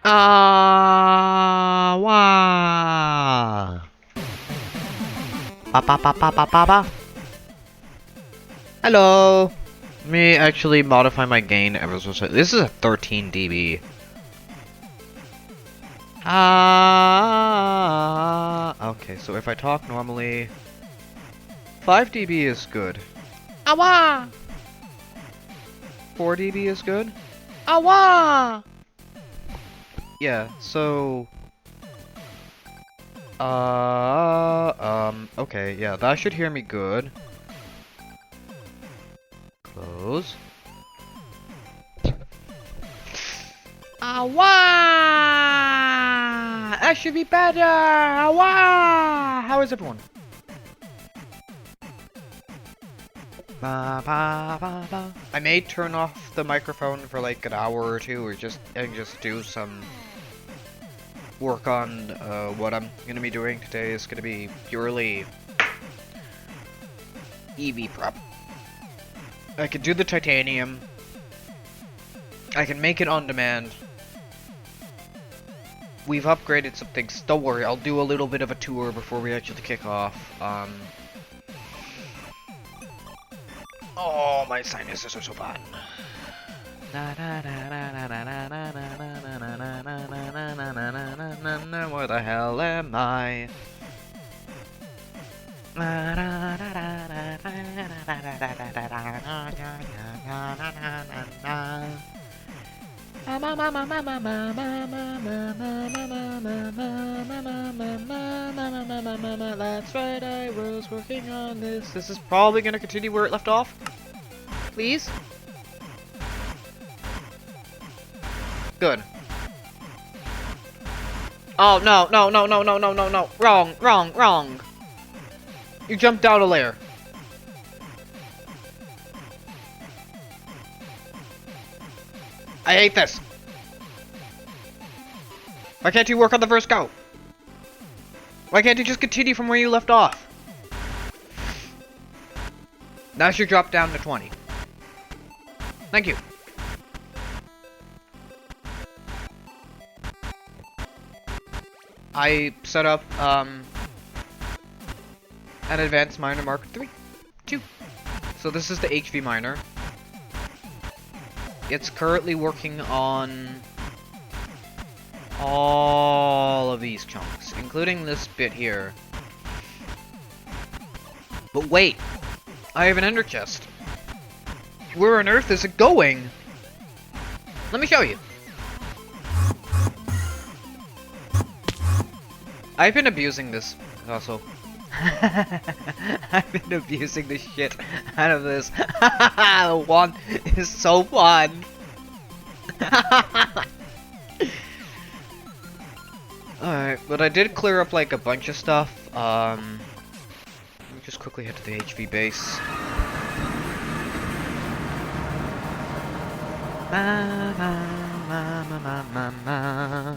Wah. Ba ba ba ba ba ba ba. Hello. Let me actually modify my gain ever so slightly. This is a 13 dB. Okay, so if I talk normally, 5 dB is good. Awa! 4 dB is good. Awa! Yeah, so okay, yeah, that should hear me good. Close. Awa! That should be better! Awa! How is everyone? Ba, ba, ba, ba. I may turn off the microphone for like an hour or two, or just do some work on what I'm gonna be doing today. Is gonna be purely EV prep. I can do the titanium. I can make it on demand. We've upgraded some things. Don't worry, I'll do a little bit of a tour before we actually kick off. Oh, my sinuses are so fun. Where the hell am I? That's right, I was working on this. This is probably gonna continue where it left off. Please? Good. Oh, no, no, no, no, no, no, no, no. Wrong, wrong, wrong. You jumped down a layer. I hate this. Why can't you work on the first go? Why can't you just continue from where you left off? Now you drop down to 20. Thank you. I set up an advanced miner mark 3, 2. So this is the HV miner. It's currently working on all of these chunks, including this bit here. But wait, I have an ender chest. Where on earth is it going? Let me show you. I've been abusing this also. I've been abusing the shit out of this. The one is so fun. Alright, but I did clear up like a bunch of stuff. Let me just quickly head to the HV base. Ma, ma, ma, ma, ma, ma, ma.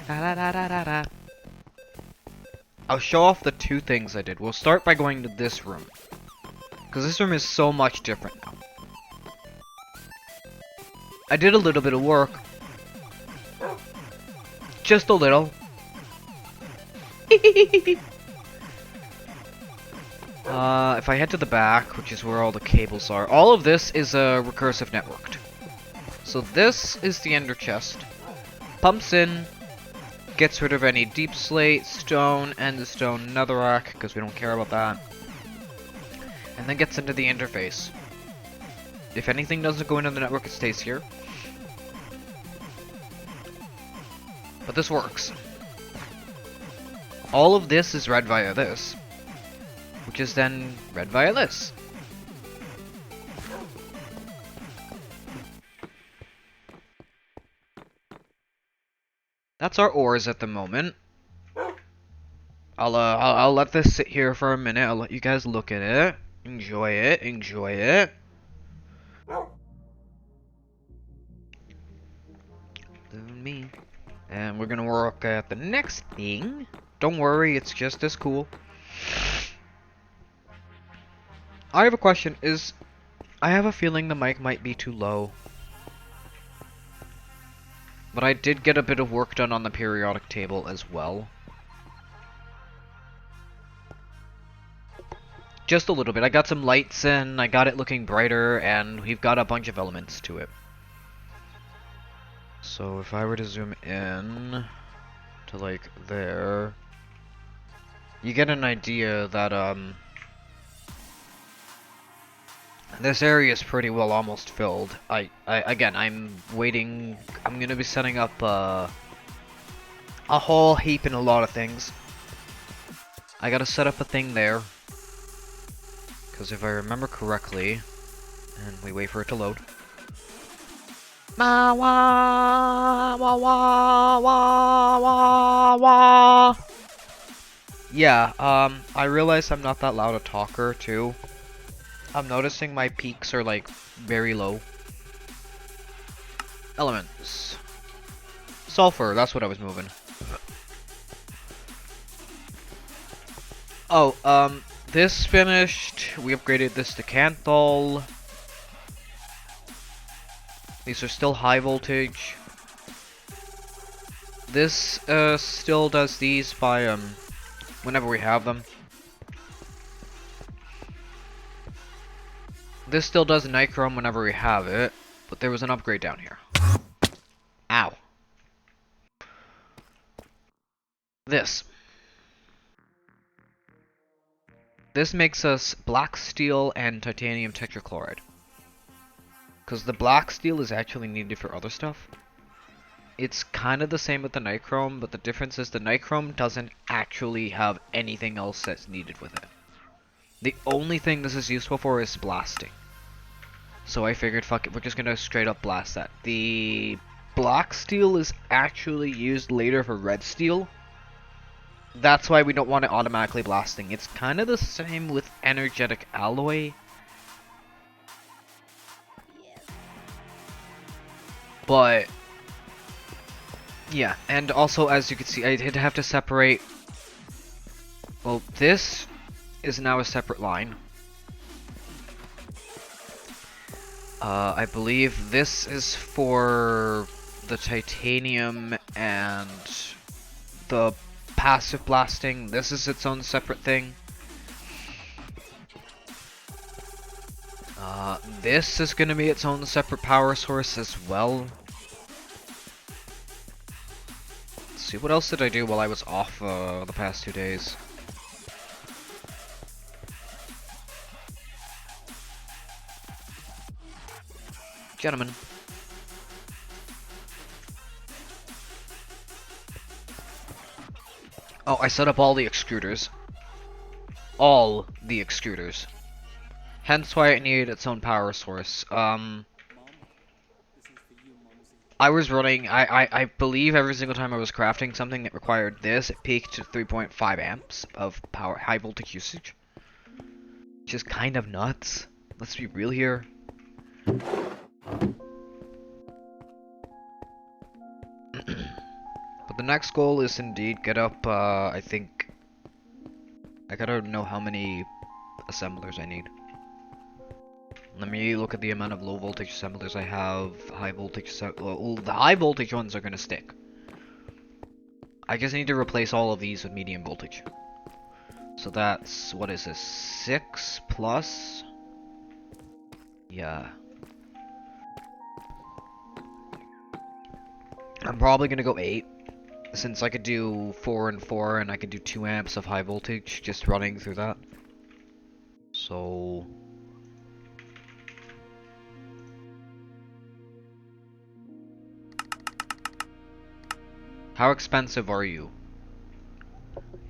Da, da, da, da, da, da. I'll show off the two things I did. We'll start by going to this room, because this room is so much different now. I did a little bit of work. Just a little. If I head to the back, which is where all the cables are, all of this is recursive networked. So this is the ender chest. Pumps in, gets rid of any deep slate, stone, and the stone netherrack, because we don't care about that. And then gets into the interface. If anything doesn't go into the network, it stays here. But this works. All of this is read via this, which is then read via this. That's our ores at the moment. I'll let this sit here for a minute. I'll let you guys look at it. Enjoy it. Enjoy it. Me. And we're gonna work at the next thing. Don't worry, it's just as cool. I have a question. I have a feeling the mic might be too low. But I did get a bit of work done on the periodic table as well. Just a little bit. I got some lights in, I got it looking brighter, and we've got a bunch of elements to it. So if I were to zoom in to like there, you get an idea that this area is pretty well almost filled. Again, I'm waiting. I'm gonna be setting up a whole heap in a lot of things. I gotta set up a thing there, because if I remember correctly, and we wait for it to load. Ma wah wah wah wah wah wah. Yeah, I realize I'm not that loud a talker too. I'm noticing my peaks are like very low. Elements. Sulfur, that's what I was moving. Oh, this finished. We upgraded this to Canthol. These are still high voltage. This, still does these by, whenever we have them. This still does nichrome whenever we have it, but there was an upgrade down here. Ow. This. This makes us black steel and titanium tetrachloride. Because the black steel is actually needed for other stuff. It's kind of the same with the nichrome, but the difference is the nichrome doesn't actually have anything else that's needed with it. The only thing this is useful for is blasting. So I figured, fuck it, we're just gonna straight up blast that. The black steel is actually used later for red steel. That's why we don't want it automatically blasting. It's kind of the same with energetic alloy. But yeah, and also as you can see, I did have to separate. Well, this is now a separate line. I believe this is for the titanium and the passive blasting. This is its own separate thing. This is going to be its own separate power source as well. Let's see, what else did I do while I was off the past 2 days? Gentlemen. Oh, I set up all the extruders. All the extruders. Hence why it needed its own power source. I was running, I believe every single time I was crafting something that required this, it peaked to 3.5 amps of power, high voltage usage. Which is kind of nuts. Let's be real here. But the next goal is indeed get up, I think... I gotta know how many assemblers I need. Let me look at the amount of low voltage assemblers I have. High voltage, well, the high voltage ones are gonna stick. I just need to replace all of these with medium voltage. So that's, what is this, 6 plus? Yeah. I'm probably gonna go 8. Since I could do 4 and 4 and I could do 2 amps of high voltage just running through that. So... how expensive are you?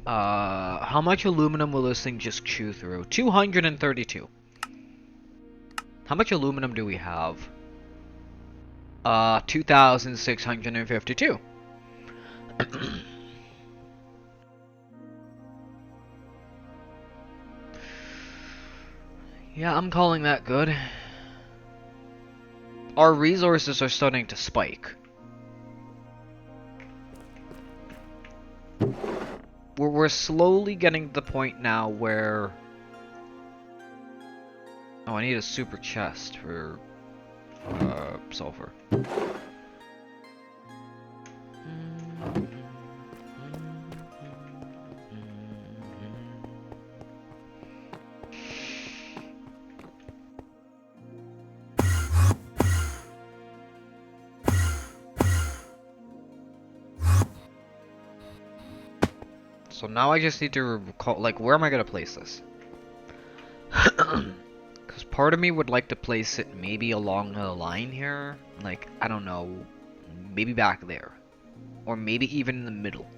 How much aluminum will this thing just chew through? 232. How much aluminum do we have? 2,652. Yeah, I'm calling that good. Our resources are starting to spike. We're slowly getting to the point now where... oh, I need a super chest for sulfur. So now I just need to recall, like, where am I gonna place this? Because part of me would like to place it maybe along the line here. Like, I don't know, maybe back there. Or maybe even in the middle.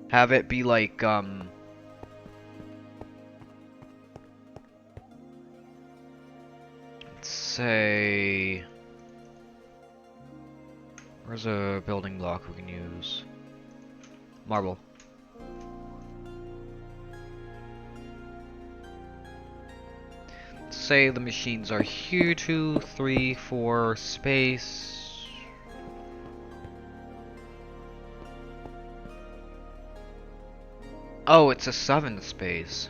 Have it be like, let's say... Where's a building block we can use? Marble. Say the machines are here, 2, 3, 4, space. Oh, it's a 7 space.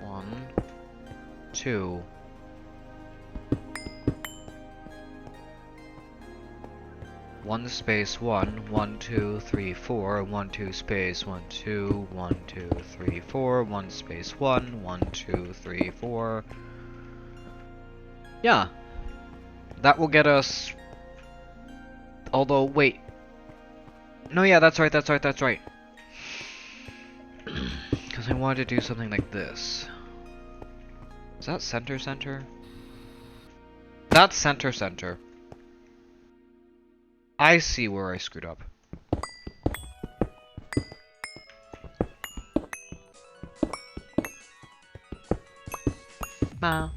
One, 2. One space 1, 1, 2, 3, 4, 1, 2 space 1, 2, 1, 2, 3, 4, 1 space 1, 1, 2, 3, 4. Yeah. That will get us. Although, wait. No, yeah, that's right, that's right, that's right. Because I wanted to do something like this. Is that center center? That's center center. I see where I screwed up. Ma,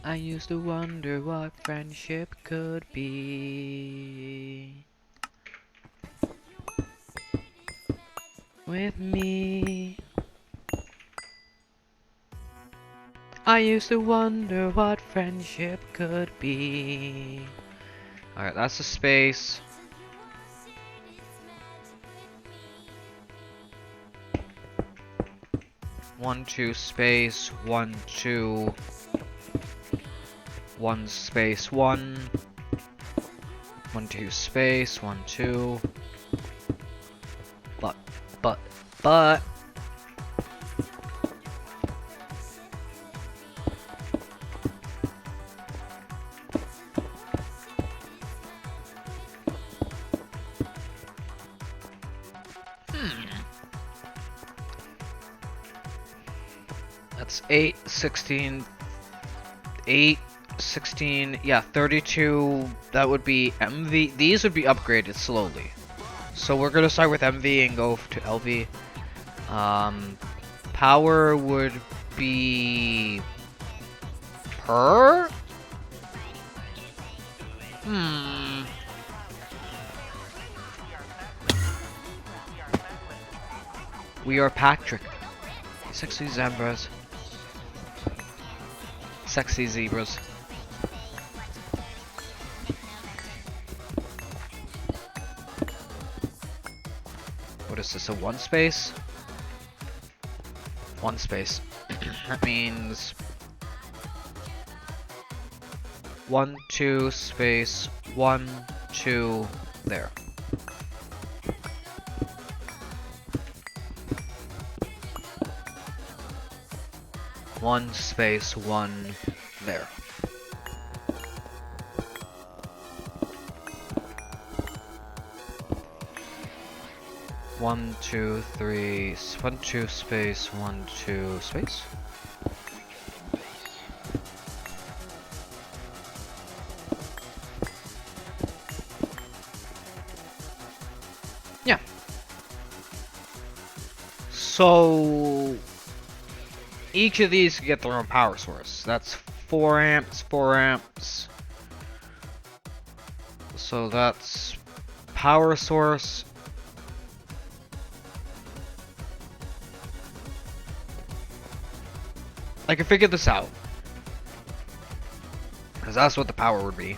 I used to wonder what friendship could be. With me, I used to wonder what friendship could be. Alright, that's a space. One, two, space, 1, 2, 1 space, 1, 1, 2 space, 1, 2. But. That's 8, 16, 8, 16, yeah, 32, that would be MV. These would be upgraded slowly. So we're gonna start with MV and go to LV. Power would be per? We are Patrick. Sexy zebras. Sexy zebras. What is this, a 1 space? 1 space. That means 1, 2 space, 1, 2, there. One space, 1 there. One, 2, 3, 1, 2 space, 1, 2 space. Yeah. So each of these can get their own power source. That's 4 amps, 4 amps. So that's power source. I can figure this out. Because that's what the power would be.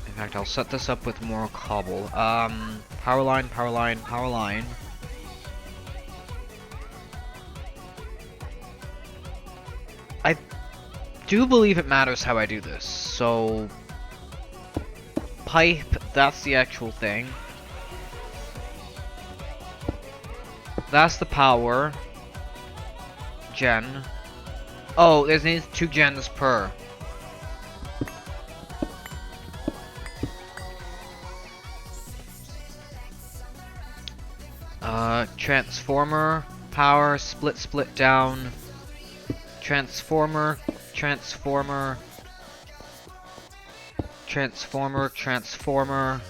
In fact, I'll set this up with more cobble. Power line, power line, power line. I do believe it matters how I do this. So, pipe, that's the actual thing. That's the power. Gen. Oh, there's needs 2 gens per. Transformer, power, split down. Transformer, transformer. Transformer.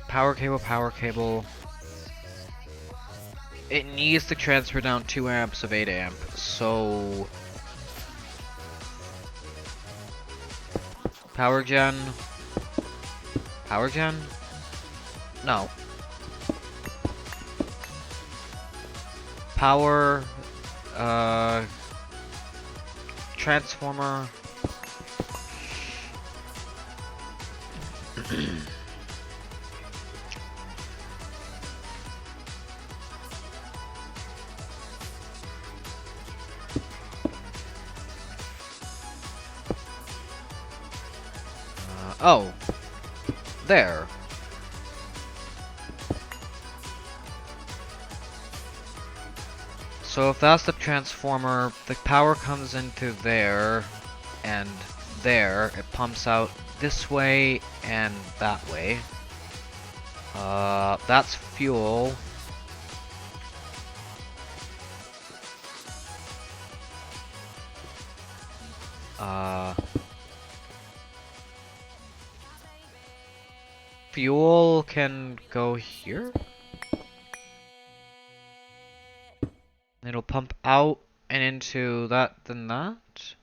Power cable. It needs to transfer down 2 amps of 8 amp, so... Power gen? No. Power, transformer. Oh. There. So if that's the transformer, the power comes into there, and there. It pumps out this way and that way. That's fuel. Fuel can go here? It'll pump out and into that, then that?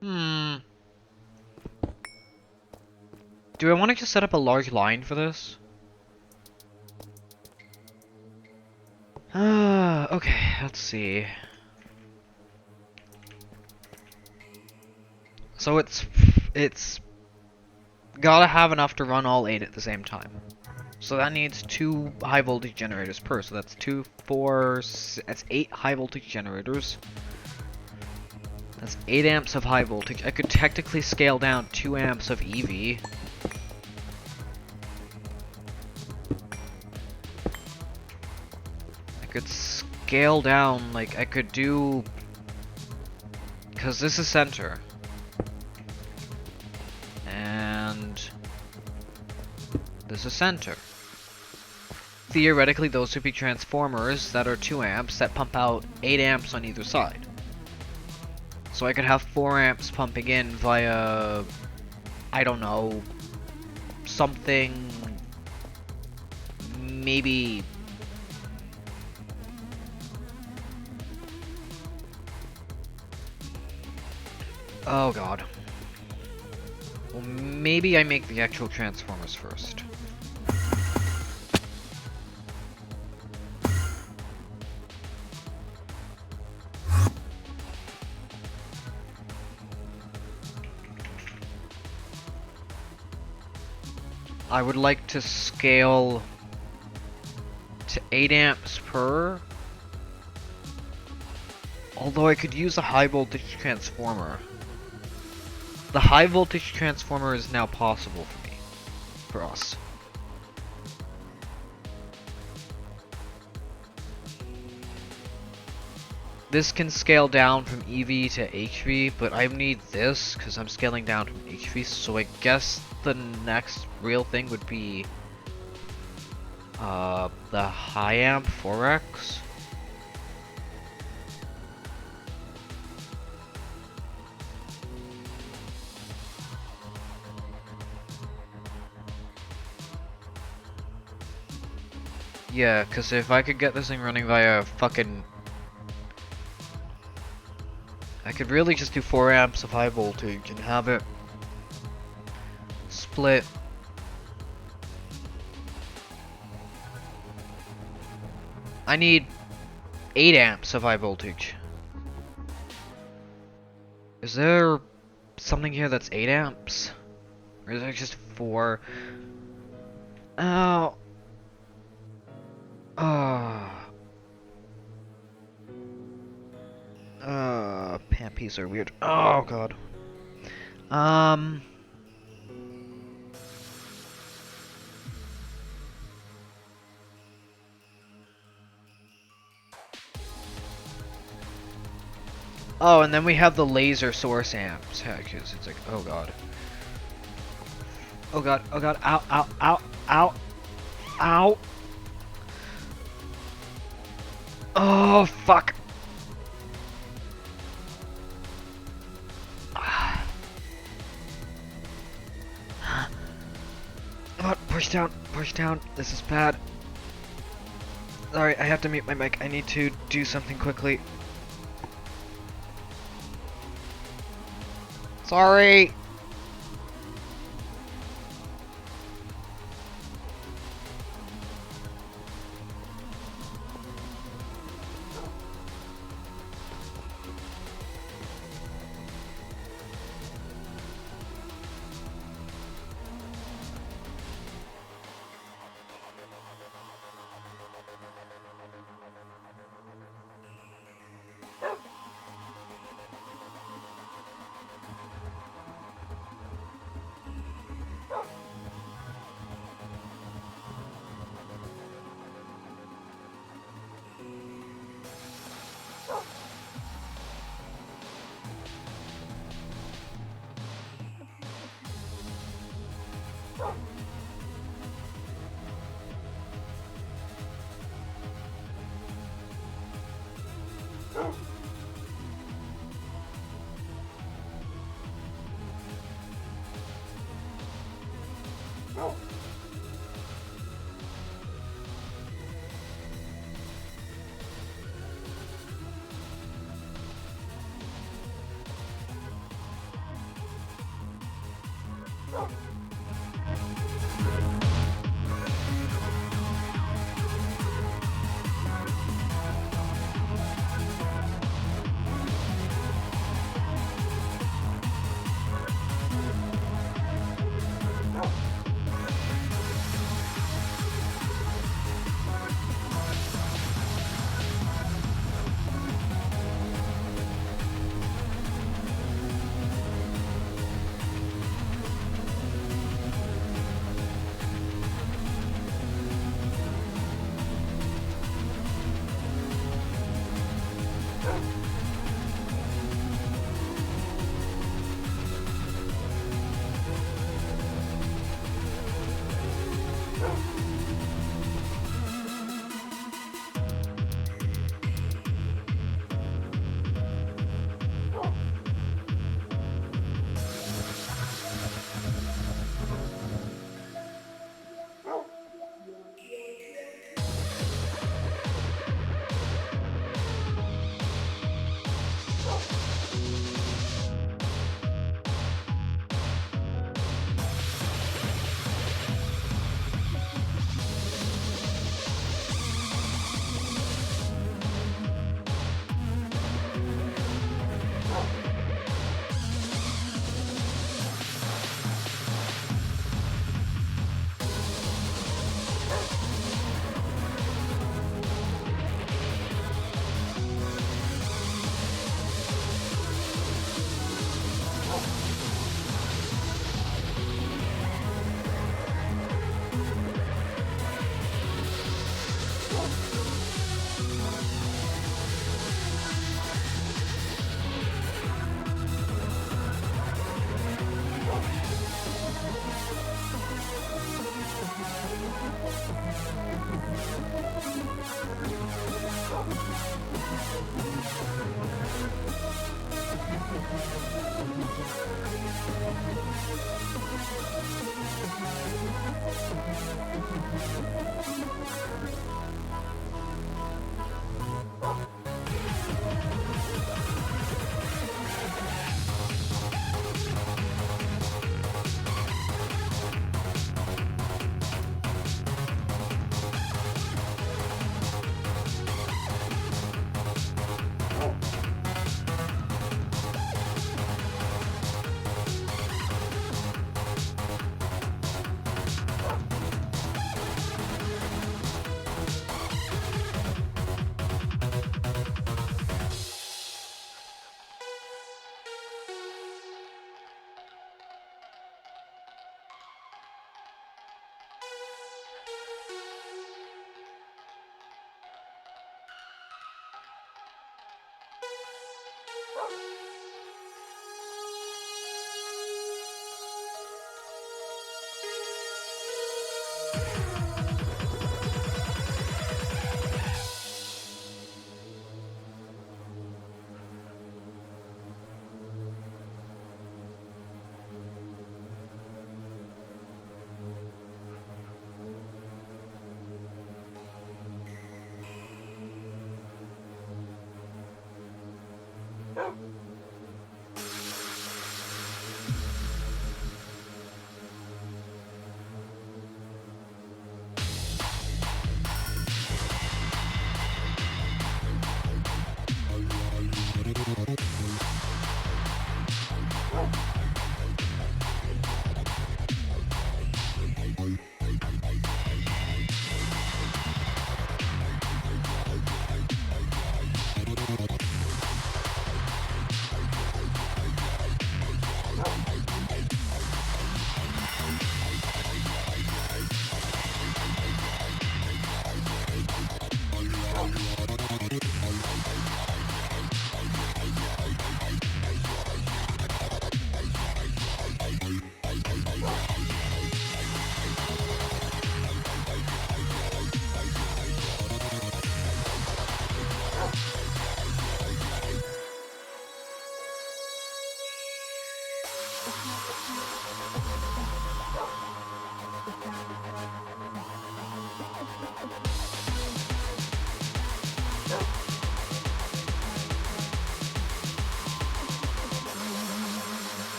Hmm. Do I want to just set up a large line for this? Okay, let's see. So it's gotta have enough to run all 8 at the same time. So that needs 2 high voltage generators per. So that's 2, 4, that's 8 high voltage generators. That's 8 amps of high voltage. I could technically scale down 2 amps of EV. I could scale down, like, I could do... Because this is center. And... this is center. Theoretically, those would be transformers that are 2 amps that pump out 8 amps on either side. So I could have 4 amps pumping in via, I don't know, something, maybe, oh god. Well, maybe I make the actual transformers first. I would like to scale to 8 amps per. Although I could use a high voltage transformer. The high voltage transformer is now possible for me. For us. This can scale down from EV to HV, but I need this because I'm scaling down from HV, so I guess the next real thing would be the high amp 4X. Yeah, because if I could get this thing running via fucking... I could really just do 4 amps of high voltage and have it split. I need 8 amps of high voltage. Is there something here that's 8 amps? Or is there just 4? Oh. Pampies are weird. Oh god. Oh, and then we have the laser source amps. Heck, it's like, oh god. Oh god, oh god, ow, ow, ow, ow, ow. Oh, fuck. Oh, push down. This is bad. Sorry, I have to mute my mic. I need to do something quickly. Sorry.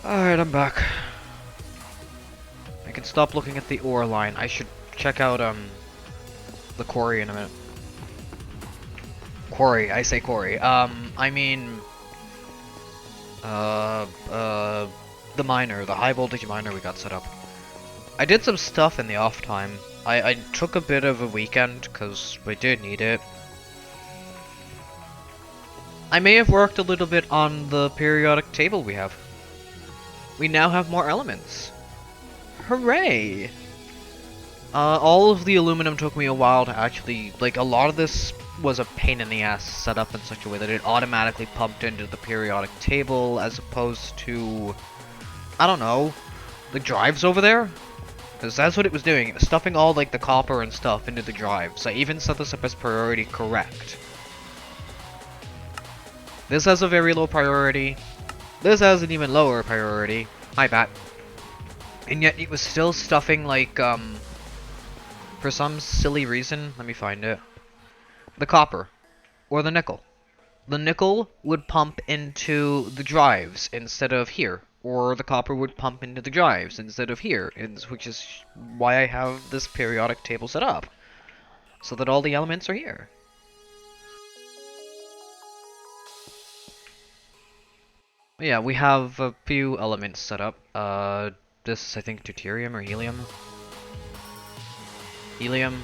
Alright, I'm back. I can stop looking at the ore line. I should check out, the quarry in a minute. Quarry, I say quarry. I mean... the miner, the high voltage miner we got set up. I did some stuff in the off time. I took a bit of a weekend, because we did need it. I may have worked a little bit on the periodic table we have. We now have more elements. Hooray! All of the aluminum took me a while to actually, like, a lot of this was a pain in the ass set up in such a way that it automatically pumped into the periodic table as opposed to, I don't know, the drives over there? Because that's what it was doing. It was stuffing all, like, the copper and stuff into the drives. I even set this up as priority correct. This has a very low priority. This has an even lower priority. Hi, Bat. And yet it was still stuffing, like, for some silly reason, let me find it, the copper, or the nickel. The nickel would pump into the drives instead of here, or the copper would pump into the drives instead of here, which is why I have this periodic table set up, so that all the elements are here. Yeah, we have a few elements set up. This is, I think, deuterium or helium. Helium,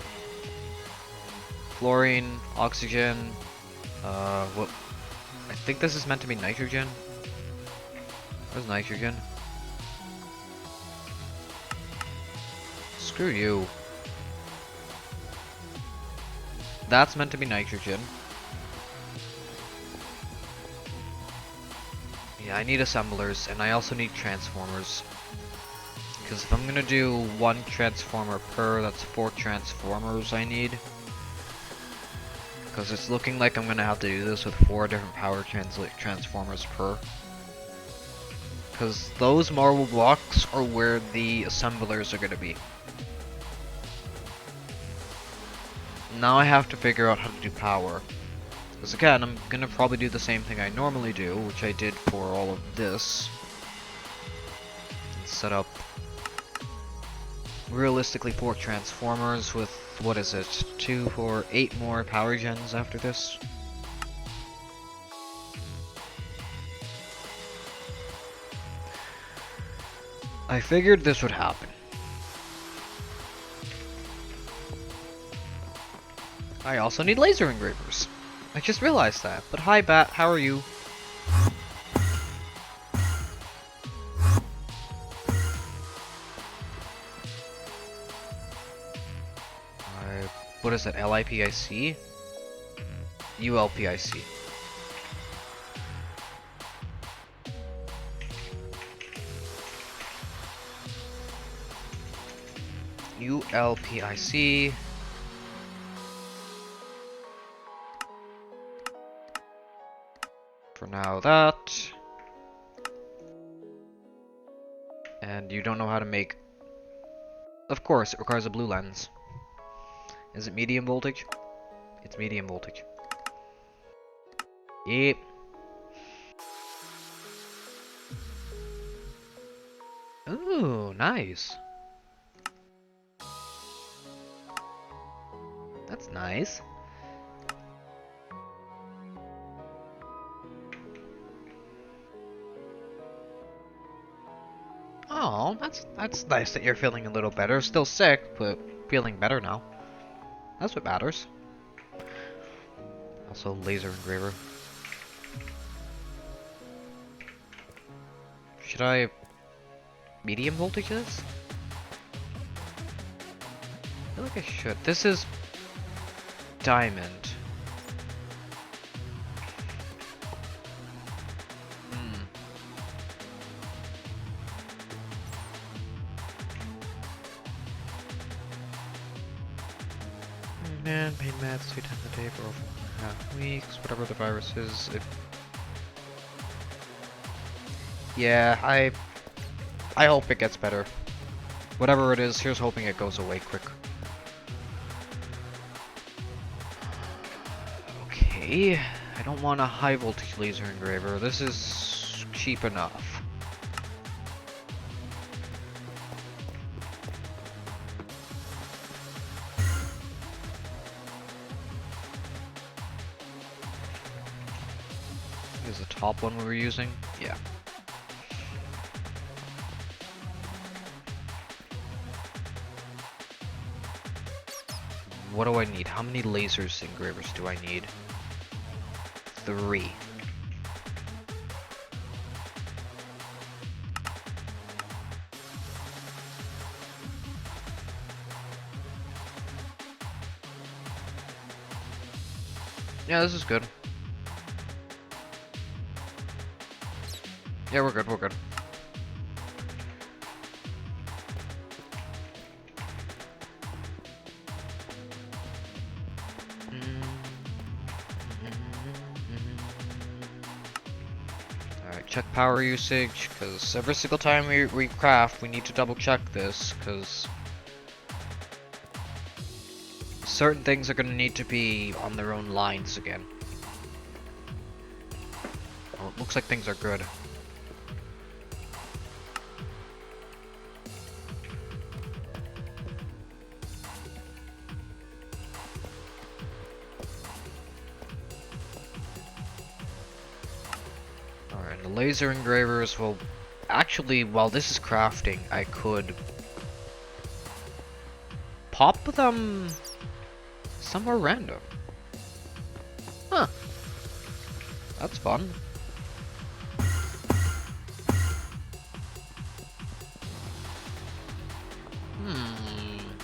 fluorine, oxygen, what? I think this is meant to be nitrogen. Where's nitrogen? Screw you. That's meant to be nitrogen. Yeah, I need assemblers, and I also need transformers. Because if I'm gonna do one transformer per, that's 4 transformers I need. Because it's looking like I'm gonna have to do this with 4 different power transformers per. Because those marble blocks are where the assemblers are gonna be. Now I have to figure out how to do power. Because again, I'm gonna probably do the same thing I normally do, which I did for all of this. And set up realistically 4 transformers with, what is it, 2 or 8 more power gens after this. I figured this would happen. I also need laser engravers. I just realized that, but hi Bat, how are you? What is that, LIPIC? ULPIC. ULPIC. For now, that. And you don't know how to make... Of course, it requires a blue lens. Is it medium voltage? It's medium voltage. Yep. Ooh, nice. That's nice. Oh, that's nice that you're feeling a little better. Still sick, but feeling better now. That's what matters. Also, laser engraver. Should I medium voltage this? I feel like I should. This is diamond. Man, pain meds 2 times a day for over 1.5 weeks. Whatever the virus is, Yeah, I hope it gets better. Whatever it is, here's hoping it goes away quick. Okay, I don't want a high voltage laser engraver. This is cheap enough. Is the top one we were using? Yeah. What do I need? How many lasers engravers do I need? 3. Yeah, this is good. Yeah, we're good, we're good. Alright, check power usage, because every single time we craft, we need to double check this, because certain things are going to need to be on their own lines again. Well, it looks like things are good. Alright, the laser engravers will... Actually, while this is crafting, I could... pop them... somewhere random. Huh. That's fun.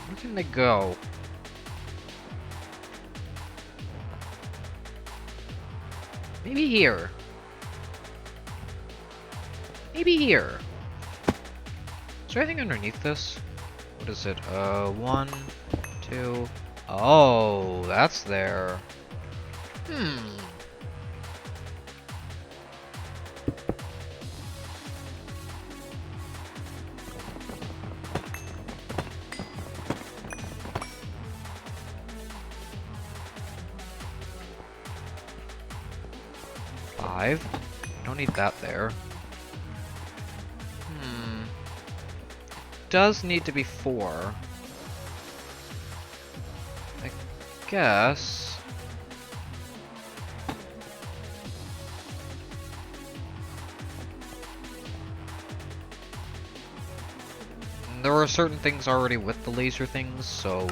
Where can they go? Maybe here. Maybe here. Is there anything underneath this? What is it? 1, 2... Oh, that's there. Hmm. Don't need that there. Does need to be 4. I guess. There are certain things already with the laser things, so...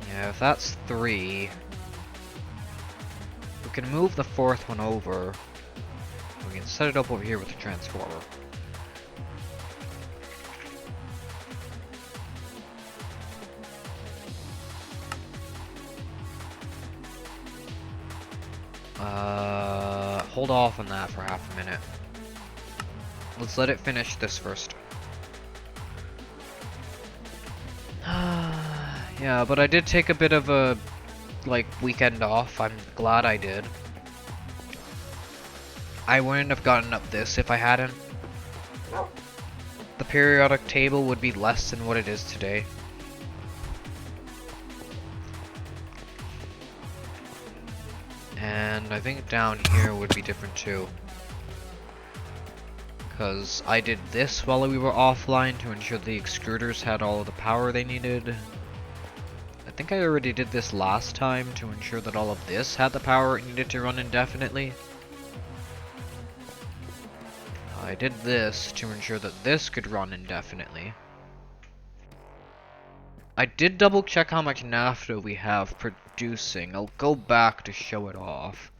Yeah, if that's 3... we can move the 4th one over. We can set it up over here with the transformer. Hold off on that for half a minute. Let's let it finish this first. Yeah, but I did take a bit of a, like, weekend off. I'm glad I did. I wouldn't have gotten up this if I hadn't. The periodic table would be less than what it is today. And I think down here would be different too. Because I did this while we were offline to ensure the extruders had all of the power they needed. I think I already did this last time to ensure that all of this had the power it needed to run indefinitely. I did this to ensure that this could run indefinitely. I did double check how much naphtha we have producing. I'll go back to show it off.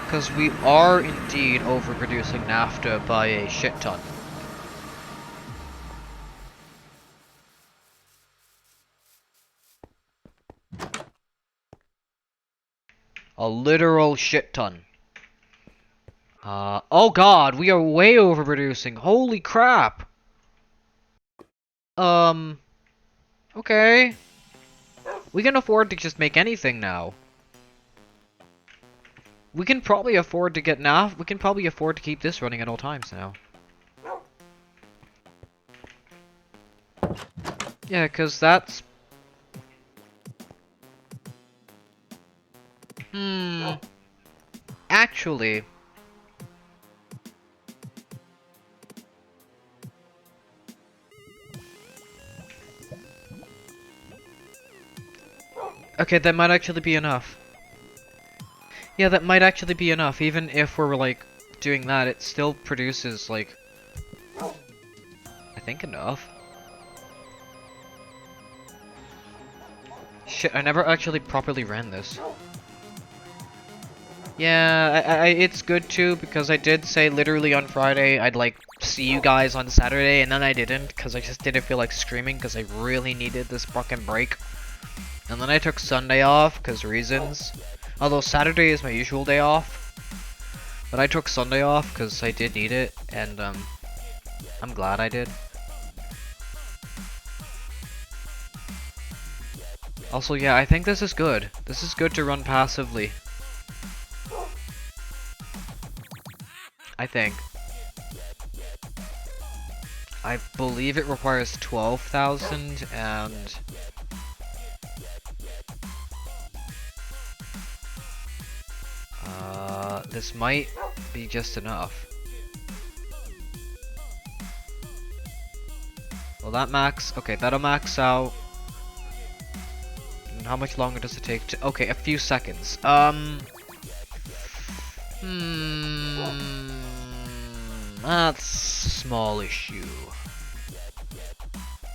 Because we are indeed overproducing naphtha by a shit ton. A literal shit ton. Oh god, we are way overproducing. Holy crap. Okay. We can afford to just make anything now. We can probably afford to get nav. We can probably afford to keep this running at all times now. Yeah, because that's... Actually... Okay, that might actually be enough. Yeah, that might actually be enough. Even if we're, like, doing that, it still produces, like... I think enough. Shit, I never actually properly ran this. Yeah, it's good too, because I did say literally on Friday I'd, like, see you guys on Saturday, and then I didn't, because I just didn't feel like screaming, because I really needed this fucking break. And then I took Sunday off, because reasons. Although Saturday is my usual day off. But I took Sunday off, because I did need it, and, I'm glad I did. Also, yeah, I think this is good. This is good to run passively. I think. I believe it requires 12,000 and... this might be just enough. Well, that max... Okay, that'll max out. And how much longer does it take to... Okay, a few seconds. That's a small issue.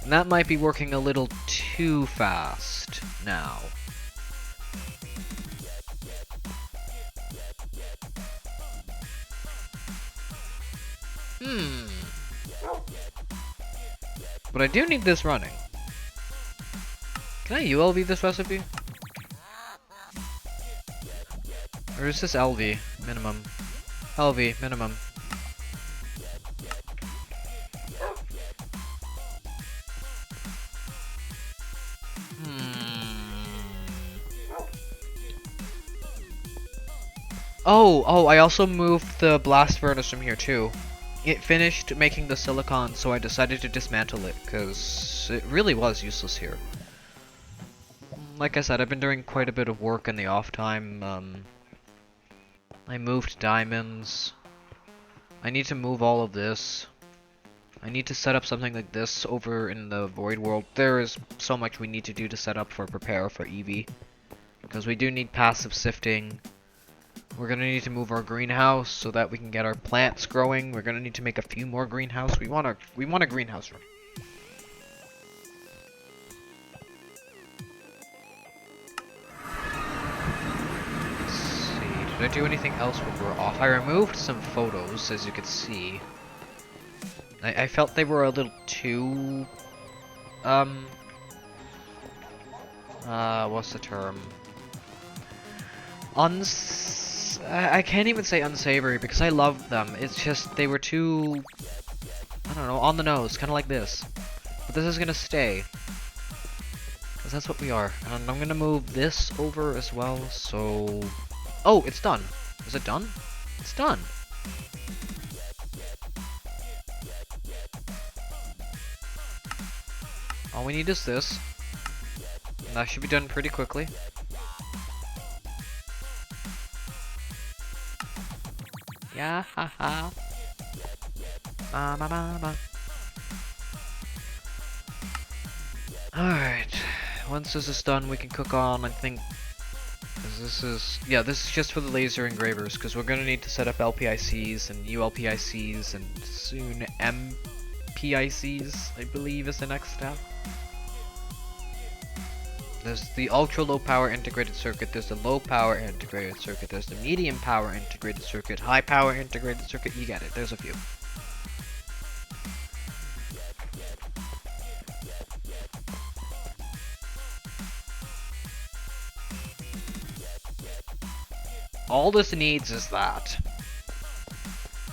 And that might be working a little too fast now. But I do need this running. Can I ULV this recipe? Or is this LV minimum? LV minimum. Oh, I also moved the blast furnace from here too. It finished making the silicon, so I decided to dismantle it, because it really was useless here. Like I said, I've been doing quite a bit of work in the off time. I moved diamonds. I need to move all of this. I need to set up something like this over in the void world. There is so much we need to do to set up for prepare for EV. Because we do need passive sifting. We're gonna need to move our greenhouse so that we can get our plants growing. We're gonna need to make a few more greenhouse. We want a greenhouse room. Let's see. Did I do anything else when we were off? I removed some photos, as you can see. I felt they were a little too what's the term? I can't even say unsavory because I loved them. It's just they were too, I don't know, on the nose, kind of like this. But this is gonna stay, because that's what we are. And I'm gonna move this over as well. So, oh, it's done. Is it done? It's done. All we need is this. And that should be done pretty quickly. Yeah, haha. Alright. Once this is done, we can cook on, I think. This is, yeah, this is just for the laser engravers, because we're gonna need to set up LPICs and ULPICs and soon MPICs, I believe, is the next step. There's the ultra low power integrated circuit, there's the low power integrated circuit, there's the medium power integrated circuit, high power integrated circuit, you get it, there's a few. All this needs is that.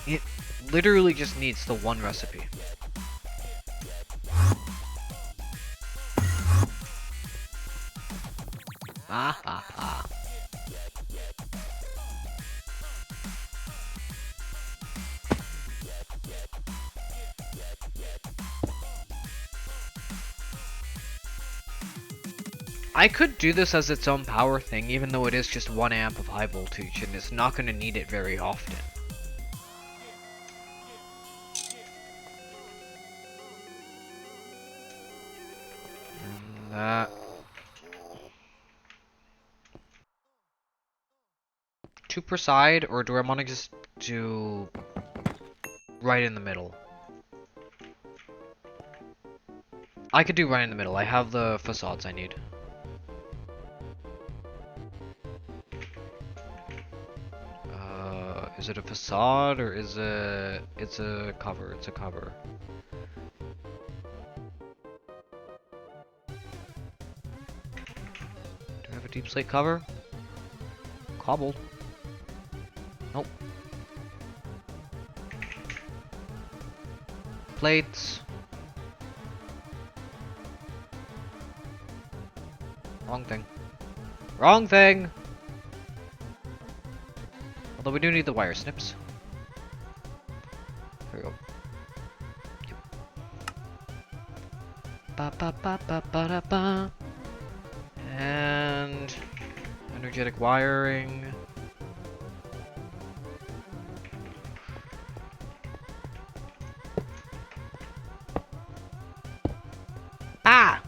It literally just needs the one recipe. Ha ha ha. I could do this as its own power thing, even though it is just 1 amp of high voltage, and it's not going to need it very often. And that... Two per side, or do I want to just do... right in the middle? I could do right in the middle. I have the facades I need. Is it a facade or is it... It's a cover, it's a cover. Do I have a deep slate cover? Cobbled. Nope. Plates. Wrong thing. Wrong thing! Although we do need the wire snips. Here we go. Yep. Ba ba ba ba ba da ba. And energetic wiring. Ah!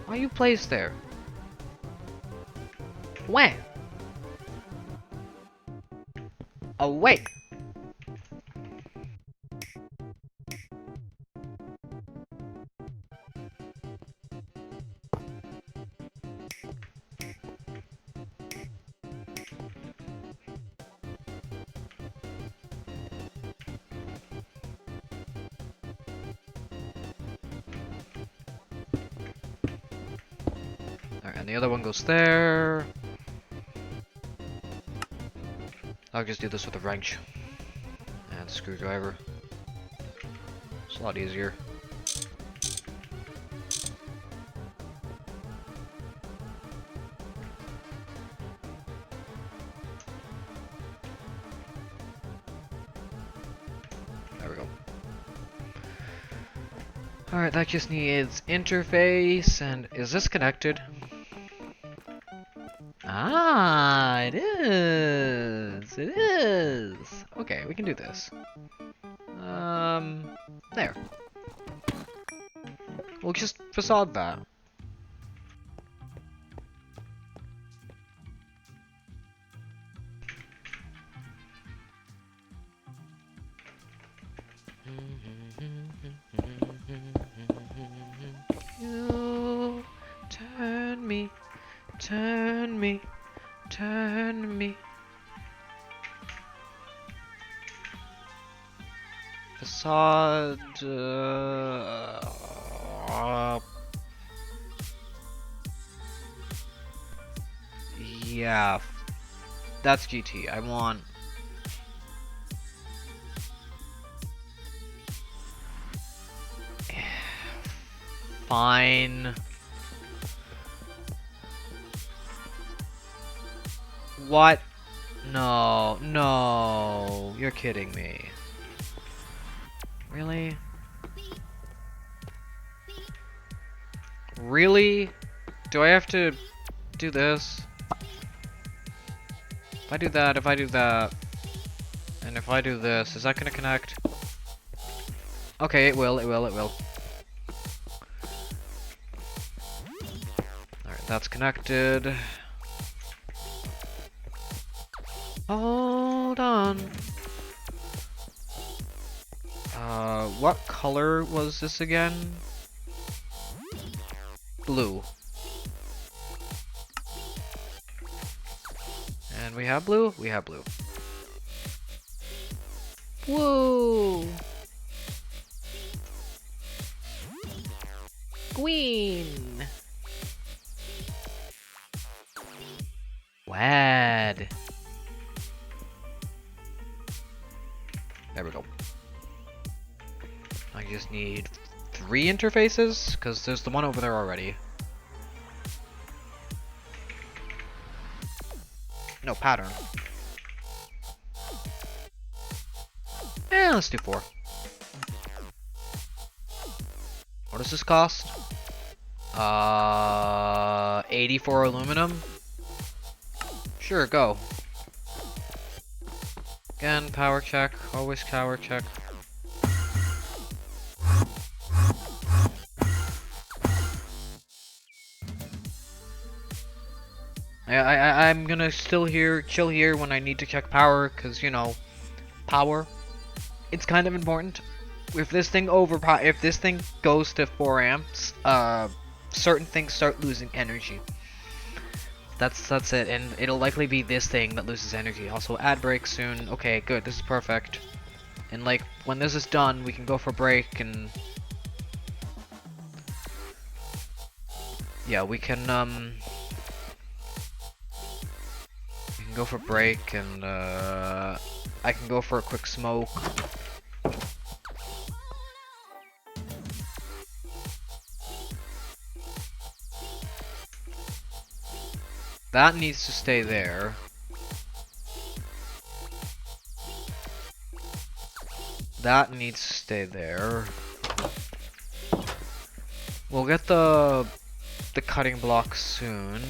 Why are you placed there? When? Away! Alright, and the other one goes there. I'll just do this with a wrench and screwdriver. It's a lot easier. There we go. Alright, that just needs interface, and is this connected? Ah, it is! It is! Okay, we can do this. There. We'll just facade that. You turn me, turn me, turn me. Facade. Yeah, that's GT. I want. Fine. What? No, no, you're kidding me. Really? Really? Do I have to do this? If I do that, if I do that, and if I do this, is that gonna connect? Okay, it will, it will, it will. Alright, that's connected. Hold on. What color was this again? Blue. And we have blue? We have blue. Woo! Queen! Wad. There we go. I just need 3 interfaces, because there's the one over there already. No, pattern. Let's do 4. What does this cost? 80 for aluminum? Sure, go. Again, power check. Always power check. I'm gonna chill here when I need to check power, cause you know, power. It's kind of important. If this thing goes to 4 amps, certain things start losing energy. That's it, and it'll likely be this thing that loses energy. Also, ad break soon. Okay, good. This is perfect. And like when this is done, we can go for break and yeah, we can go for break and I can go for a quick smoke. That needs to stay there. That needs to stay there. We'll get the cutting block soon.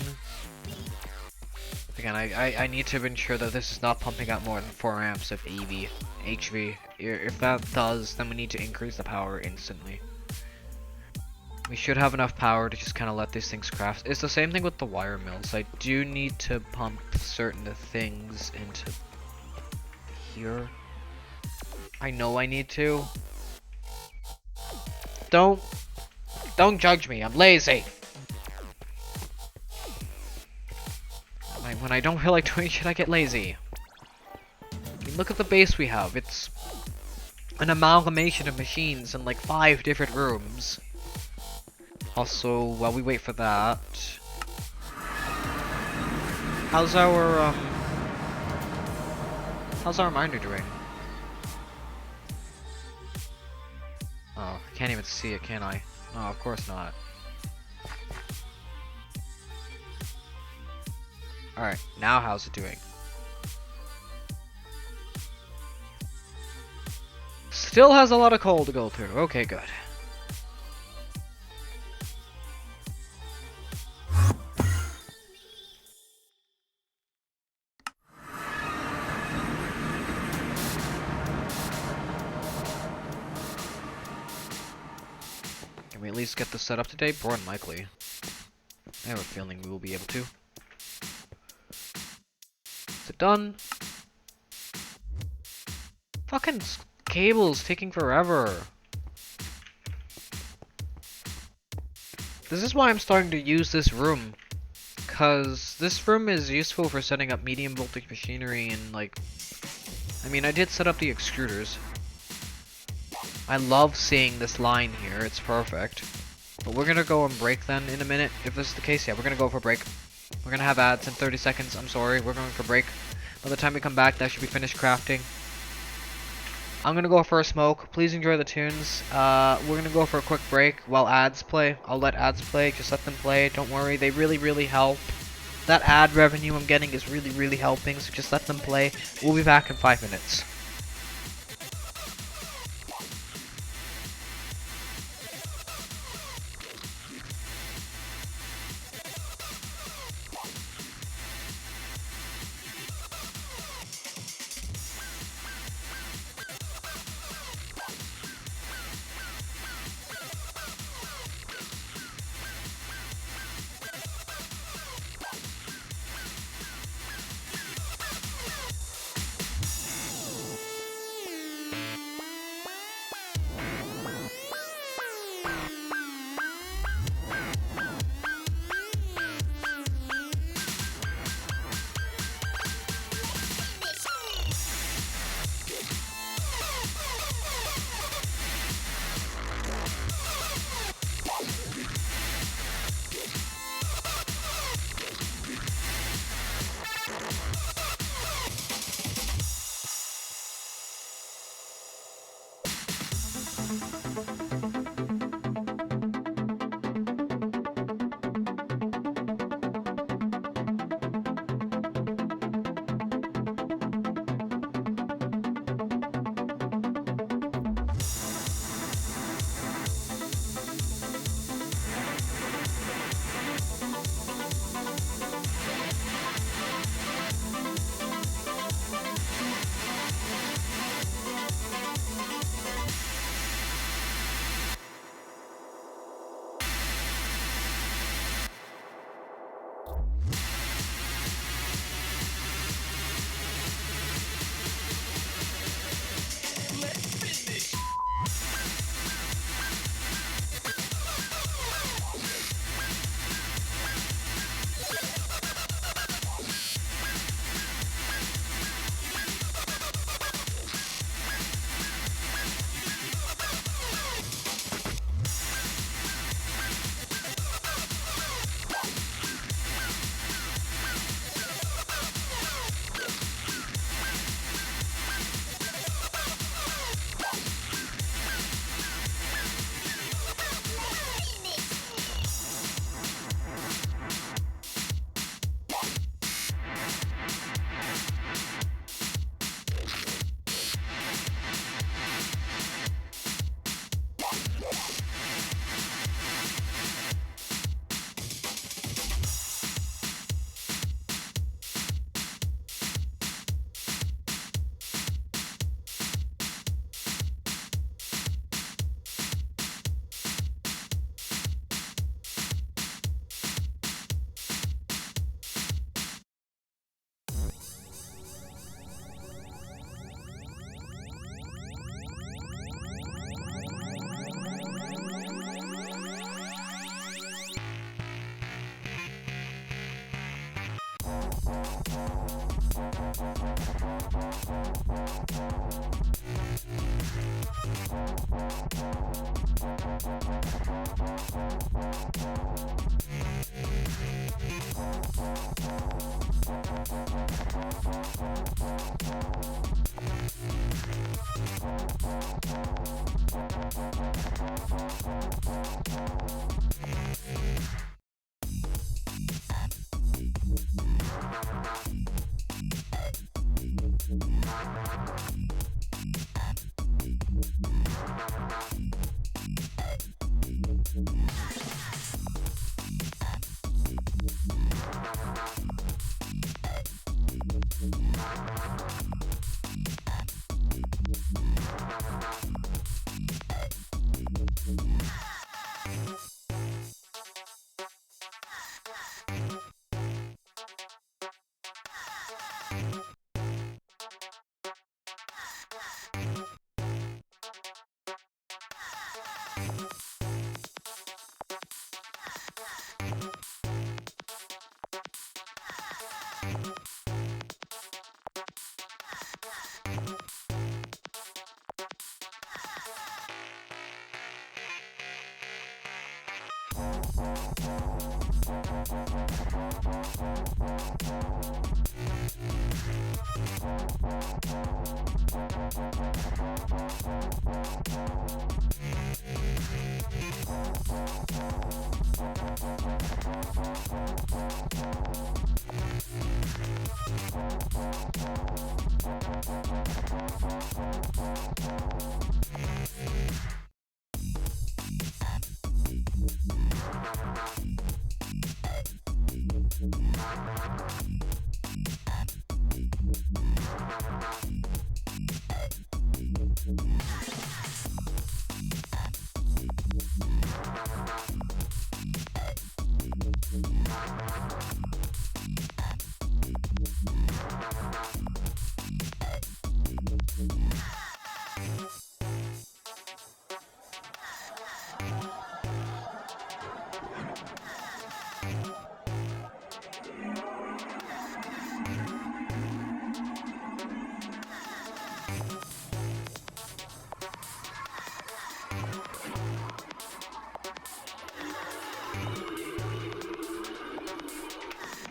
Again, I need to ensure that this is not pumping out more than 4 amps of HV. If that does, then we need to increase the power instantly. We should have enough power to just kind of let these things craft. It's the same thing with the wire mills. I do need to pump certain things into here. I know I need to. Don't judge me. I'm lazy. When I don't feel like doing shit, I get lazy. I mean, look at the base we have. It's an amalgamation of machines in like 5 different rooms. Also, while we wait for that, how's our miner doing? Oh, I can't even see it, can I? No, of course not. Alright, now how's it doing? Still has a lot of coal to go through. Okay, good. Can we at least get this set up today? More than likely. I have a feeling we will be able to. Is it done? Fucking cables taking forever. This is why I'm starting to use this room. Cause this room is useful for setting up medium voltage machinery and like... I mean, I did set up the extruders. I love seeing this line here, it's perfect. But we're gonna go and break then in a minute, if this is the case. Yeah, we're gonna go for break. We're gonna have ads in 30 seconds, I'm sorry, we're going for break. By the time we come back, that should be finished crafting. I'm gonna go for a smoke, please enjoy the tunes. We're gonna go for a quick break while ads play. I'll let ads play, just let them play, don't worry, they really help. That ad revenue I'm getting is really helping, so just let them play. We'll be back in 5 minutes.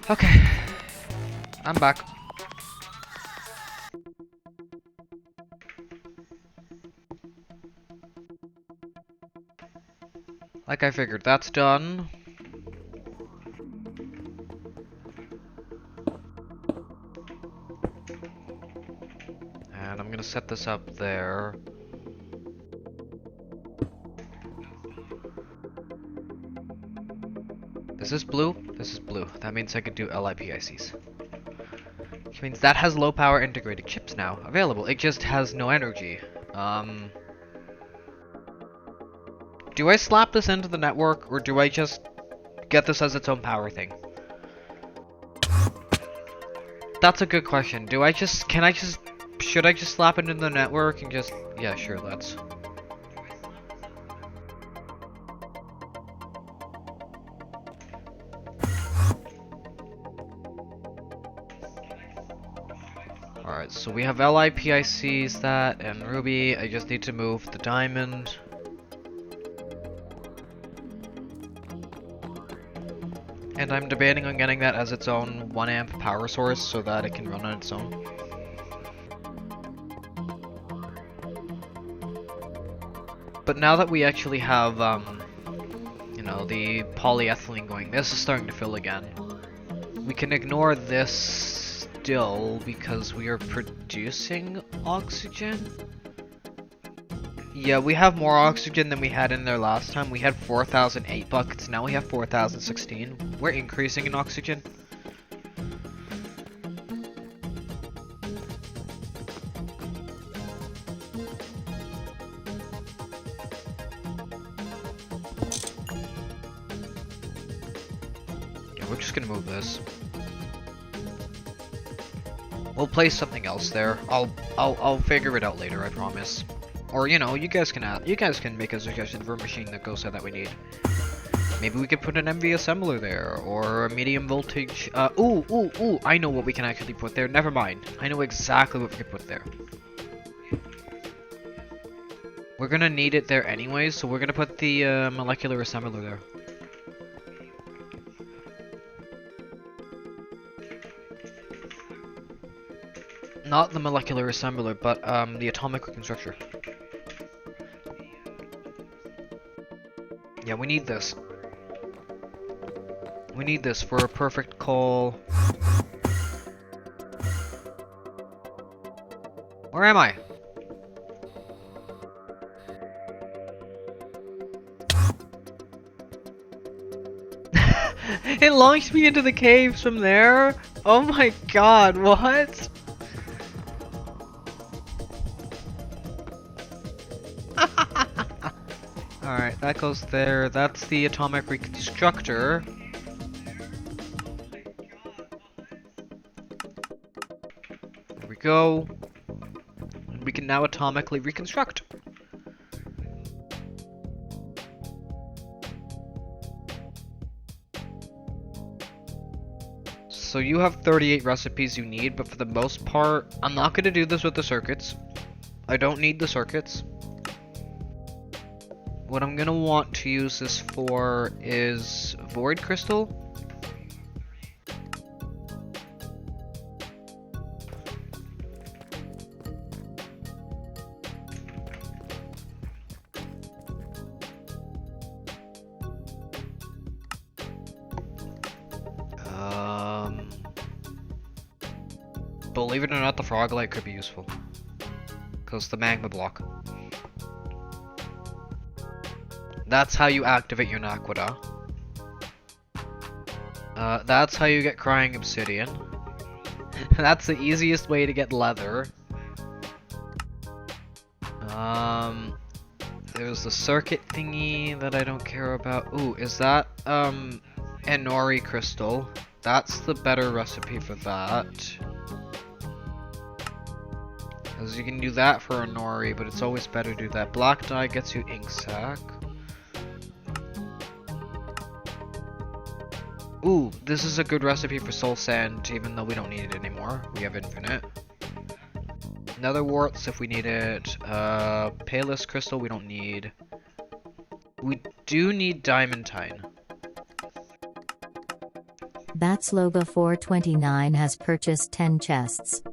Okay, I'm back. Like I figured, that's done. And I'm gonna set this up there. Is this blue? This is blue. That means I could do LIPICs. Which means that has low power integrated chips now available. It just has no energy. Do I slap this into the network, or do I just get this as its own power thing? That's a good question. Should I just slap it into the network and just, yeah, sure, let's. Alright, so we have LIPICs, that, and Ruby. I just need to move the diamond. And I'm debating on getting that as its own 1 amp power source so that it can run on its own. But now that we actually have, you know, the polyethylene going, this is starting to fill again. We can ignore this still because we are producing oxygen. Yeah, we have more oxygen than we had in there last time. We had 4,008 buckets, now we have 4,016. We're increasing in oxygen. Yeah, we're just gonna move this. We'll place something else there. I'll figure it out later, I promise. Or, you know, you guys can make a suggestion for a machine that goes that we need. Maybe we could put an MV assembler there, or a medium voltage, ooh, I know what we can actually put there. Never mind. I know exactly what we could put there. We're gonna need it there anyways, so we're gonna put the molecular assembler there. Not the molecular assembler, but the atomic reconstructor. Yeah, we need this. We need this for a perfect call. Where am I? It launched me into the caves from there? Oh my god, what? Alright, that goes there. That's the atomic reconstructor. go. We can now atomically reconstruct. So you have 38 recipes you need, but for the most part, I'm not going to do this with the circuits. I don't need the circuits. What I'm going to want to use this for is Void Crystal. Believe it or not, the frog light could be useful. Because the magma block. That's how you activate your Naquadah. That's how you get crying obsidian. That's the easiest way to get leather. There's the circuit thingy that I don't care about. Ooh, is that, Enori crystal? That's the better recipe for that. Because you can do that for a nori, but it's always better to do that. Black dye gets you ink sac. Ooh, this is a good recipe for soul sand, even though we don't need it anymore. We have infinite. Nether warts if we need it. Palis crystal we don't need. We do need diamantine. Batsloga429 has purchased 10 chests.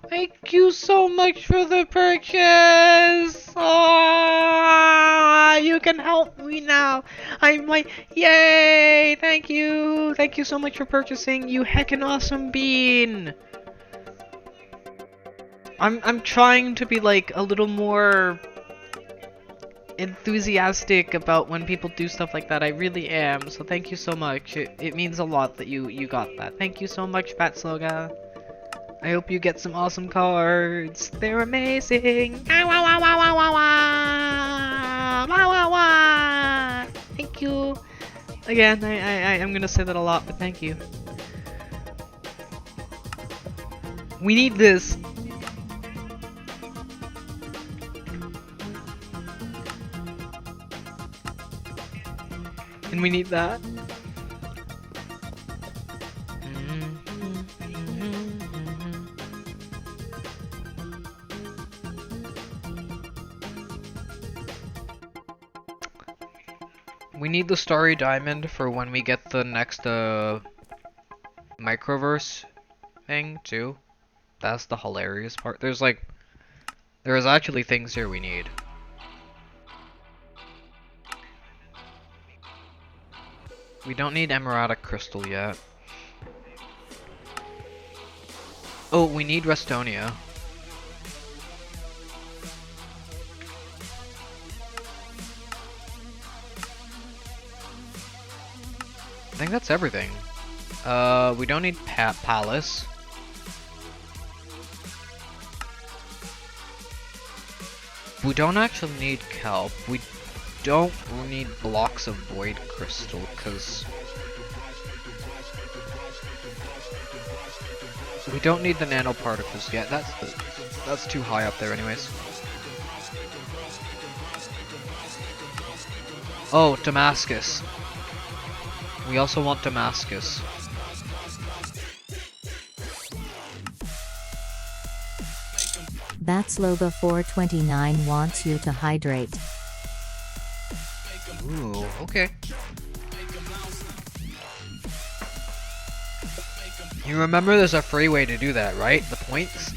Thank you so much for the purchase! Oh, you can help me now! Yay! Thank you! Thank you so much for purchasing, you heckin' awesome bean! I'm trying to be like a little more enthusiastic about when people do stuff like that. I really am, so thank you so much. It means a lot that you got that. Thank you so much, Batsloga. I hope you get some awesome cards. They're amazing. Ah, wah, wah, wah, wah, wah, wah. Wah, wah, wah. Thank you. Again, I'm gonna say that a lot, but thank you. We need this. And we need that. We need the Starry Diamond for when we get the next microverse thing too. That's the hilarious part. There's actually things here we need. We don't need emeraldic crystal yet. Oh, we need Restonia. I think that's everything. We don't need Palace. We don't actually need kelp. We don't need blocks of void crystal, because we don't need the nanoparticles yet. That's too high up there anyways. Oh, Damascus. We also want Damascus. Batsloga429 wants you to hydrate. Ooh, okay. You remember there's a free way to do that, right? The points?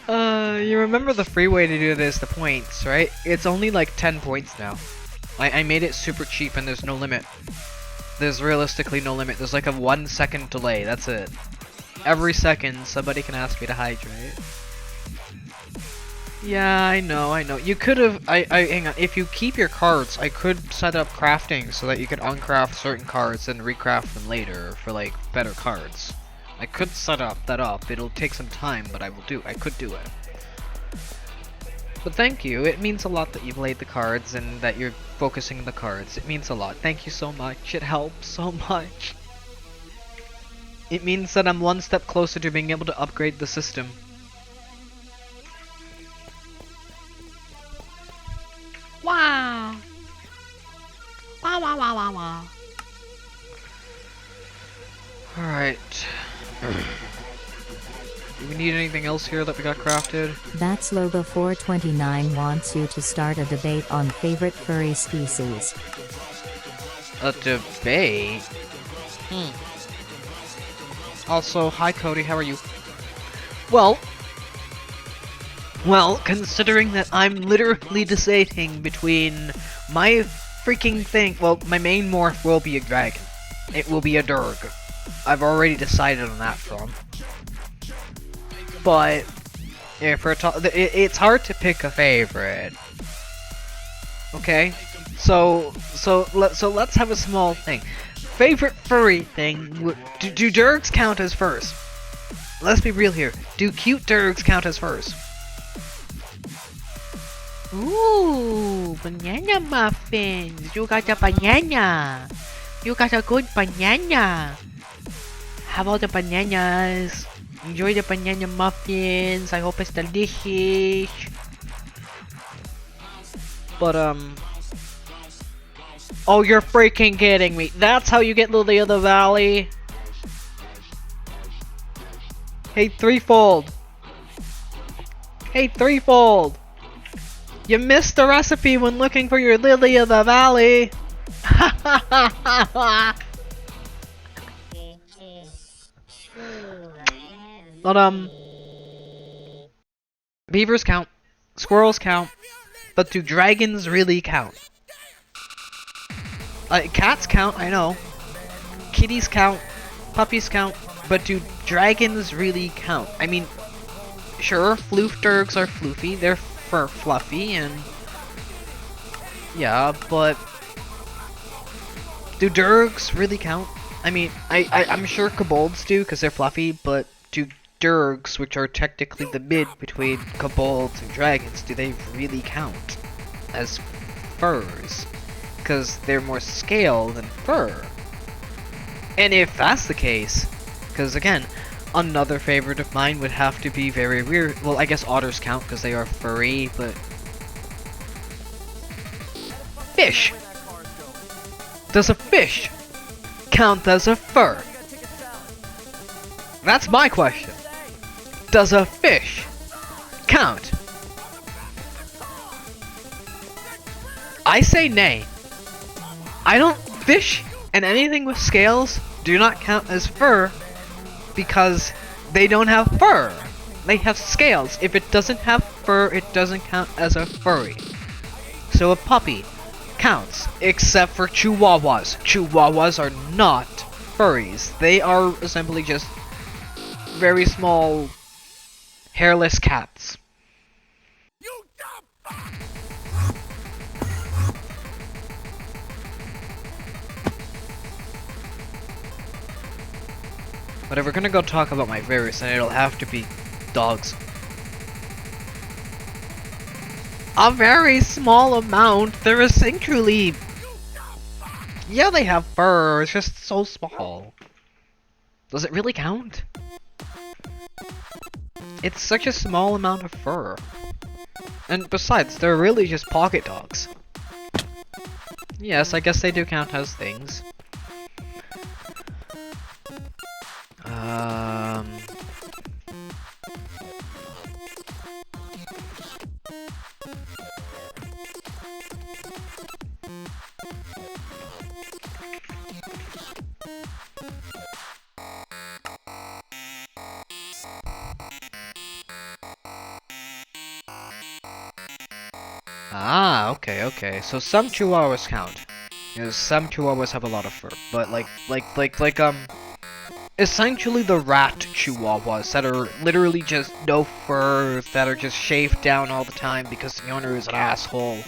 You remember the free way to do this, the points, right? It's only like 10 points now. I made it super cheap and there's no limit. There's realistically no limit. There's like a 1 second delay, that's it. Every second, somebody can ask me to hydrate. Yeah, I know. You could have, hang on, if you keep your cards, I could set up crafting so that you could uncraft certain cards and recraft them later for, like, better cards. I could set that up. It'll take some time, but I could do it. But thank you. It means a lot that you played the cards and that you're focusing on the cards. It means a lot. Thank you so much. It helps so much. It means that I'm one step closer to being able to upgrade the system. Wow! Wow, wow, wow, wow, wow. Alright. Do we need anything else here that we got crafted? That's Loba 429 wants you to start a debate on favorite furry species. A debate? Also, hi Cody, how are you? Well, considering that I'm literally deciding between my freaking thing, well, my main morph will be a dragon. It will be a Durg. I've already decided on that front. But if we're it's hard to pick a favorite. Okay, so let's have a small thing. Favorite furry thing. Do Durgs count as furs? Let's be real here. Do cute Durgs count as furs? Ooh, banana muffins. You got a banana. You got a good banana. How about the bananas? Enjoy the banana muffins. I hope it's delicious. But, oh, you're freaking kidding me. That's how you get Lily of the Valley? Hey, Threefold. Hey, Threefold. You missed the recipe when looking for your Lily of the Valley. But, beavers count. Squirrels count. But do dragons really count? Cats count, I know. Kitties count. Puppies count. But do dragons really count? I mean, sure, floof Durgs are floofy. They're fluffy and... yeah, but... do Durgs really count? I mean, I'm sure kobolds do, because they're fluffy, but do Durgs, which are technically the mid between kobolds and dragons, do they really count as furs? Because they're more scale than fur. And if that's the case, because again, another favorite of mine would have to be very weird. Well, I guess otters count because they are furry, but... fish! Does a fish count as a fur? That's my question. Does a fish count? I say nay. Fish and anything with scales do not count as fur because they don't have fur. They have scales. If it doesn't have fur, it doesn't count as a furry. So a puppy counts, except for chihuahuas. Chihuahuas are not furries. They are simply just very small, hairless cats. But if we're gonna go talk about my favorites, then it'll have to be dogs. A very small amount. They're essentially... yeah, they have fur. It's just so small. Does it really count? It's such a small amount of fur. And besides, they're really just pocket dogs. Yes, I guess they do count as things. Ah, okay. So some chihuahuas count. Because some chihuahuas have a lot of fur. But essentially the rat chihuahuas that are literally just no fur, that are just shaved down all the time because the owner is an asshole.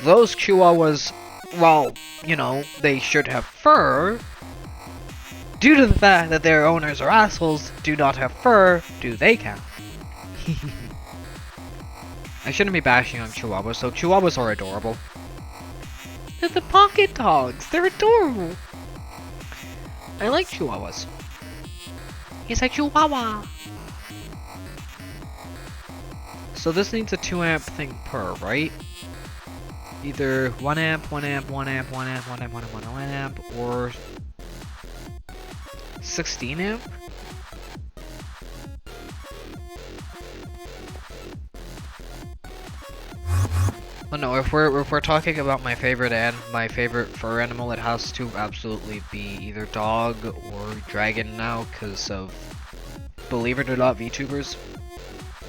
Those chihuahuas, well, you know, they should have fur. Due to the fact that their owners are assholes, do not have fur, do they count? I shouldn't be bashing on chihuahuas, so chihuahuas are adorable. They're the pocket dogs, they're adorable. I like chihuahuas. He's a chihuahua. So this needs a 2 amp thing per, right? Either 1 amp, 1 amp, 1 amp, 1 amp, 1 amp, 1 amp, 1 amp, 1 amp, or 16 amp? Well, no, if we're talking about my favorite fur animal, it has to absolutely be either dog or dragon now, because of, believe it or not, VTubers.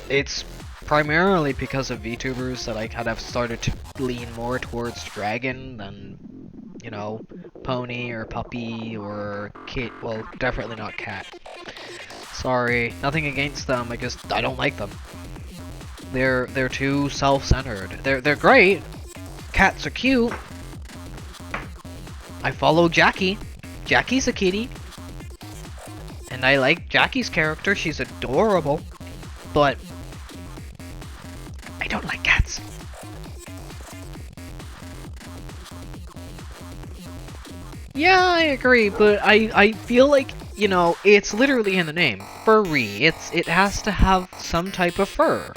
It's primarily because of VTubers that I kind of started to lean more towards dragon than, you know, pony or puppy or kit. Well, definitely not cat. Sorry, nothing against them. I don't like them. They're too self-centered. They're great. Cats are cute. I follow Jackie. Jackie's a kitty. And I like Jackie's character. She's adorable. But I don't like cats. Yeah, I agree, but I feel like, you know, it's literally in the name. Furry. It has to have some type of fur.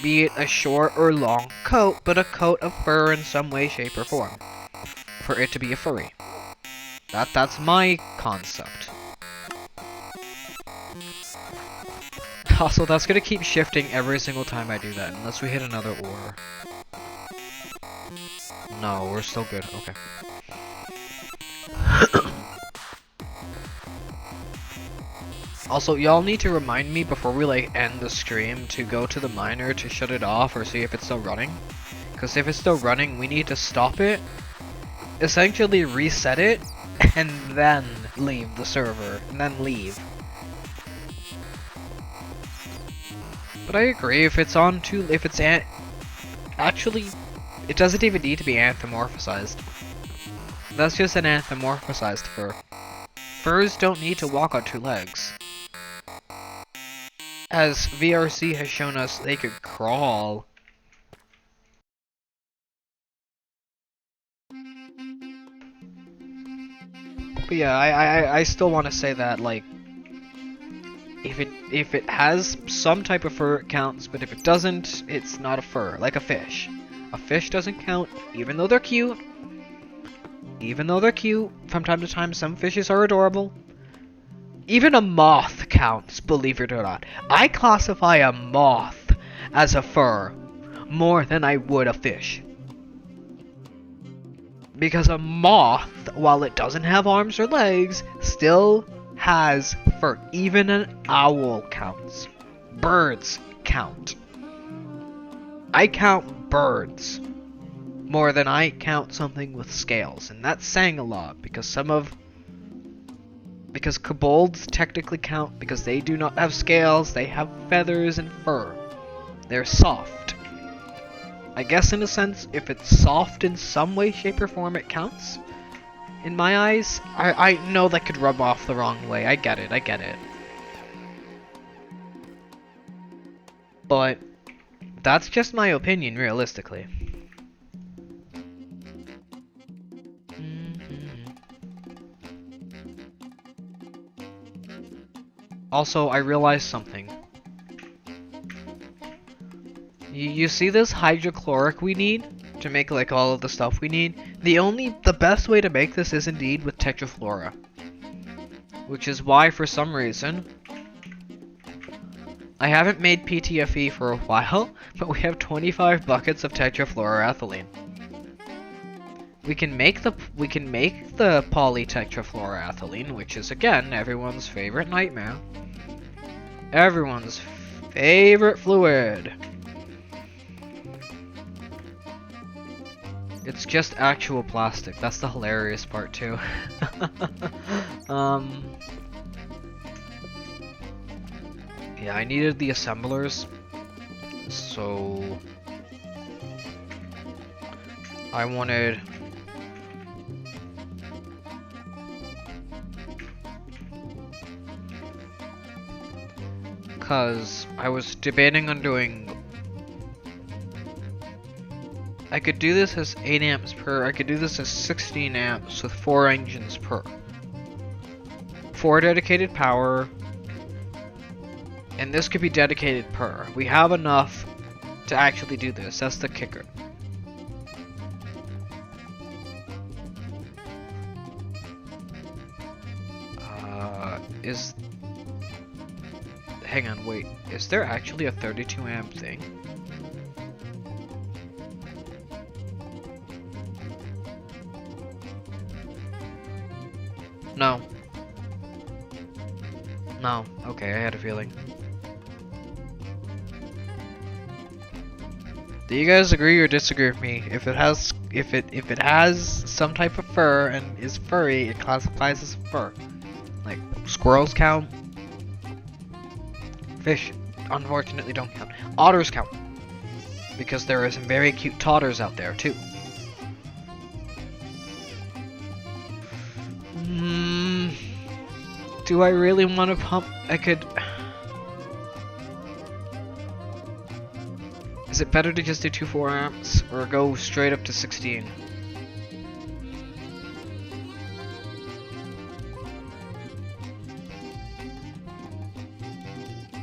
Be it a short or long coat, but a coat of fur in some way, shape, or form. For it to be a furry. That's my concept. Also, that's gonna keep shifting every single time I do that, unless we hit another ore. No, we're still good. Okay. Also, y'all need to remind me before we like end the stream to go to the miner to shut it off or see if it's still running. Because if it's still running, we need to stop it, essentially reset it, and then leave the server, and then leave. But I agree, if it's actually, it doesn't even need to be anthropomorphized. That's just an anthropomorphized fur. Furs don't need to walk on 2 legs. As VRC has shown us, they could crawl. But yeah, I still want to say that, like, if it has some type of fur, it counts, but if it doesn't, it's not a fur, like a fish. A fish doesn't count, even though they're cute. Even though they're cute, from time to time, some fishes are adorable. Even a moth counts, believe it or not. I classify a moth as a fur more than I would a fish. Because a moth, while it doesn't have arms or legs, still has fur. Even an owl counts. Birds count. I count birds more than I count something with scales, and that's saying a lot, because because kobolds technically count because they do not have scales, they have feathers and fur. They're soft. I guess in a sense, if it's soft in some way, shape, or form, it counts. In my eyes, I know that could rub off the wrong way. I get it. But that's just my opinion, realistically. Also, I realized something. You see this hydrochloric we need to make like all of the stuff we need? The best way to make this is indeed with tetraflora. Which is why, for some reason, I haven't made PTFE for a while, but we have 25 buckets of tetrafluoroethylene. We can make the polytetrafluoroethylene, which is again everyone's favorite nightmare. Everyone's favorite fluid. It's just actual plastic. That's the hilarious part too. Yeah, I needed the assemblers, so I wanted because I was debating on doing. I could do this as 8 amps per. I could do this as 16 amps with 4 engines per. 4 dedicated power, and this could be dedicated per. We have enough to actually do this. That's the kicker. Hang on, wait. Is there actually a 32 amp thing? No. No. Okay, I had a feeling. Do you guys agree or disagree with me? If it has some type of fur and is furry, it classifies as fur. Like squirrels count. Fish, unfortunately, don't count. Otters count because there are some very cute totters out there too. Do I really want to pump? I could. Is it better to just do 2 4 amps or go straight up to 16?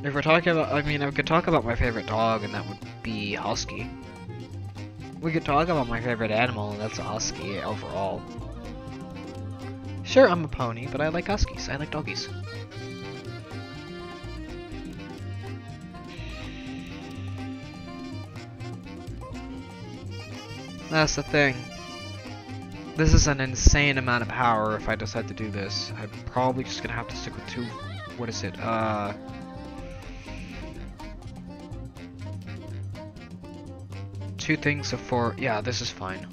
If we're talking about, I mean, I could talk about my favorite dog, and that would be Husky. We could talk about my favorite animal, and that's a Husky overall. Sure, I'm a pony, but I like Huskies. I like doggies. That's the thing. This is an insane amount of power if I decide to do this. I'm probably just gonna have to stick with 2. What is it? 2 things of 4. Yeah, this is fine.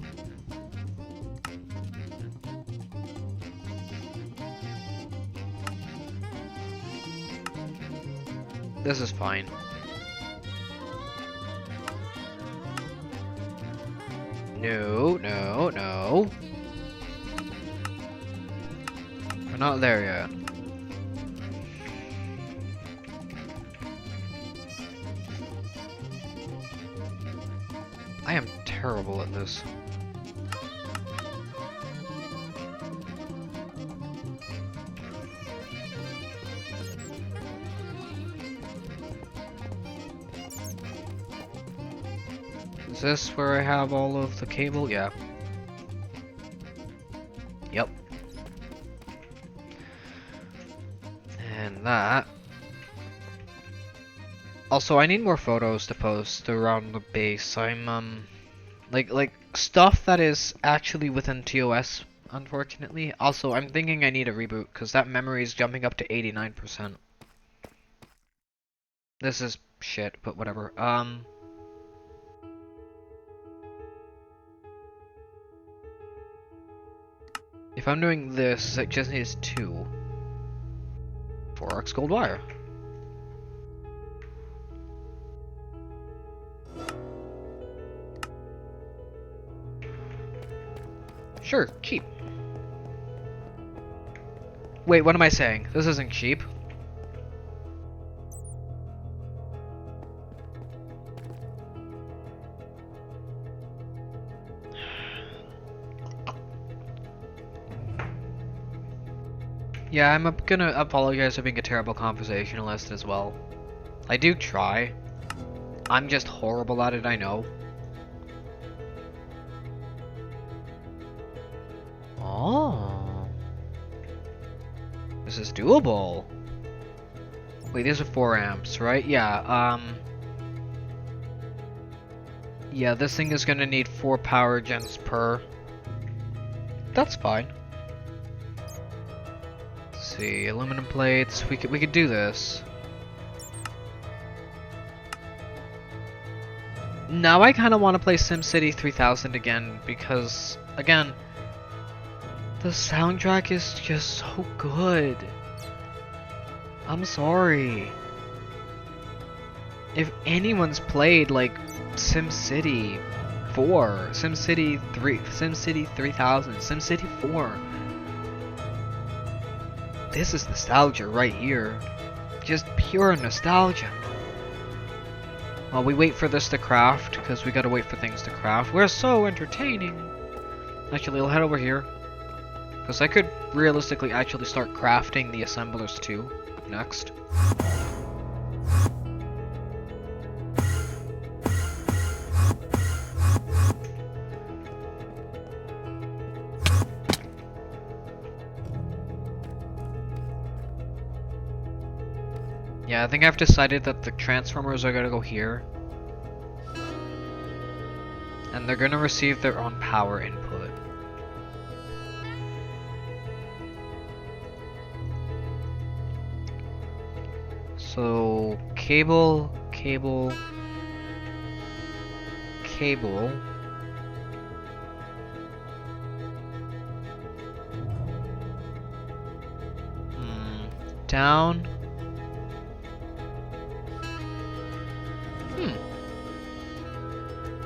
This is fine. No, no, no. We're not there yet. I am terrible at this. Is this where I have all of the cable? Yeah. Yep. And that. Also, I need more photos to post around the base. I'm like stuff that is actually within TOS, unfortunately. Also, I'm thinking I need a reboot because that memory is jumping up to 89%. This is shit, but whatever. If I'm doing this, it just needs 2. 4x gold wire. Sure, cheap. Wait, what am I saying? This isn't cheap. Yeah, I'm gonna apologize for being a terrible conversationalist as well. I do try. I'm just horrible at it, I know. Oh. This is doable. Wait, these are 4 amps, right? Yeah, yeah, this thing is gonna need 4 power gens per. That's fine. Let's see, aluminum plates. We could do this. Now I kind of want to play SimCity 3000 again because, again, the soundtrack is just so good. I'm sorry. If anyone's played like SimCity 4, SimCity 3, SimCity 3000, SimCity 4, this is nostalgia right here. Just pure nostalgia. While we wait for this to craft, because we gotta wait for things to craft. We're so entertaining. Actually, I'll head over here. Because I could realistically actually start crafting the assemblers too, next. Yeah, I think I've decided that the transformers are gonna go here. And they're gonna receive their own power input. So, cable, cable, cable. Down.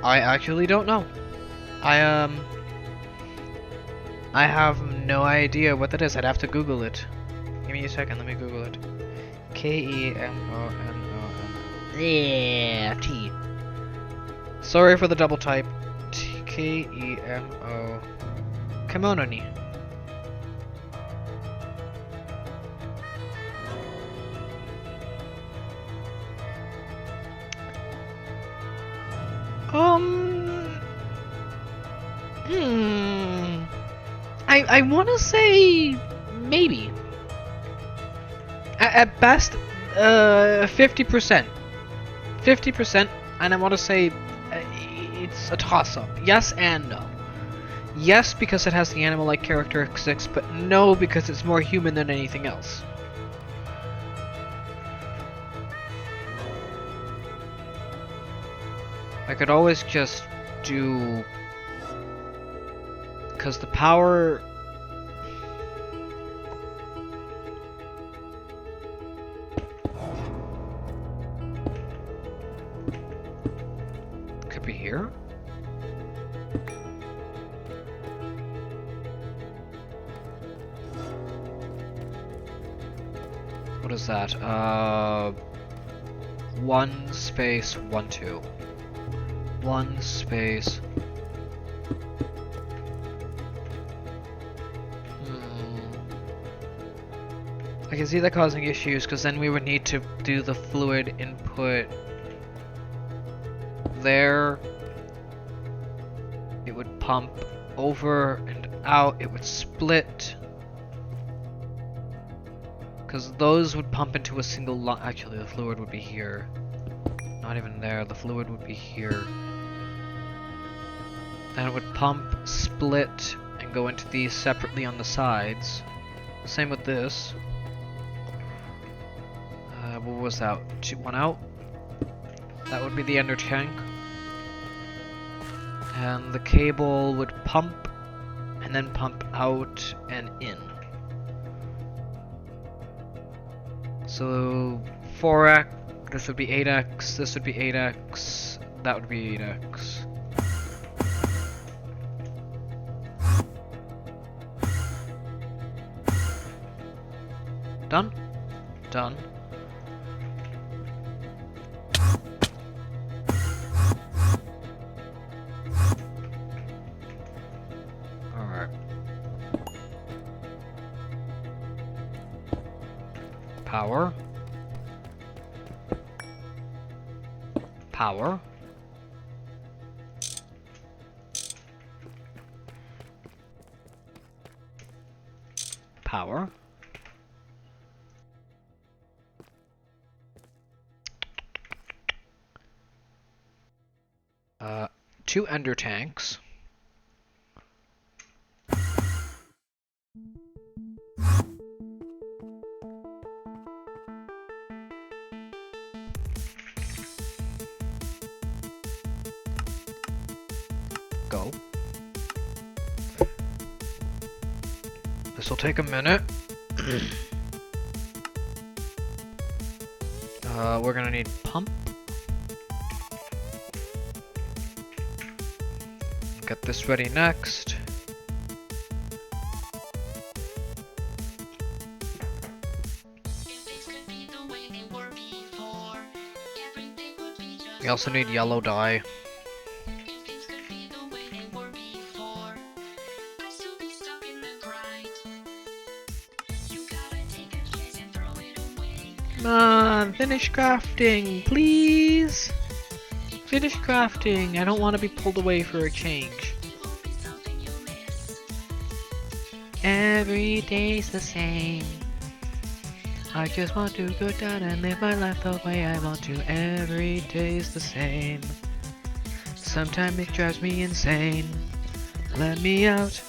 I actually don't know. I have no idea what that is. I'd have to Google it. Give me a second, let me Google it. K-E-M-O-N-O-N. Yeah, T. Sorry for the double type. K-E-M-O. Kimono-ni. I want to say maybe. At best, 50%. 50%, and I want to say it's a toss-up. Yes and no. Yes, because it has the animal-like characteristics, but no, because it's more human than anything else. I could always just do... because the power... could be here? What is that? 1 space 1 2. 1 space. I can see that causing issues because then we would need to do the fluid input there. It would pump over and out. It would split. Because those would pump into a single line. Actually, the fluid would be here. Not even there. The fluid would be here. Then it would pump, split, and go into these separately on the sides. Same with this. What was that? One out? That would be the ender tank. And the cable would pump, and then pump out and in. So 4x, this would be 8x, this would be 8x, that would be 8x. Done? Done. Alright. Power. Power. Power. 2 ender tanks. Go. This will take a minute. We're gonna need pump. Get this ready next. We also need yellow dye. Come on, finish crafting, please. Finish crafting. I don't want to be pulled away for a change. Every day's the same. I just want to go down and live my life the way I want to. Every day's the same. Sometimes it drives me insane. Let me out.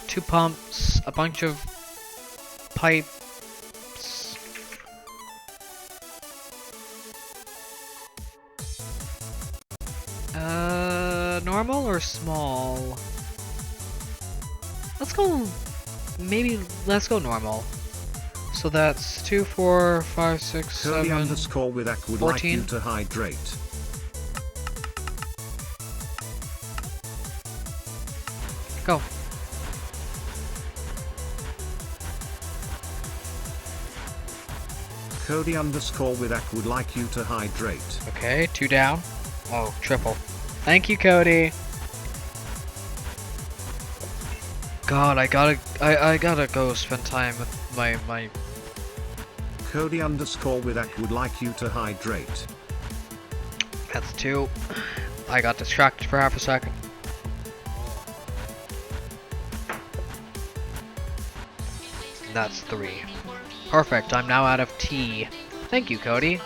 2 pumps, a bunch of pipes. Normal or small? Let's go, let's go normal. So that's 2, 4, 5, 6, Cody 7, underscore with Ak would 14. like you to hydrate. Go. Cody underscore with Ak would like you to hydrate. Okay, 2 down. Oh, triple. Thank you, Cody. God, I gotta go spend time with my. Cody underscore with Ak would like you to hydrate. That's 2. I got distracted for half a second. That's 3. Perfect, I'm now out of tea. Thank you, Cody.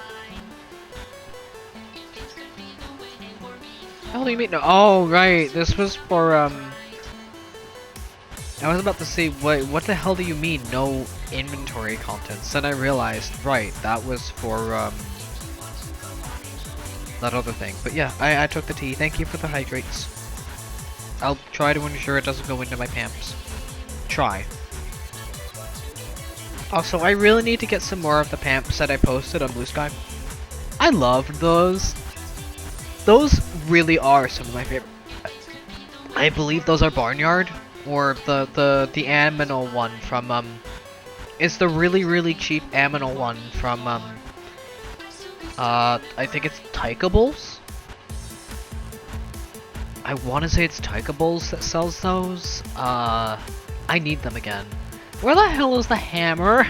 How do you mean? No, oh, right, this was for, I was about to say, what the hell do you mean, no inventory contents? Then I realized, right, that was for, that other thing. But yeah, I took the tea. Thank you for the hydrates. I'll try to ensure it doesn't go into my pants. Try. Also, I really need to get some more of the pamps that I posted on Blue Sky. I loved those. Those really are some of my favorite. I believe those are Barnyard, or the Aminal one from it's the really cheap Aminal one from I think it's Tykables. I want to say it's Tykables that sells those. I need them again. Where the hell is the hammer?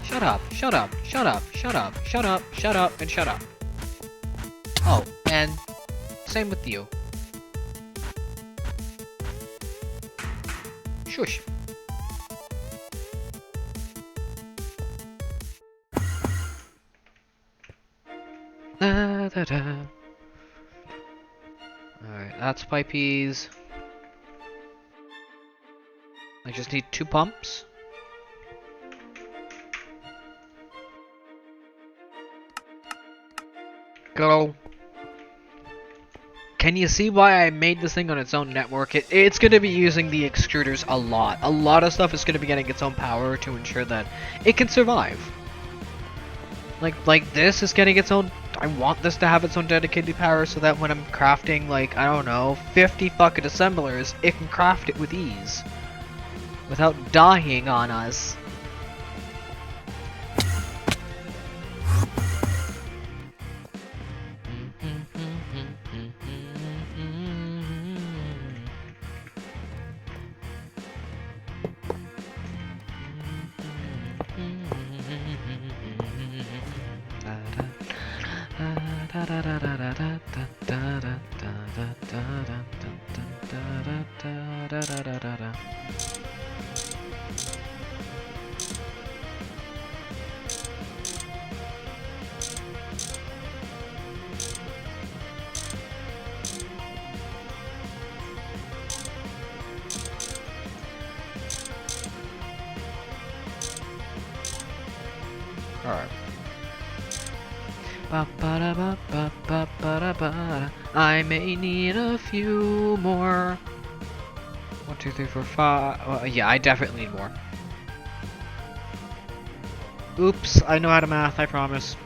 Shut up, shut up, shut up, shut up, shut up, shut up, and shut up. Oh, and same with you. Shush. Da, da, da. Alright, that's pipeys. I just need 2 pumps. Go. Can you see why I made this thing on its own network? It's going to be using the extruders a lot. A lot of stuff is going to be getting its own power to ensure that it can survive. Like this is getting its own. I want this to have its own dedicated power so that when I'm crafting, like, I don't know, 50 fucking assemblers, it can craft it with ease. Without dying on us. Alright. I may need a few more. 1, 2, 3, 4, 5. Yeah, I definitely need more. Oops, I know how to math, I promise.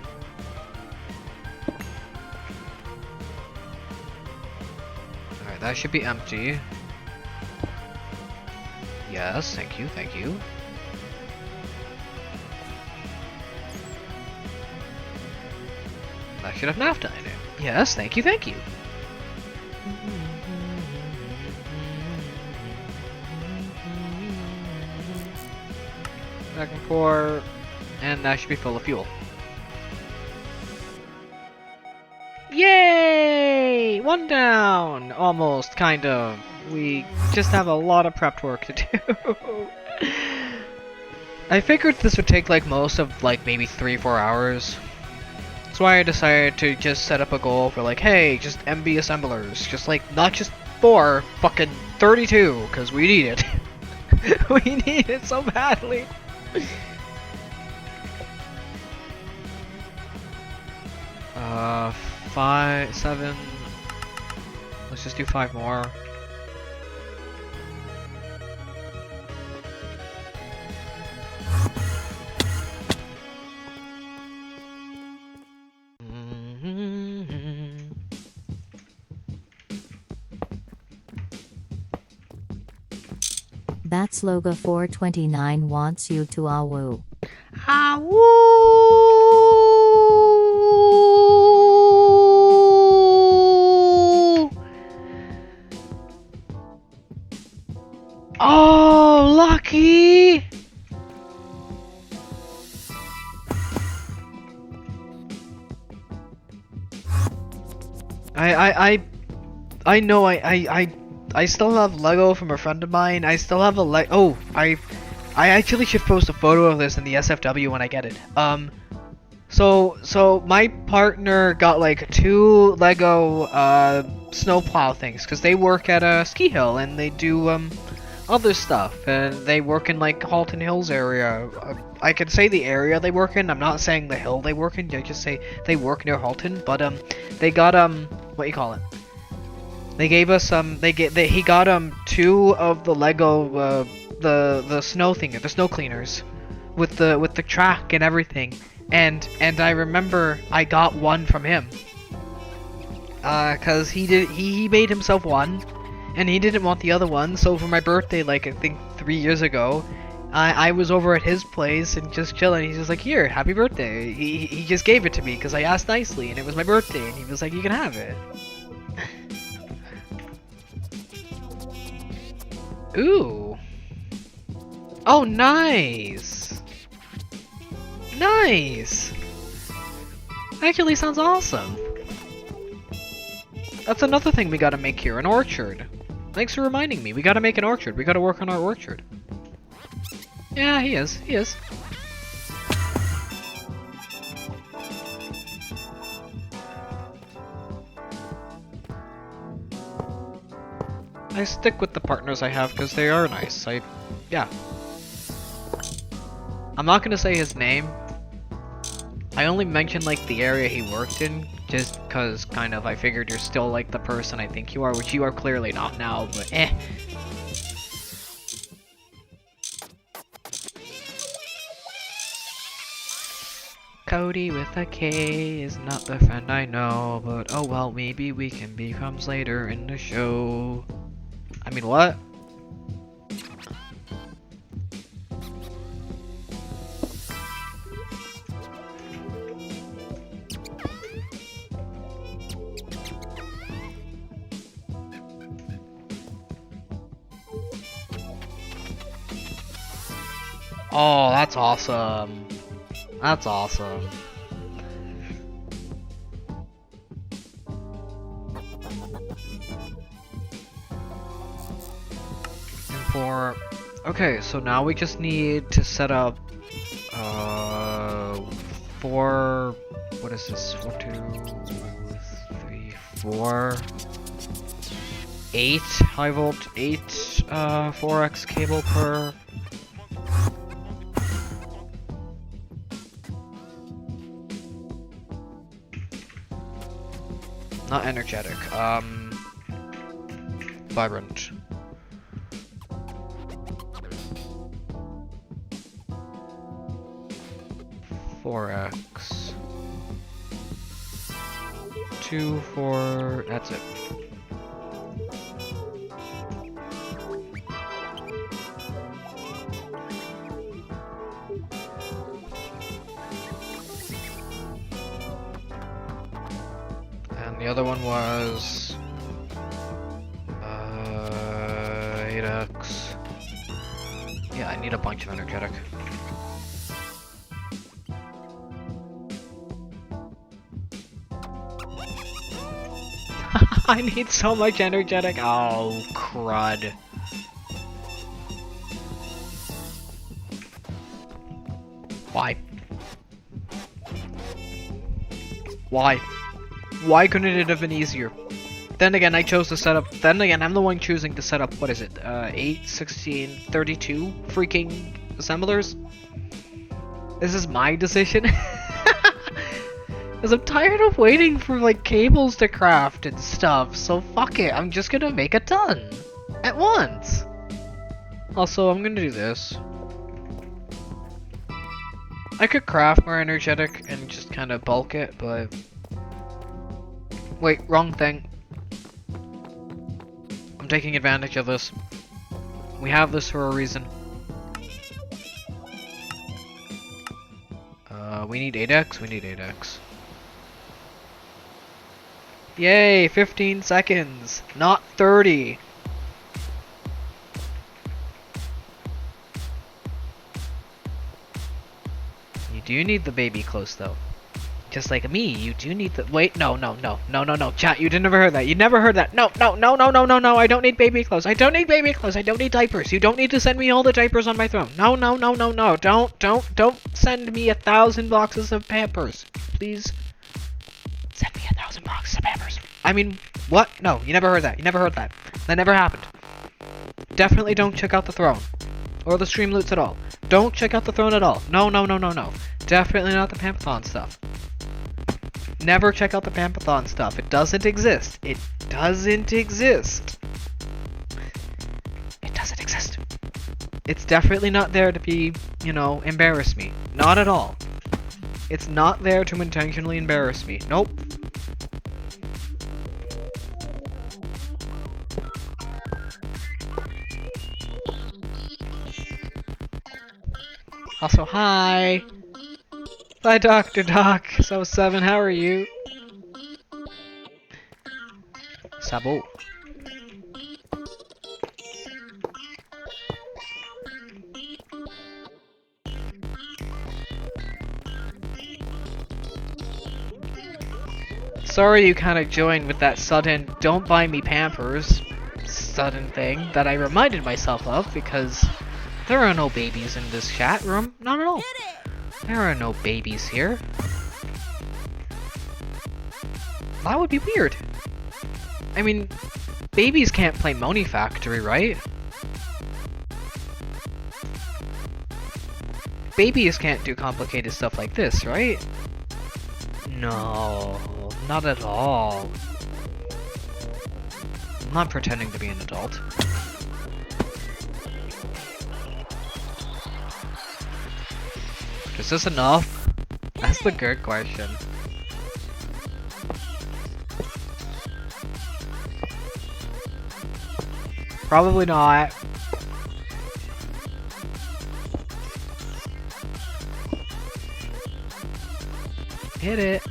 Alright, that should be empty. Yes, thank you, thank you. I should have naphtha in it. Yes, thank you, thank you. back and forth, and that should be full of fuel. Yay! One down! Almost, kind of. We just have a lot of prepped work to do. I figured this would take like most of like maybe 3-4 hours. That's why I decided to just set up a goal for like, hey, just MB assemblers. Just like, not just 4, fucking 32, because we need it. We need it so badly. 5, 7. Let's just do 5 more. That's Logo 429 wants you to awoo. Oh, lucky! I know I still have Lego from a friend of mine. I still have a I actually should post a photo of this in the SFW when I get it. So my partner got like 2 Lego snowplow things because they work at a ski hill and they do other stuff, and they work in like Halton Hills area. I can say the area they work in. I'm not saying the hill they work in. I just say they work near Halton. But they got what you call it? They gave us he got 2 of the Lego the snow thing, the snow cleaners, with the track and everything. And I remember I got one from him. Cause he made himself one, and he didn't want the other one. So for my birthday, like I think 3 years ago, I was over at his place and just chilling. He's just like, here, happy birthday. He just gave it to me because I asked nicely, and it was my birthday, and he was like, you can have it. Ooh. Oh, nice. Nice. Actually sounds awesome. That's another thing we gotta make here, an orchard. Thanks for reminding me. We gotta make an orchard. We gotta work on our orchard. Yeah, he is. He is. I stick with the partners I have because they are nice. Yeah. I'm not gonna say his name. I only mentioned like the area he worked in just cause kind of I figured you're still like the person I think you are, which you are clearly not now, but eh. Cody with a K is not the friend I know, but oh well, maybe we can become later in the show. I mean, what? Oh, that's awesome. That's awesome. Okay, so now we just need to set up 4, what is this? 1, 2, 3, 4, 8 high volt, 8 4x cable per. Not energetic, vibrant. X 2, 4, that's it. And the other one was 8x. Yeah, I need a bunch of energetic. I need so much energetic. Oh, crud. Why? Why? Why couldn't it have been easier? Then again, I chose to set up. Then again, I'm the one choosing to set up. What is it? 8, 16, 32 freaking assemblers? This is my decision? Because I'm tired of waiting for, like, cables to craft and stuff, so fuck it, I'm just gonna make a ton. At once! Also, I'm gonna do this. I could craft more energetic and just kind of bulk it, but... Wait, wrong thing. I'm taking advantage of this. We have this for a reason. We need 8x? We need 8x. Yay, 15 seconds, not 30. You do need the baby clothes though. Just like me, you do need the- wait, no, chat, you never heard that, you never heard that, no, I don't need baby clothes, I don't need baby clothes, I don't need diapers, you don't need to send me all the diapers on my throne, no, don't send me 1,000 boxes of Pampers, please, send me 1,000 boxes of Pampers. I mean, what? No, you never heard that, that never happened. Definitely don't check out the throne, or the stream loots at all, don't check out the throne at all, no, definitely not the Pampathon stuff. Never check out the Pampathon stuff. It doesn't exist. It doesn't exist. It doesn't exist. It's definitely not there to be, you know, embarrass me. Not at all. It's not there to intentionally embarrass me. Nope. Also, hi! Hi, Dr. Doc. So 7, how are you? Sabo. Sorry you kind of joined with that sudden "don't buy me Pampers" sudden thing that I reminded myself of because there are no babies in this chat room. Not at all. There are no babies here. That would be weird. I mean, babies can't play Monifactory, right? Babies can't do complicated stuff like this, right? No, not at all. I'm not pretending to be an adult. Is this enough? That's the good question. Probably not. Hit it.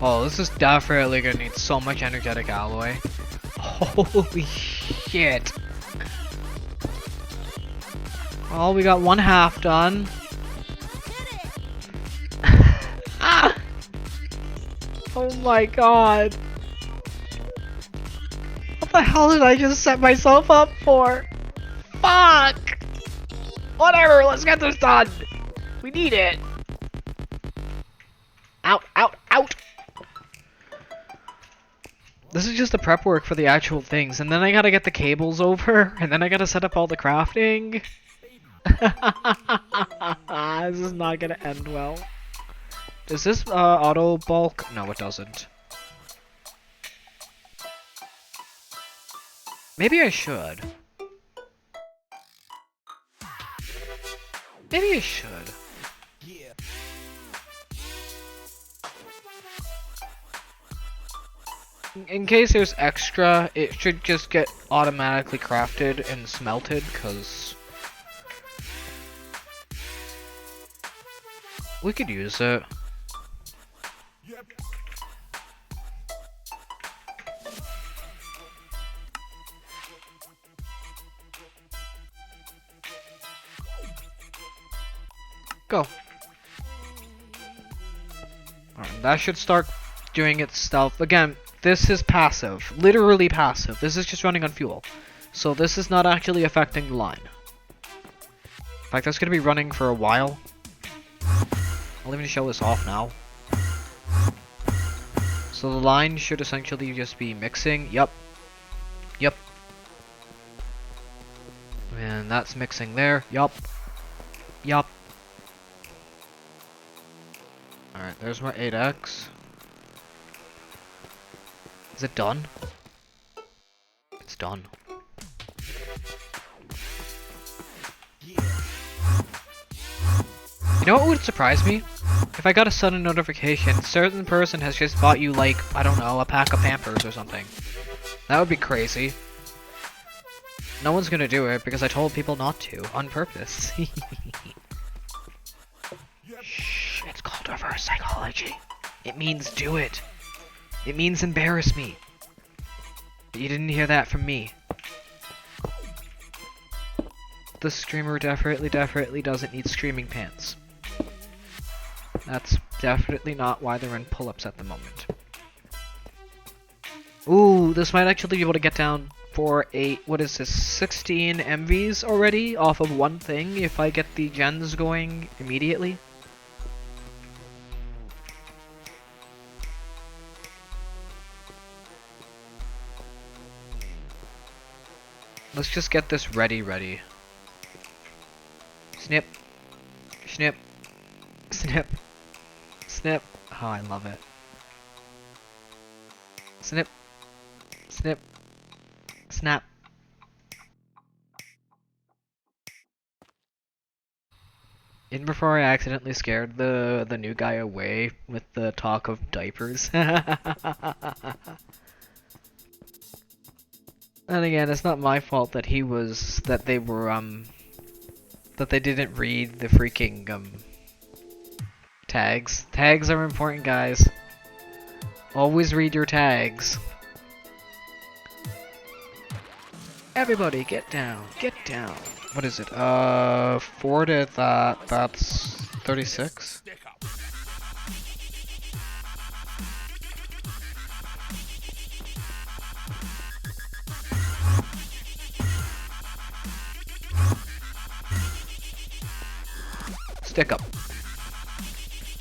Oh, this is definitely gonna need so much energetic alloy. Holy shit. Oh, we got 1/2 done. Ah! Oh my god. What the hell did I just set myself up for? Fuck! Whatever, let's get this done! We need it! Out, out, out! This is just the prep work for the actual things, and then I gotta get the cables over, and then I gotta set up all the crafting. This is not gonna end well. Does this auto bulk? No, it doesn't. Maybe I should. Maybe I should. In case there's extra, it should just get automatically crafted and smelted, because we could use it. Go. Alright. That should start doing its stuff. Again, this is passive. Literally passive. This is just running on fuel. So this is not actually affecting the line. In fact, that's going to be running for a while. I'll even show this off now. So the line should essentially just be mixing. Yep. Yep. And that's mixing there. Yup. Yup. Alright, there's my 8x. Is it done? It's done. You know what would surprise me? If I got a sudden notification, certain person has just bought you like, I don't know, a pack of Pampers or something. That would be crazy. No one's gonna do it because I told people not to, on purpose. Shh, it's called reverse psychology. It means do it. It means embarrass me. But you didn't hear that from me. The streamer definitely doesn't need screaming pants. That's definitely not why they're in pull-ups at the moment. Ooh, this might actually be able to get down for a, what is this, 16 MVs already off of one thing if I get the gens going immediately. Let's just get this ready. Snip. Snip. Snip. Snip. Oh, I love it. Snip. Snip. Snap. In before I accidentally scared the new guy away with the talk of diapers. And again, it's not my fault that they didn't read the freaking tags. Tags are important, guys. Always read your tags. Everybody, get down, get down. What is it? 4 to that, that's 36? Stick up.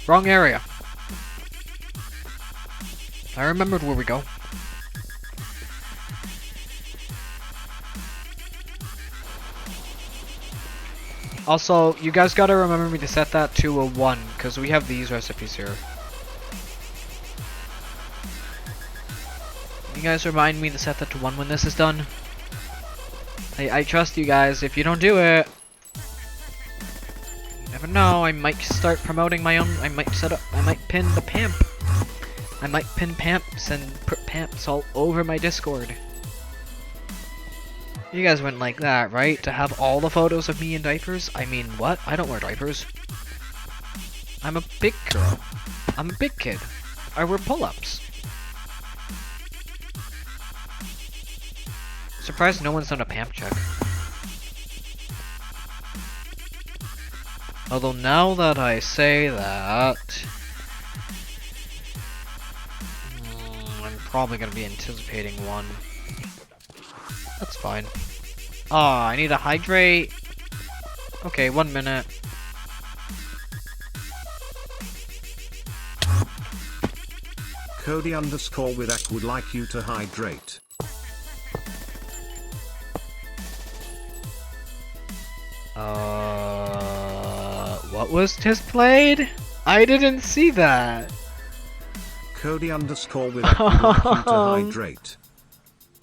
Wrong area. I remembered where we go. Also, you guys gotta remember me to set that to a 1, because we have these recipes here. You guys remind me to set that to 1 when this is done. I trust you guys. If you don't do it, you never know, I might start promoting my own, I might pin the pamp. I might pin pamps and put pamps all over my Discord. You guys wouldn't like that, right? To have all the photos of me in diapers? I mean, what? I don't wear diapers. I'm a big girl. I'm a big kid. I wear pull-ups. Surprised no one's done a pamp check. Although now that I say that, I'm probably gonna be anticipating one. That's fine. Ah, I need to hydrate. Okay, 1 minute. Cody _ with Ak would like you to hydrate. What was just played? I didn't see that. Cody _ with Ak would like you to hydrate.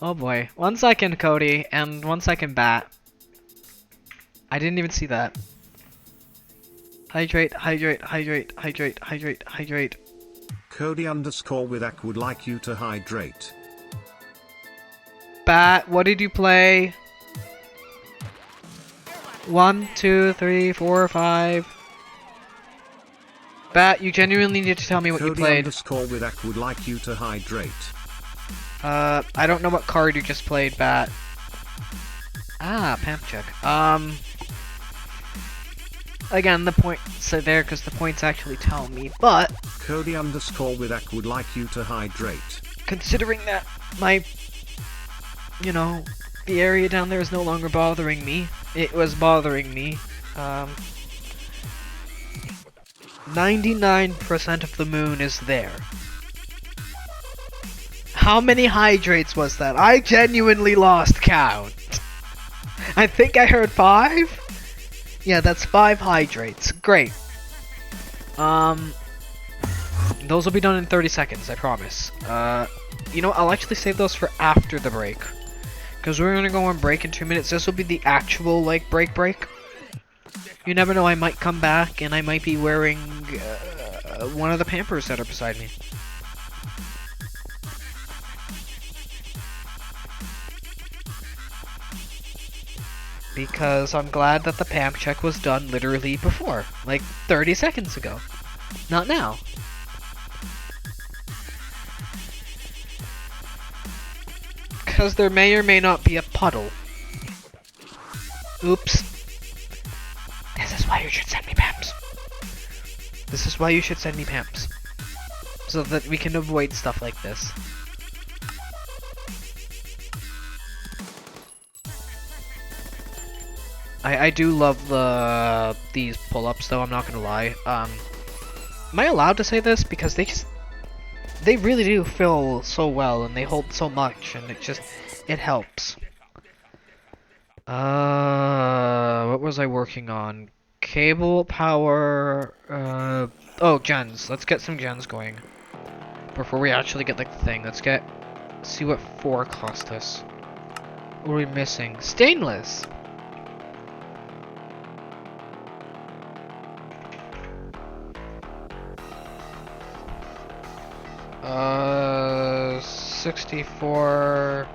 Oh boy. 1 second, Cody, and 1 second, Bat. I didn't even see that. Hydrate, hydrate, hydrate, hydrate, hydrate, hydrate. Cody _ with Ak would like you to hydrate. Bat, what did you play? 1, 2, 3, 4, 5. Bat, you genuinely need to tell me what you played. Cody _ with Ak would like you to hydrate. I don't know what card you just played, Bat. Ah, pamp check. Again, the points are there because the points actually tell me, but Cody_with would like you to hydrate. considering that my, you know, the area down there is no longer bothering me, it was bothering me, 99% of the moon is there. How many hydrates was that? I genuinely lost count. I think I heard 5? Yeah, that's 5 hydrates. Great. Those will be done in 30 seconds, I promise. You know, I'll actually save those for after the break. Because we're gonna go on break in 2 minutes. This will be the actual, like, break. You never know, I might come back and I might be wearing one of the Pampers that are beside me. Because I'm glad that the PAMP check was done literally before. Like, 30 seconds ago. Not now. Because there may or may not be a puddle. Oops. This is why you should send me PAMPs. This is why you should send me PAMPs. So that we can avoid stuff like this. I do love these pull-ups though, I'm not gonna lie. Am I allowed to say this? Because they really do feel so well and they hold so much and it helps. What was I working on? Cable, power, oh, gens. Let's get some gens going. Before we actually get like the thing, let's see what 4 cost us. What are we missing? Stainless! Uh, 64...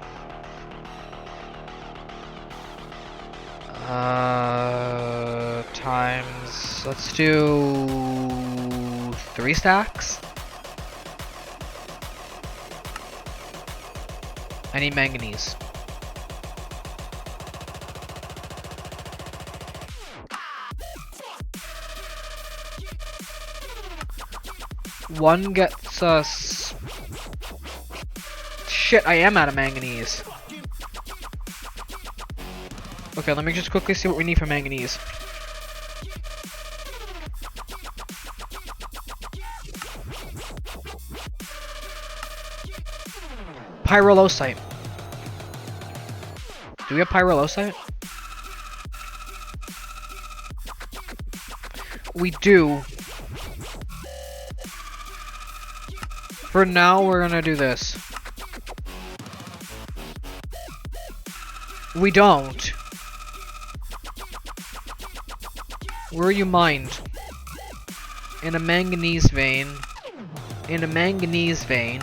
times... Let's do... 3 stacks? I need manganese. One gets us... Shit, I am out of manganese. Okay, let me just quickly see what we need for manganese. Pyrolosite. Do we have pyrolosite? We do. For now, we're gonna do this. We don't. Where you mined? In a manganese vein. In a manganese vein.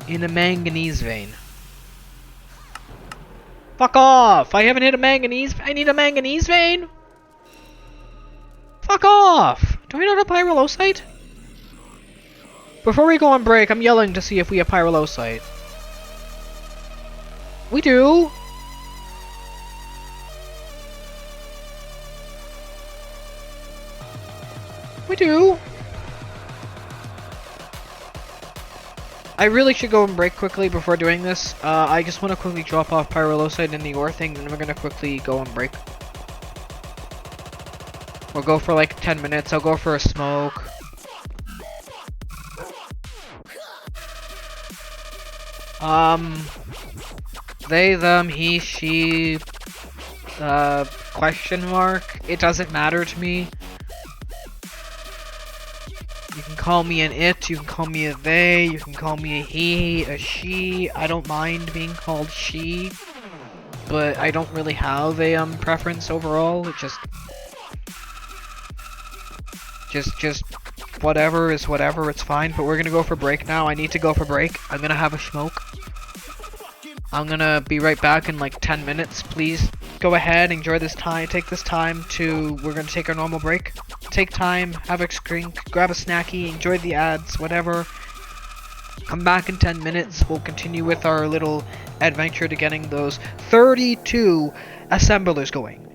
In a manganese vein. Fuck off! I haven't hit a manganese. I need a manganese vein. Fuck off! Do we not have pyrolosite? Before we go on break, I'm yelling to see if we have pyrolosite. We do. We do. I really should go and break quickly before doing this. I just want to quickly drop off pyrolosite in the ore thing, and then we're gonna quickly go on break. We'll go for like 10 minutes. I'll go for a smoke. They, them, he, she, question mark. It doesn't matter to me. You can call me an it, you can call me a they, you can call me a he, a she. I don't mind being called she, but I don't really have a preference overall. It just whatever is whatever, it's fine. But we're gonna go for break now. I need to go for break. I'm gonna have a smoke. I'm gonna be right back in like 10 minutes. Please go ahead, enjoy this time, take this time to, we're gonna take our normal break. Take time, have a drink, grab a snacky, enjoy the ads, whatever. Come back in 10 minutes, we'll continue with our little adventure to getting those 32 assemblers going.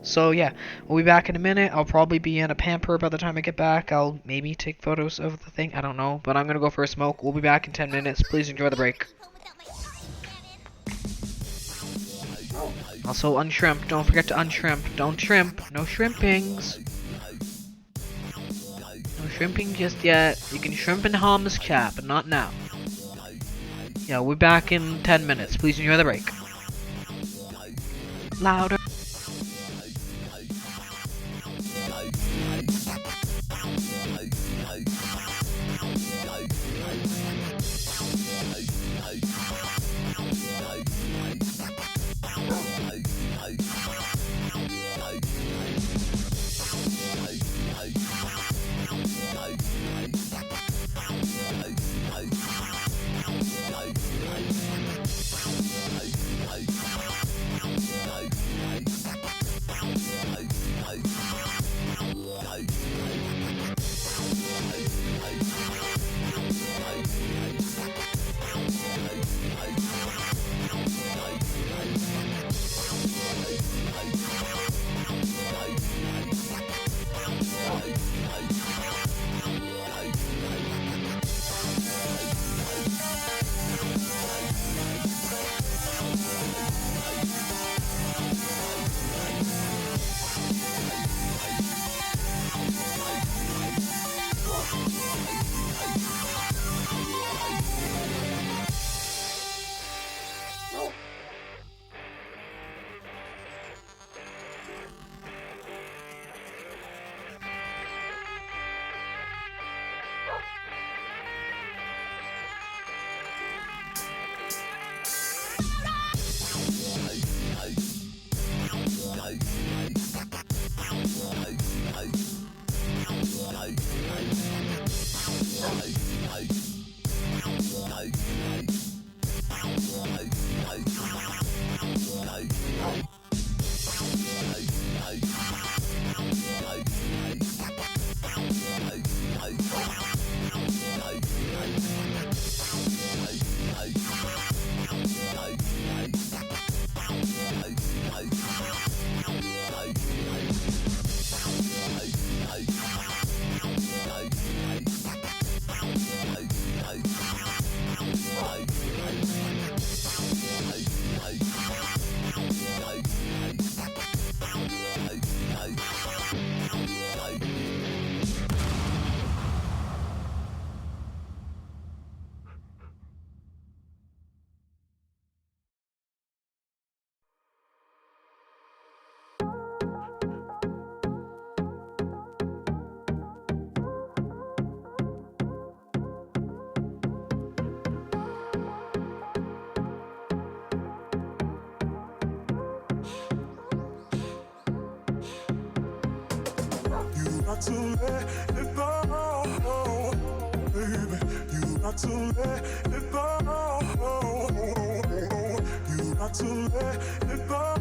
So yeah, we'll be back in a minute. I'll probably be in a pamper by the time I get back. I'll maybe take photos of the thing. I don't know, but I'm gonna go for a smoke. We'll be back in 10 minutes. Please enjoy the break. Also, unshrimp. Don't forget to unshrimp. Don't shrimp. No shrimpings. No shrimping just yet. You can shrimp in Ham's chat, but not now. Yeah, we'll be back in 10 minutes. Please enjoy the break. Louder. got to let it go, baby. You got to let it go. You got to let it go,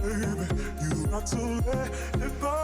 baby. You got to let it go.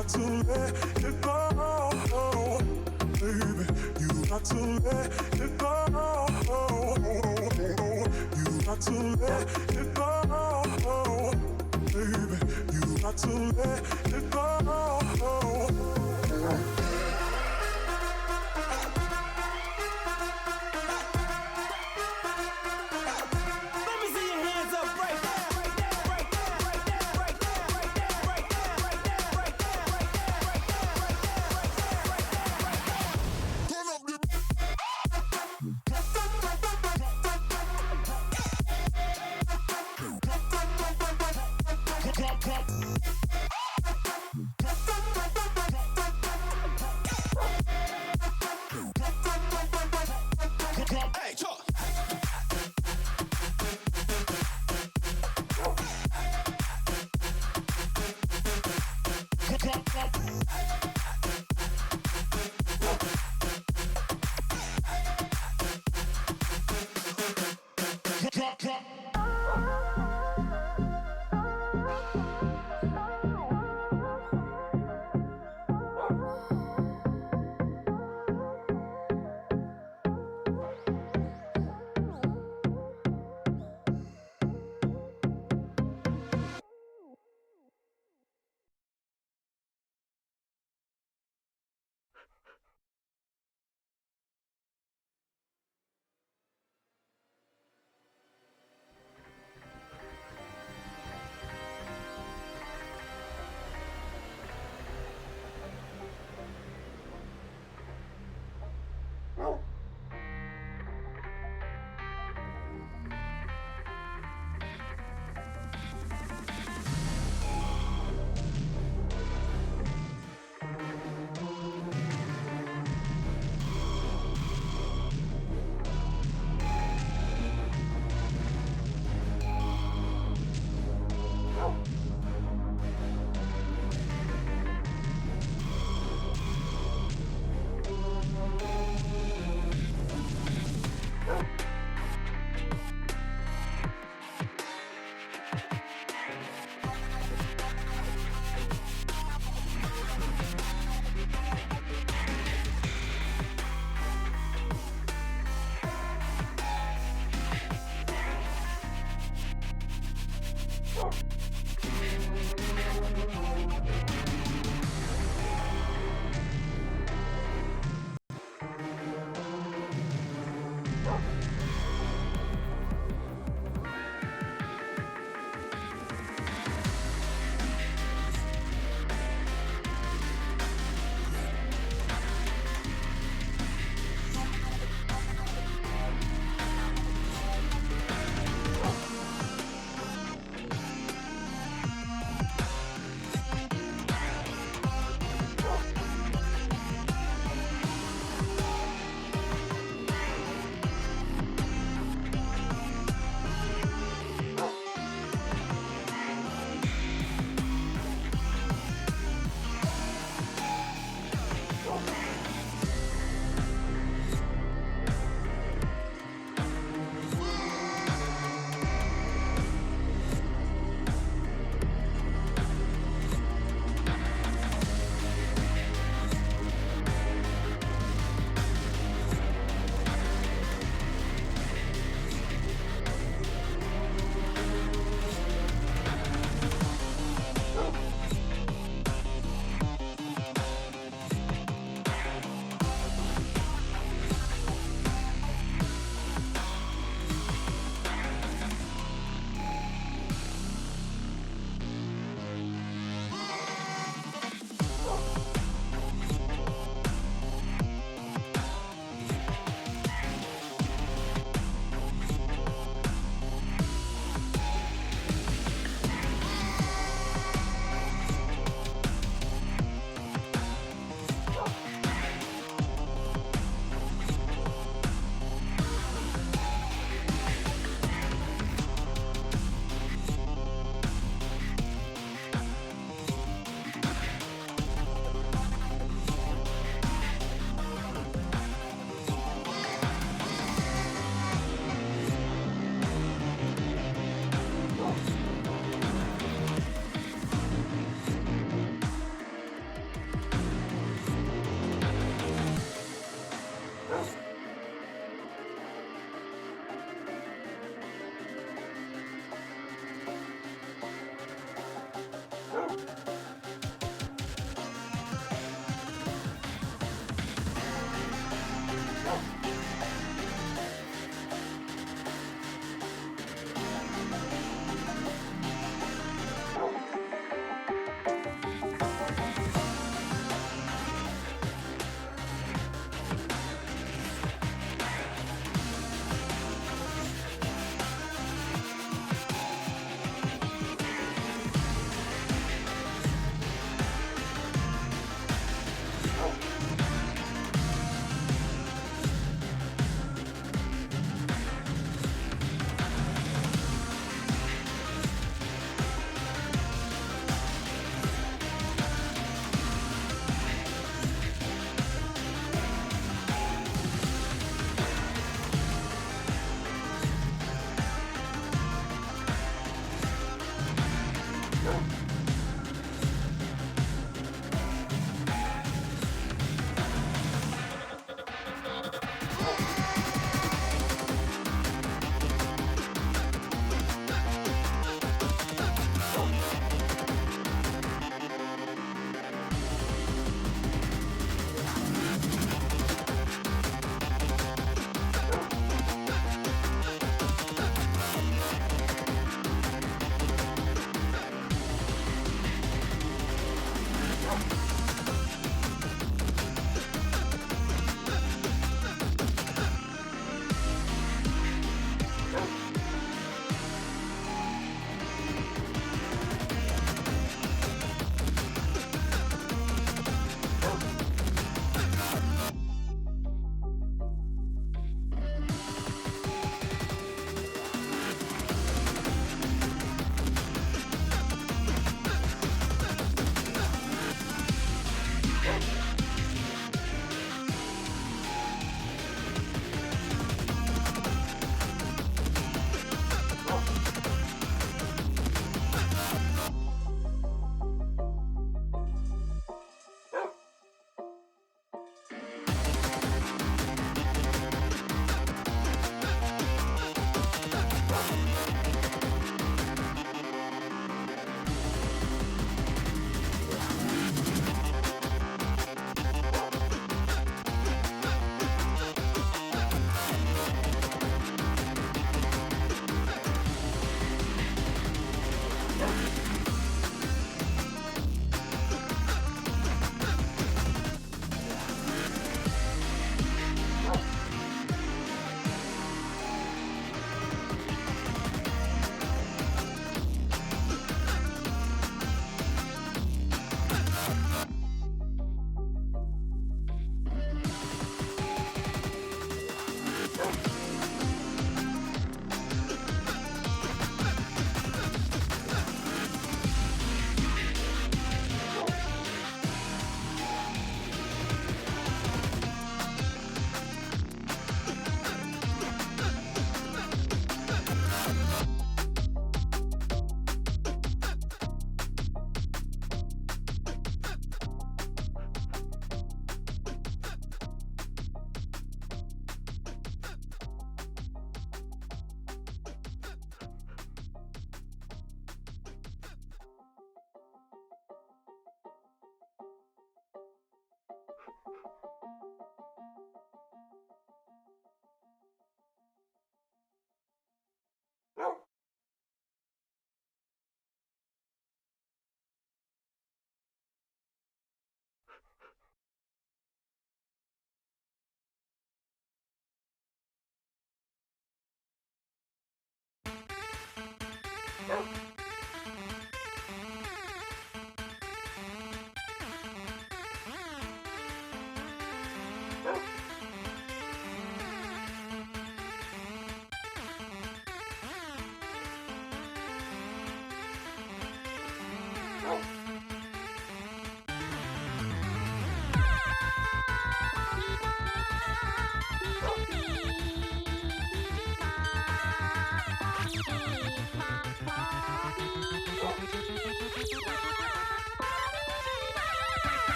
To let it go, baby. You got to let it go. You got to let it go, baby. You got got to let it go.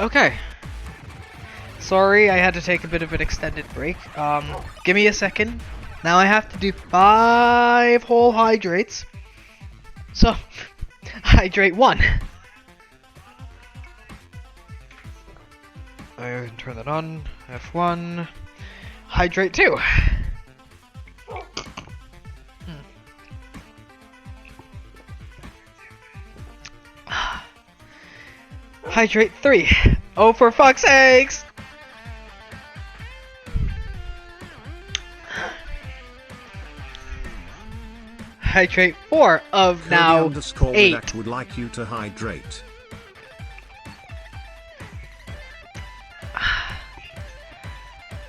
Okay. Sorry, I had to take a bit of an extended break. Give me a second. Now I have to do 5 whole hydrates. So, hydrate 1. I can turn that on. F1. Hydrate 2. Hydrate 3. Oh, for fuck's sakes! Hydrate 4 of Cody now underscore 8. Widak would like you to hydrate.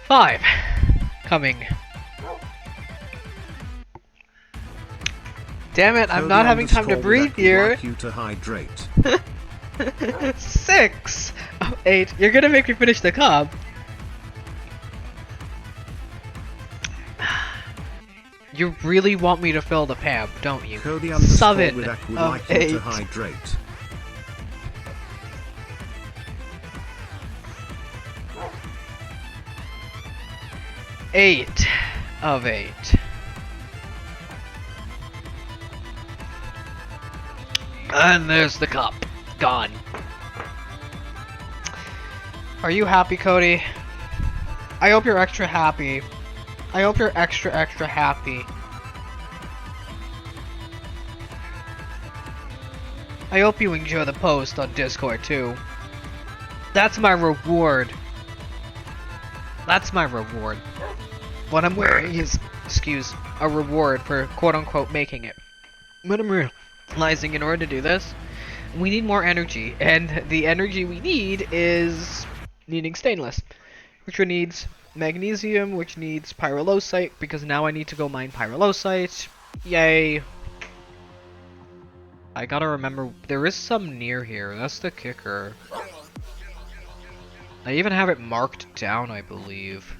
Five. Coming. Damn it, I'm Cody not having time to underscore breathe Widak would here. like you to hydrate. 6 of 8. You're gonna make me finish the cup. You really want me to fill the pamp, don't you? Cody underscore 7 Widak would of like you 8. to hydrate. Eight of 8. And there's the cup. Gone. Are you happy, Cody? I hope you're extra happy. I hope you're extra happy. I hope you enjoy the post on Discord too. That's my reward. That's my reward. What I'm wearing is, a reward for quote-unquote making it. But I'm realizing in order to do this, we need more energy. And the energy we need is needing stainless. Which needs magnesium, which needs pyrrolosite, because now I need to go mine pyrrolosite. Yay. I gotta remember, there is some near here. That's the kicker. I even have it marked down, I believe.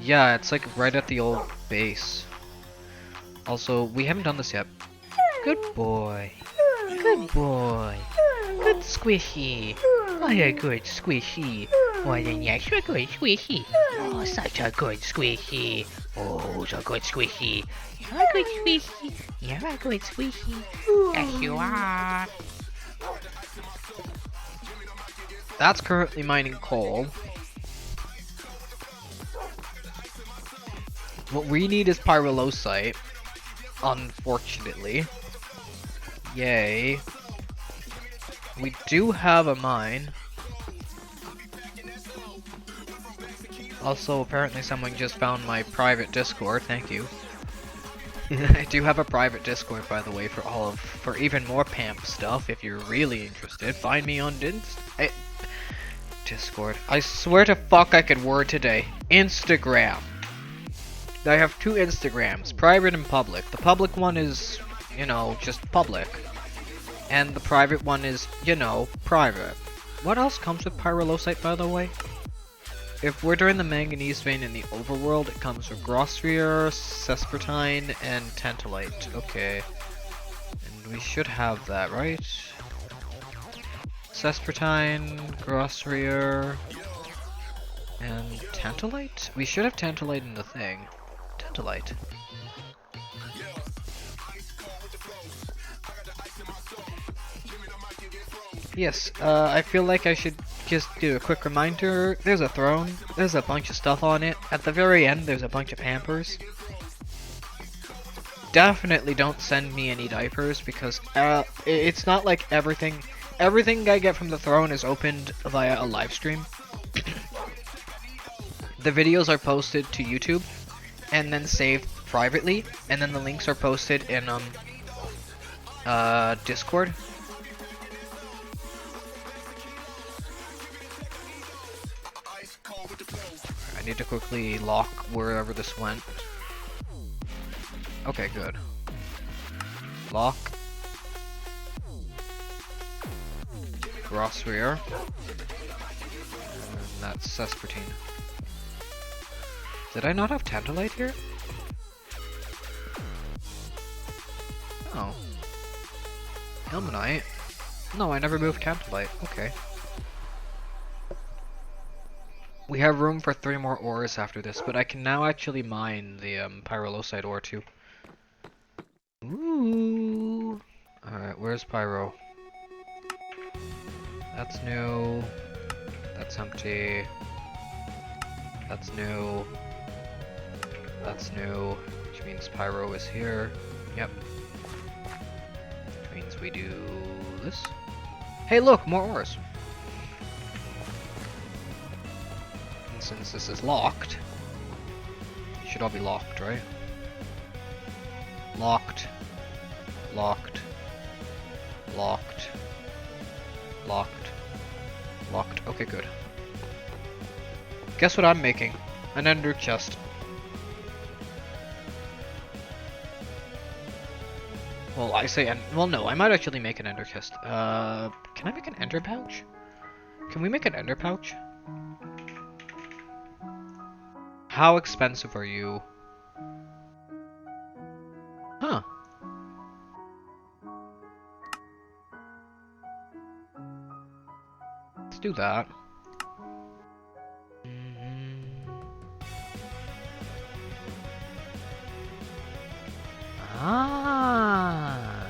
Yeah, it's like right at the old base. Also, we haven't done this yet. Good boy. Good boy. Good squishy. Oh, you're good squishy. What an extra good squishy. Oh, such a good squishy. Oh, so good squishy. You're a good squishy. You're a good squishy. Yes, you are. That's currently mining coal. What we need is pyrrolosite. Unfortunately. Yay. We do have a mine. Also, apparently someone just found my private Discord. Thank you. I do have a private Discord, by the way, for even more pamp stuff. If you're really interested, find me on Discord. I swear to fuck I could word today. Instagram. I have 2 Instagrams, private and public. The public one is, you know, just public. And the private one is, you know, private. What else comes with pyrrolosite, by the way? If we're doing the manganese vein in the overworld, it comes with grossphere, sespertine, and tantalite. Okay. And we should have that, right? Sespertine, grossphere, and tantalite? We should have tantalite in the thing. Tantalite. Yes, I feel like I should just do a quick reminder. There's a throne, there's a bunch of stuff on it. At the very end, there's a bunch of pampers. Definitely don't send me any diapers, because it's not like everything I get from the throne is opened via a live stream. The videos are posted to YouTube, and then saved privately, and then the links are posted in, Discord. I need to quickly lock wherever this went. Okay, good. Lock. Grossphere. And that's sespertine. Did I not have tantalite here? Oh. Ilmenite? No, I never moved tantalite. Okay. We have room for 3 more ores after this, but I can now actually mine the pyrolosite ore too. Ooh. Alright, where's pyro? That's new. That's empty. That's new. That's new. Which means pyro is here. Yep. Which means we do this. Hey look, more ores! And since this is locked, it should all be locked, right? Locked. Locked. Locked. Locked. Locked. Okay, good. Guess what I'm making? An ender chest. Well, I say well, no, I might actually make an ender chest. Can I make an ender pouch? Can we make an ender pouch? How expensive are you? Huh. Let's do that. Ah.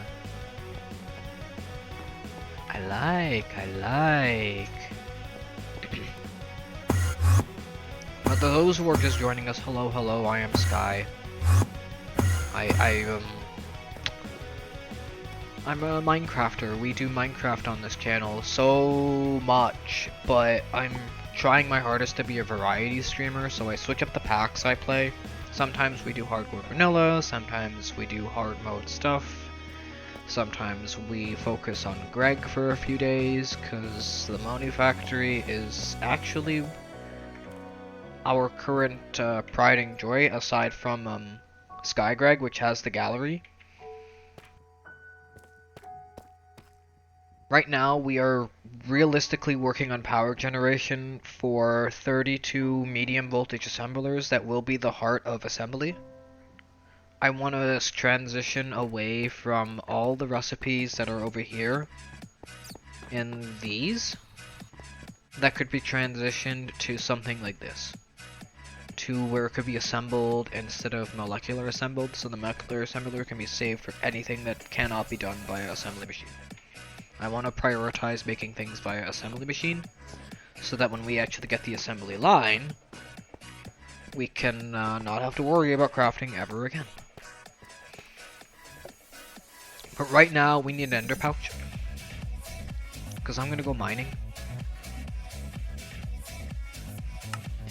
I like. But those who are just joining us, hello, I am Sky. I'm a Minecrafter. We do Minecraft on this channel so much, but I'm trying my hardest to be a variety streamer, so I switch up the packs I play. Sometimes we do hardcore vanilla, sometimes we do hard mode stuff. Sometimes we focus on Greg for a few days, because the Monifactory is actually our current pride and joy, aside from Sky Greg, which has the gallery. Right now, we are realistically working on power generation for 32 medium voltage assemblers that will be the heart of assembly. I want to transition away from all the recipes that are over here in these that could be transitioned to something like this, to where it could be assembled instead of molecular assembled, so the molecular assembler can be saved for anything that cannot be done by an assembly machine. I want to prioritize making things via assembly machine, so that when we actually get the assembly line, we can not have to worry about crafting ever again. But right now, we need an ender pouch, because I'm going to go mining.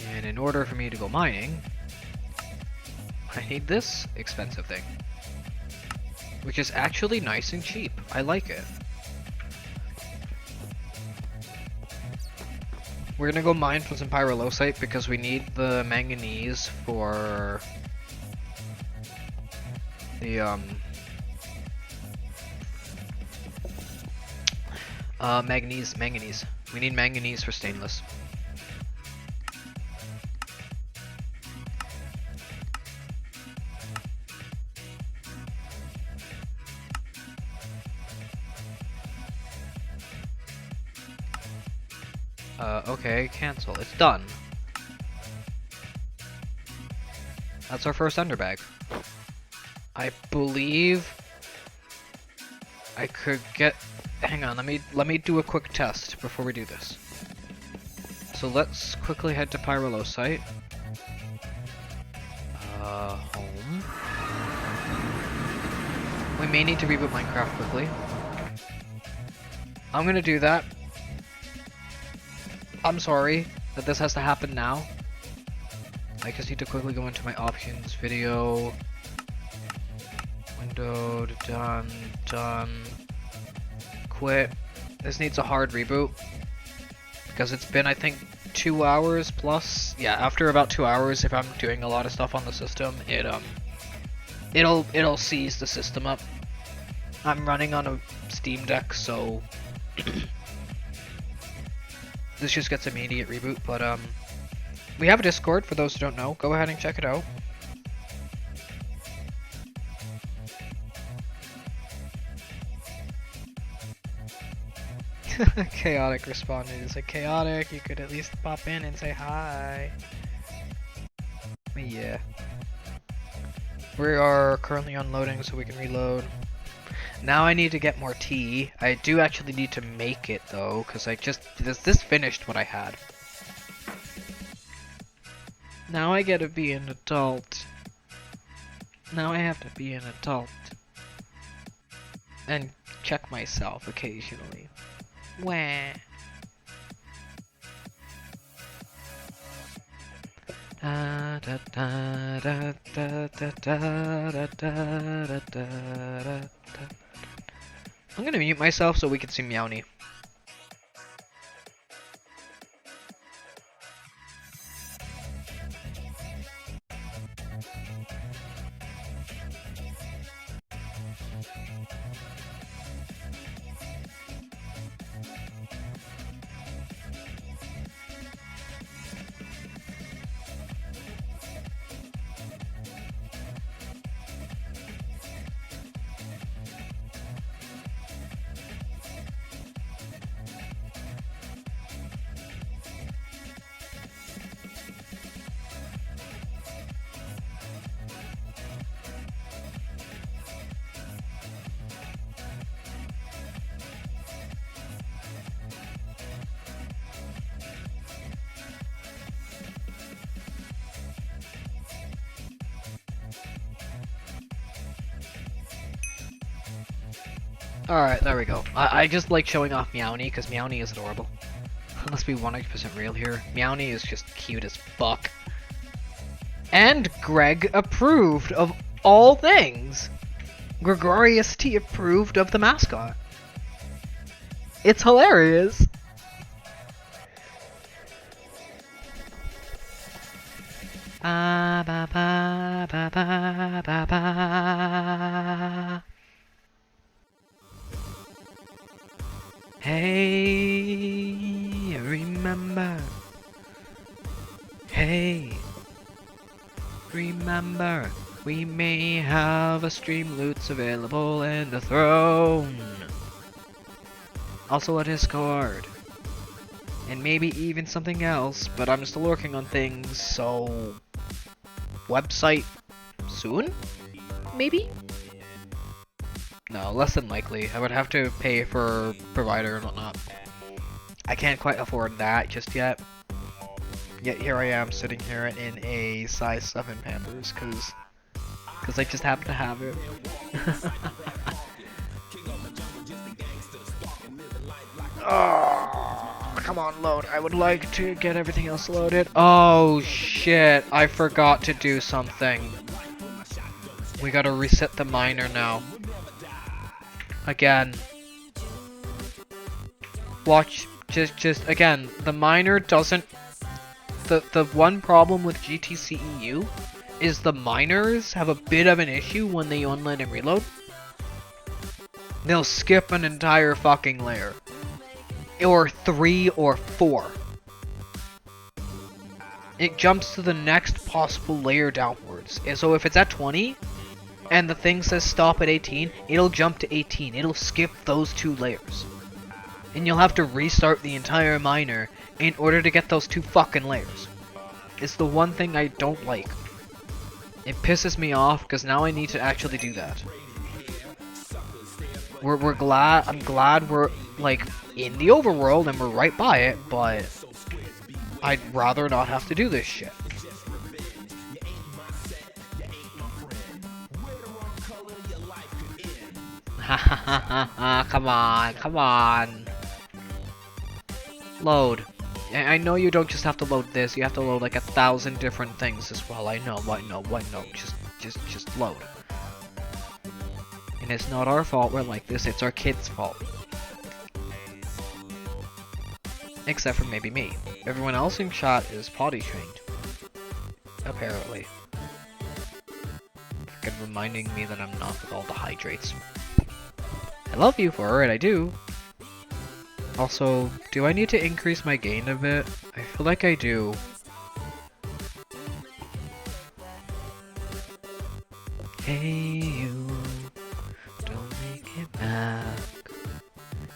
And in order for me to go mining, I need this expensive thing, which is actually nice and cheap. I like it. We're gonna go mine for some pyrolosite because we need the manganese for the manganese. We need manganese for stainless. Okay, cancel. It's done. That's our first underbag. I believe I could get... Hang on, let me do a quick test before we do this. So let's quickly head to pyrolosite. Home. We may need to reboot Minecraft quickly. I'm gonna do that. I'm sorry that this has to happen now. I just need to quickly go into my options, video, window, done, quit. This needs a hard reboot because it's been, I think, 2 hours plus. Yeah, after about 2 hours, if I'm doing a lot of stuff on the system, it'll seize the system up. I'm running on a Steam Deck, so this just gets immediate reboot, but we have a Discord for those who don't know. Go ahead and check it out. Chaotic responded. He's like, Chaotic, you could at least pop in and say hi. But yeah. We are currently unloading so we can reload. Now I need to get more tea. I do actually need to make it though, because I just... This finished what I had. Now I gotta be an adult. Now I have to be an adult. And check myself occasionally. Wah. Da, da, da, da, da, da, da, da, da, da, da. I'm gonna mute myself so we can see Meowny. Alright, there we go. I just like showing off Meowny because Meowny is adorable. Let's be 100% real here. Meowny is just cute as fuck. And Greg approved of all things. Gregorius T approved of the mascot. It's hilarious. Ba ba ba ba ba ba ba. Hey, remember. Hey, remember. We may have a stream loots available in the throne. Also a Discord. And maybe even something else, but I'm still working on things, so... Website soon? Maybe? No, less than likely. I would have to pay for provider and whatnot. I can't quite afford that just yet. Yet here I am sitting here in a size 7 Pampers, cause I just happen to have it. Oh, come on, load. I would like to get everything else loaded. Oh shit, I forgot to do something. We gotta reset the miner now. Again. Watch, just again, the miner doesn't... The one problem with GTC EU is the miners have a bit of an issue when they unload and reload. They'll skip an entire fucking layer. Or 3 or 4. It jumps to the next possible layer downwards. And so if it's at 20, and the thing says stop at 18, it'll jump to 18. It'll skip those 2 layers. And you'll have to restart the entire miner in order to get those 2 fucking layers. It's the one thing I don't like. It pisses me off because now I need to actually do that. I'm glad we're like in the overworld and we're right by it, but I'd rather not have to do this shit. Ha ha ha ha ha, come on, come on. Load. I know you don't just have to load this, you have to load like 1,000 different things as well. I know, just load. And it's not our fault we're like this, it's our kids' fault. Except for maybe me. Everyone else in chat is potty trained. Apparently. Freaking reminding me that I'm not with all the hydrates. I love you for it, I do. Also, do I need to increase my gain a bit? I feel like I do. Hey you, don't make it back.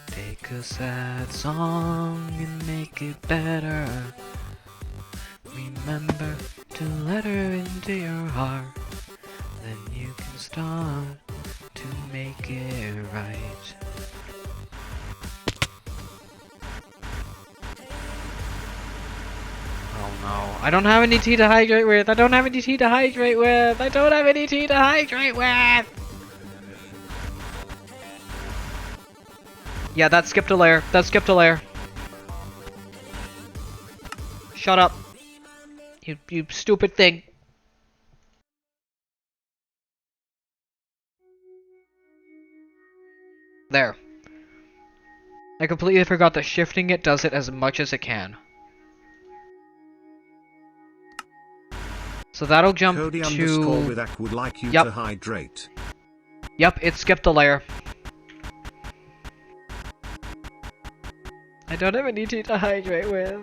Take Take a sad song and make it better. Remember to let her into your heart. Then you can start to make it right. Oh no. I don't have any tea to hydrate with. I don't have any tea to hydrate with. I don't have any tea to hydrate with. Yeah, that skipped a layer. That skipped a layer. Shut up. You stupid thing. There. I completely forgot that shifting it does it as much as it can. So that'll jump Cody to... underscore with Ak would like you Yep. to hydrate. Yep, it skipped a layer. I don't have any tea to hydrate with.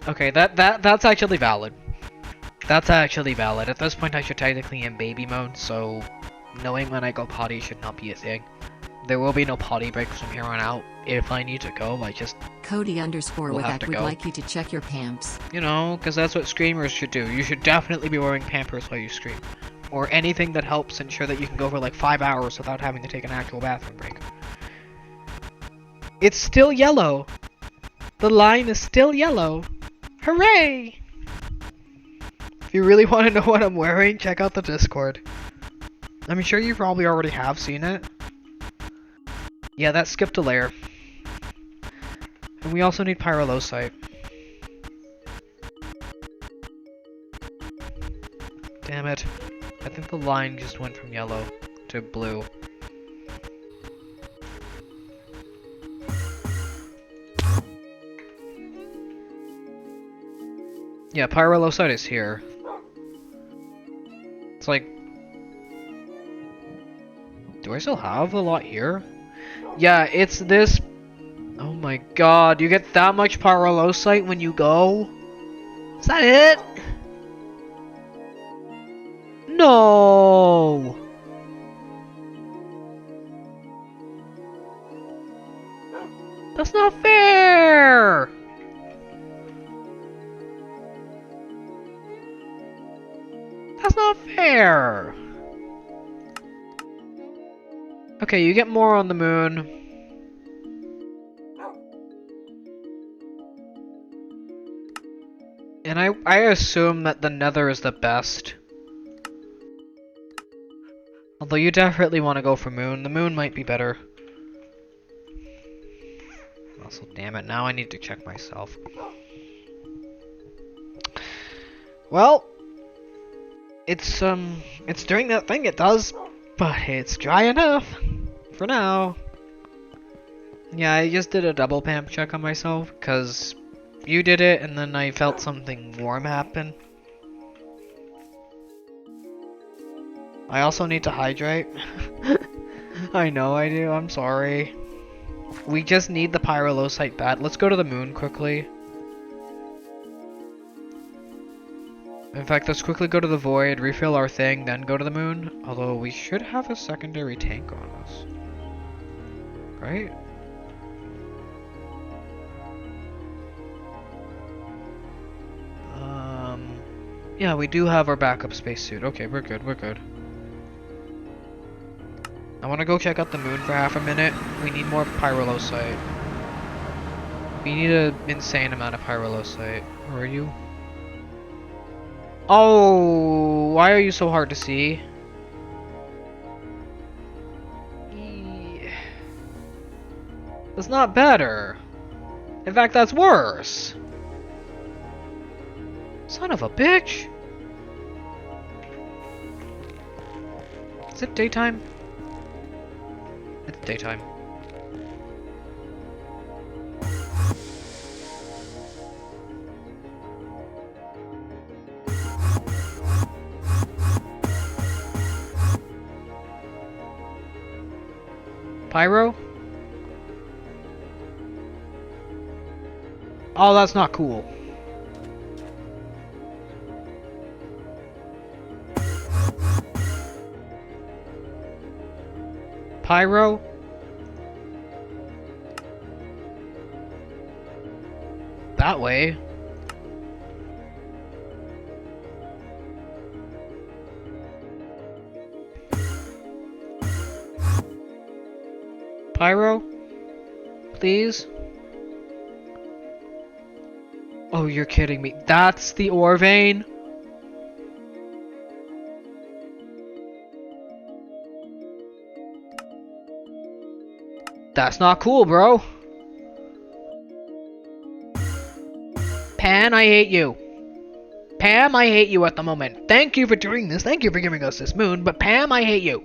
Okay, that's actually valid. That's actually valid. At this point, I should technically in baby mode, so knowing when I go potty should not be a thing. There will be no potty breaks from here on out. If I need to go, I just, Cody underscore We'll with have that to would go. like you to check your pamps. you know, because that's what screamers should do. You should definitely be wearing Pampers while you scream. Or anything that helps ensure that you can go for like 5 hours without having to take an actual bathroom break. It's still yellow. The line is still yellow. Hooray! If you really want to know what I'm wearing, check out the Discord. I'm sure you probably already have seen it. Yeah, that skipped a layer. And we also need pyrolosite. Damn it. I think the line just went from yellow to blue. Yeah, pyrolosite is here. It's like... Do I still have a lot here? Yeah, it's this... Oh my god, you get that much pyrolosite when you go? Is that it? No! That's not fair! That's not fair! Okay, you get more on the moon. And I assume that the nether is the best. Although you definitely want to go for moon. The moon might be better. Also, damn it, now I need to check myself. Well, it's doing that thing it does, but it's dry enough for now. Yeah, I just did a double pamp check on myself, because you did it, and then I felt something warm happen. I also need to hydrate. I know I do, I'm sorry. We just need the pyrolosite bad. Let's go to the moon quickly. In fact, let's quickly go to the void, refill our thing, then go to the moon. Although we should have a secondary tank on us. Right? Yeah, we do have our backup spacesuit. Okay, we're good, we're good. I want to go check out the moon for half a minute. We need more pyrolosite. We need an insane amount of pyrolosite. Where are you? Oh, why are you so hard to see? That's not better. In fact, that's worse. Son of a bitch. Is it daytime? It's daytime. Pyro? Oh, that's not cool. Pyro? that way. Pyro? Please? Oh, you're kidding me. That's the ore vein? That's not cool, bro. Pan, I hate you. Pam, I hate you at the moment. Thank you for doing this. Thank you for giving us this moon. But Pam, I hate you.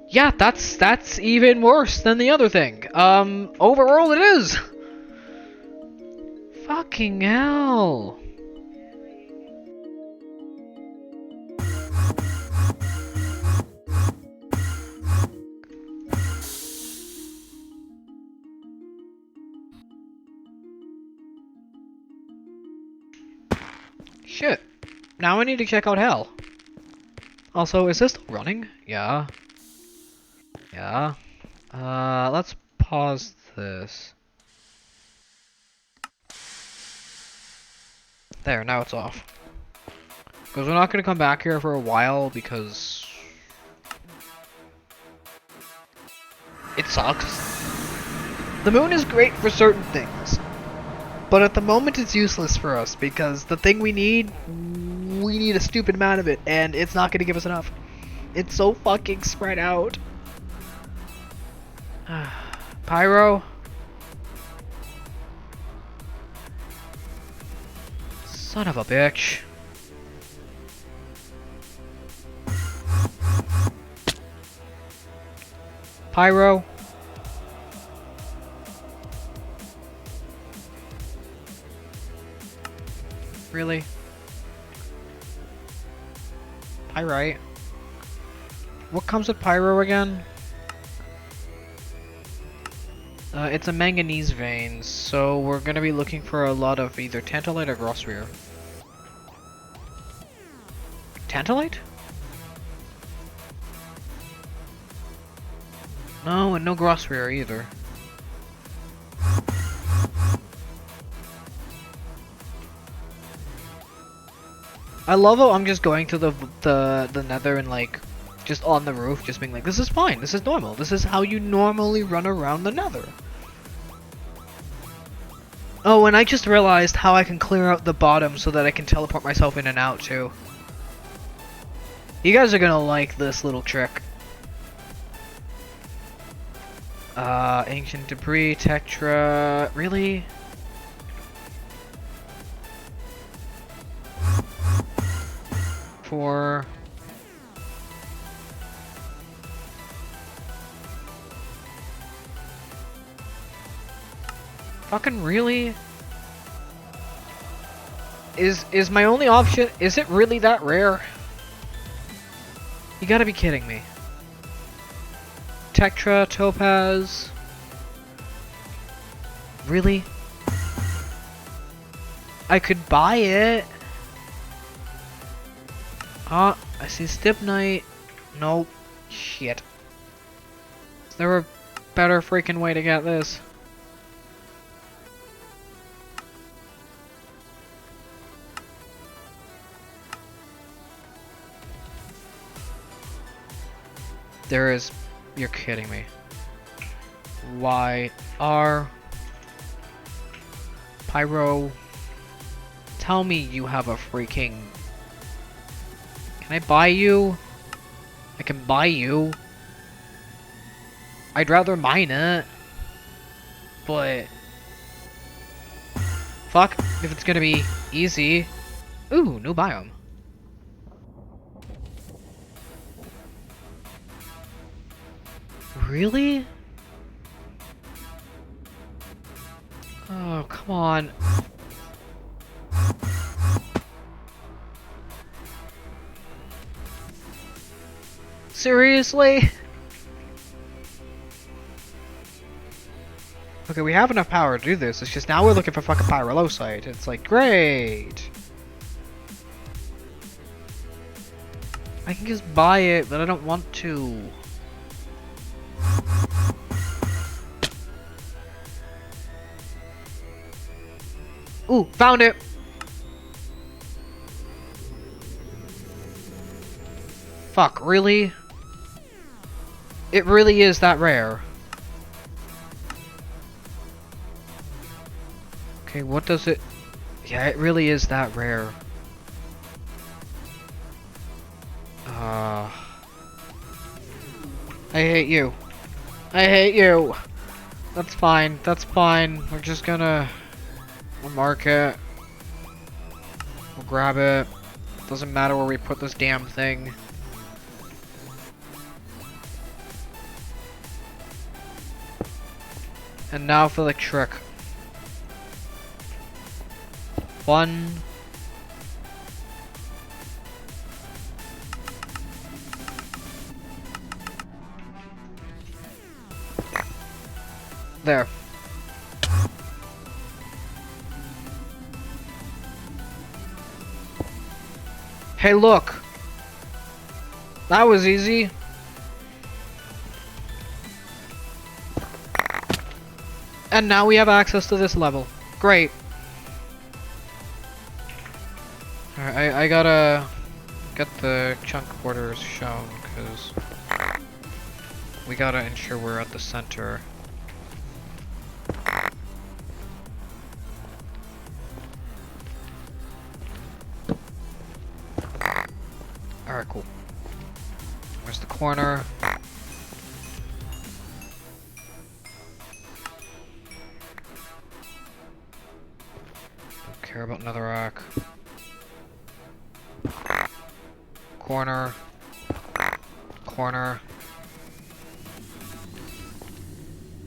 Yeah, that's even worse than the other thing. Overall it is. Fucking hell. Shit. Now I need to check out hell. Also, is this still running? Yeah. Yeah. Let's pause this. There, now it's off. Because we're not going to come back here for a while because it sucks. The moon is great for certain things, but at the moment it's useless for us because the thing we need a stupid amount of it, and it's not going to give us enough. It's so fucking spread out. Pyro? Son of a bitch. Pyro? Really? Pyrite? What comes with pyro again? It's a manganese vein, so we're gonna be looking for a lot of either tantalite or grossware. Tantalite? No, and no grossware either. I love how I'm just going to the nether and like just on the roof, just being like, this is fine, this is normal, this is how you normally run around the nether. Oh, and I just realized how I can clear out the bottom so that I can teleport myself in and out too. You guys are gonna like this little trick. Ancient debris, Tetra, really? For fucking really? Is my only option, is it really that rare? You gotta be kidding me. Tetra, Topaz. Really? I could buy it. I see Stibnite. Nope. Shit. Is there a better freaking way to get this? There is. You're kidding me. YR Pyro. Tell me you have a freaking. Can I buy you? I can buy you. I'd rather mine it. But fuck if it's gonna be easy. Ooh, new biome. Really? Oh, come on. Seriously? Okay, we have enough power to do this. It's just now we're looking for fucking pyrolosite. It's like, great. I can just buy it, but I don't want to. Ooh, found it! Fuck, really? It really is that rare. Okay, what does it... Yeah, it really is that rare. I hate you. I hate you! That's fine, that's fine. We're just gonna... We'll mark it. We'll grab it. Doesn't matter where we put this damn thing. And now for the trick. 1. There. Hey, look! That was easy. And now we have access to this level. Great. Alright, I gotta get the chunk borders shown, because we gotta ensure we're at the center. Alright, cool. Where's the corner? Don't care about netherrack. Corner. Corner.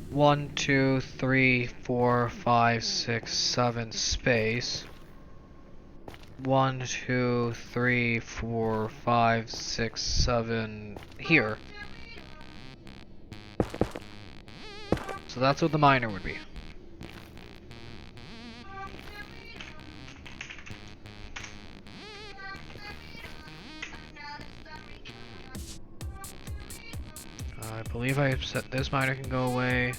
1, 2, 3, 4, 5, 6, 7 space. 1, 2, 3, 4, 5, 6, 7 here. So that's what the miner would be. I believe I said this miner can go away.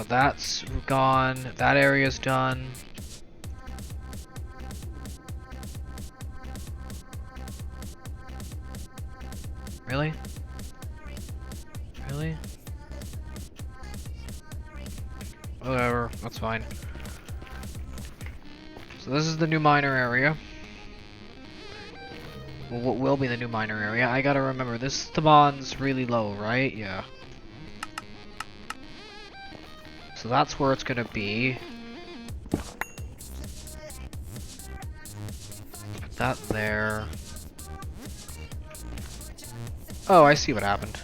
That's gone. That area's done. Really? Really? Whatever, that's fine. So this is the new miner area. Well, what will be the new miner area? I gotta remember, this spawn's really low, right? Yeah. So that's where it's gonna be. Put that there. Oh, I see what happened.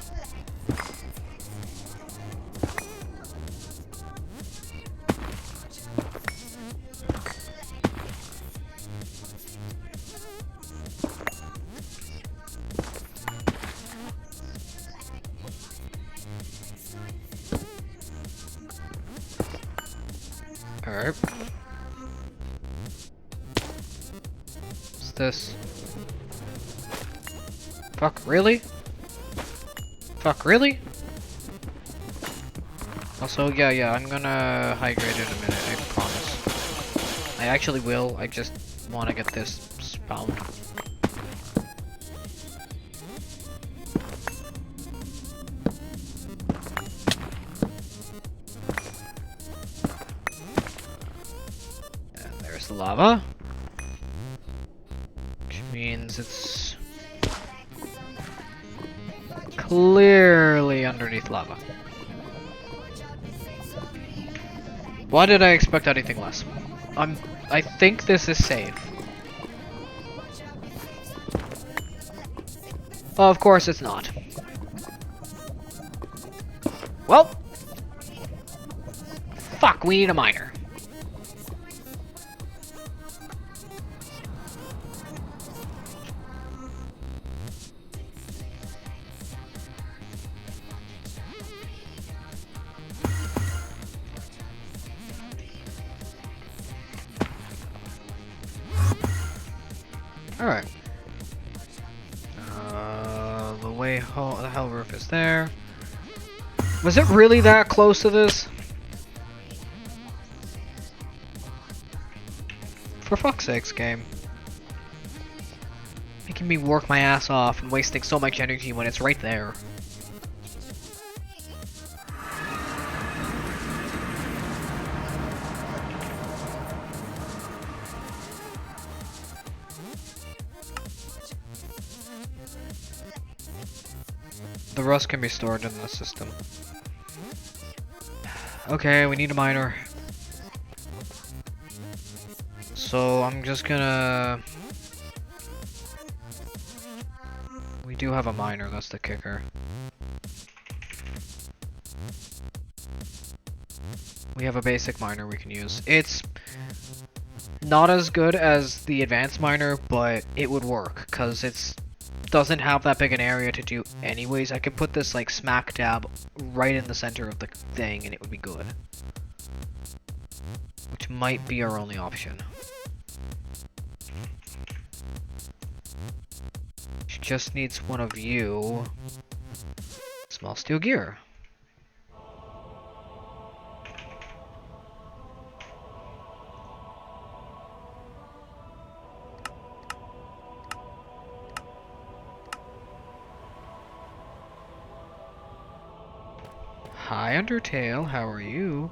Alright. What's this? Fuck, really? Fuck, really? Also, yeah, I'm gonna high grade in a minute, I promise. I actually will, I just want to get this spawned. And there's the lava. Which means it's clearly underneath lava. Why did I expect anything less? I think this is safe. Oh, of course it's not. Well, fuck, we need a miner. Alright. The hell roof is there. Was it really that close to this? For fuck's sakes, game. Making me work my ass off and wasting so much energy when it's right there. The rust can be stored in the system. Okay, we need a miner. So I'm just gonna... We do have a miner, that's the kicker. We have a basic miner we can use. It's not as good as the advanced miner, but it would work, because it's doesn't have that big an area to do anyways. I could put this like smack dab right in the center of the thing and it would be good. Which might be our only option. She just needs one of you. Small steel gear. Hi Undertale, how are you?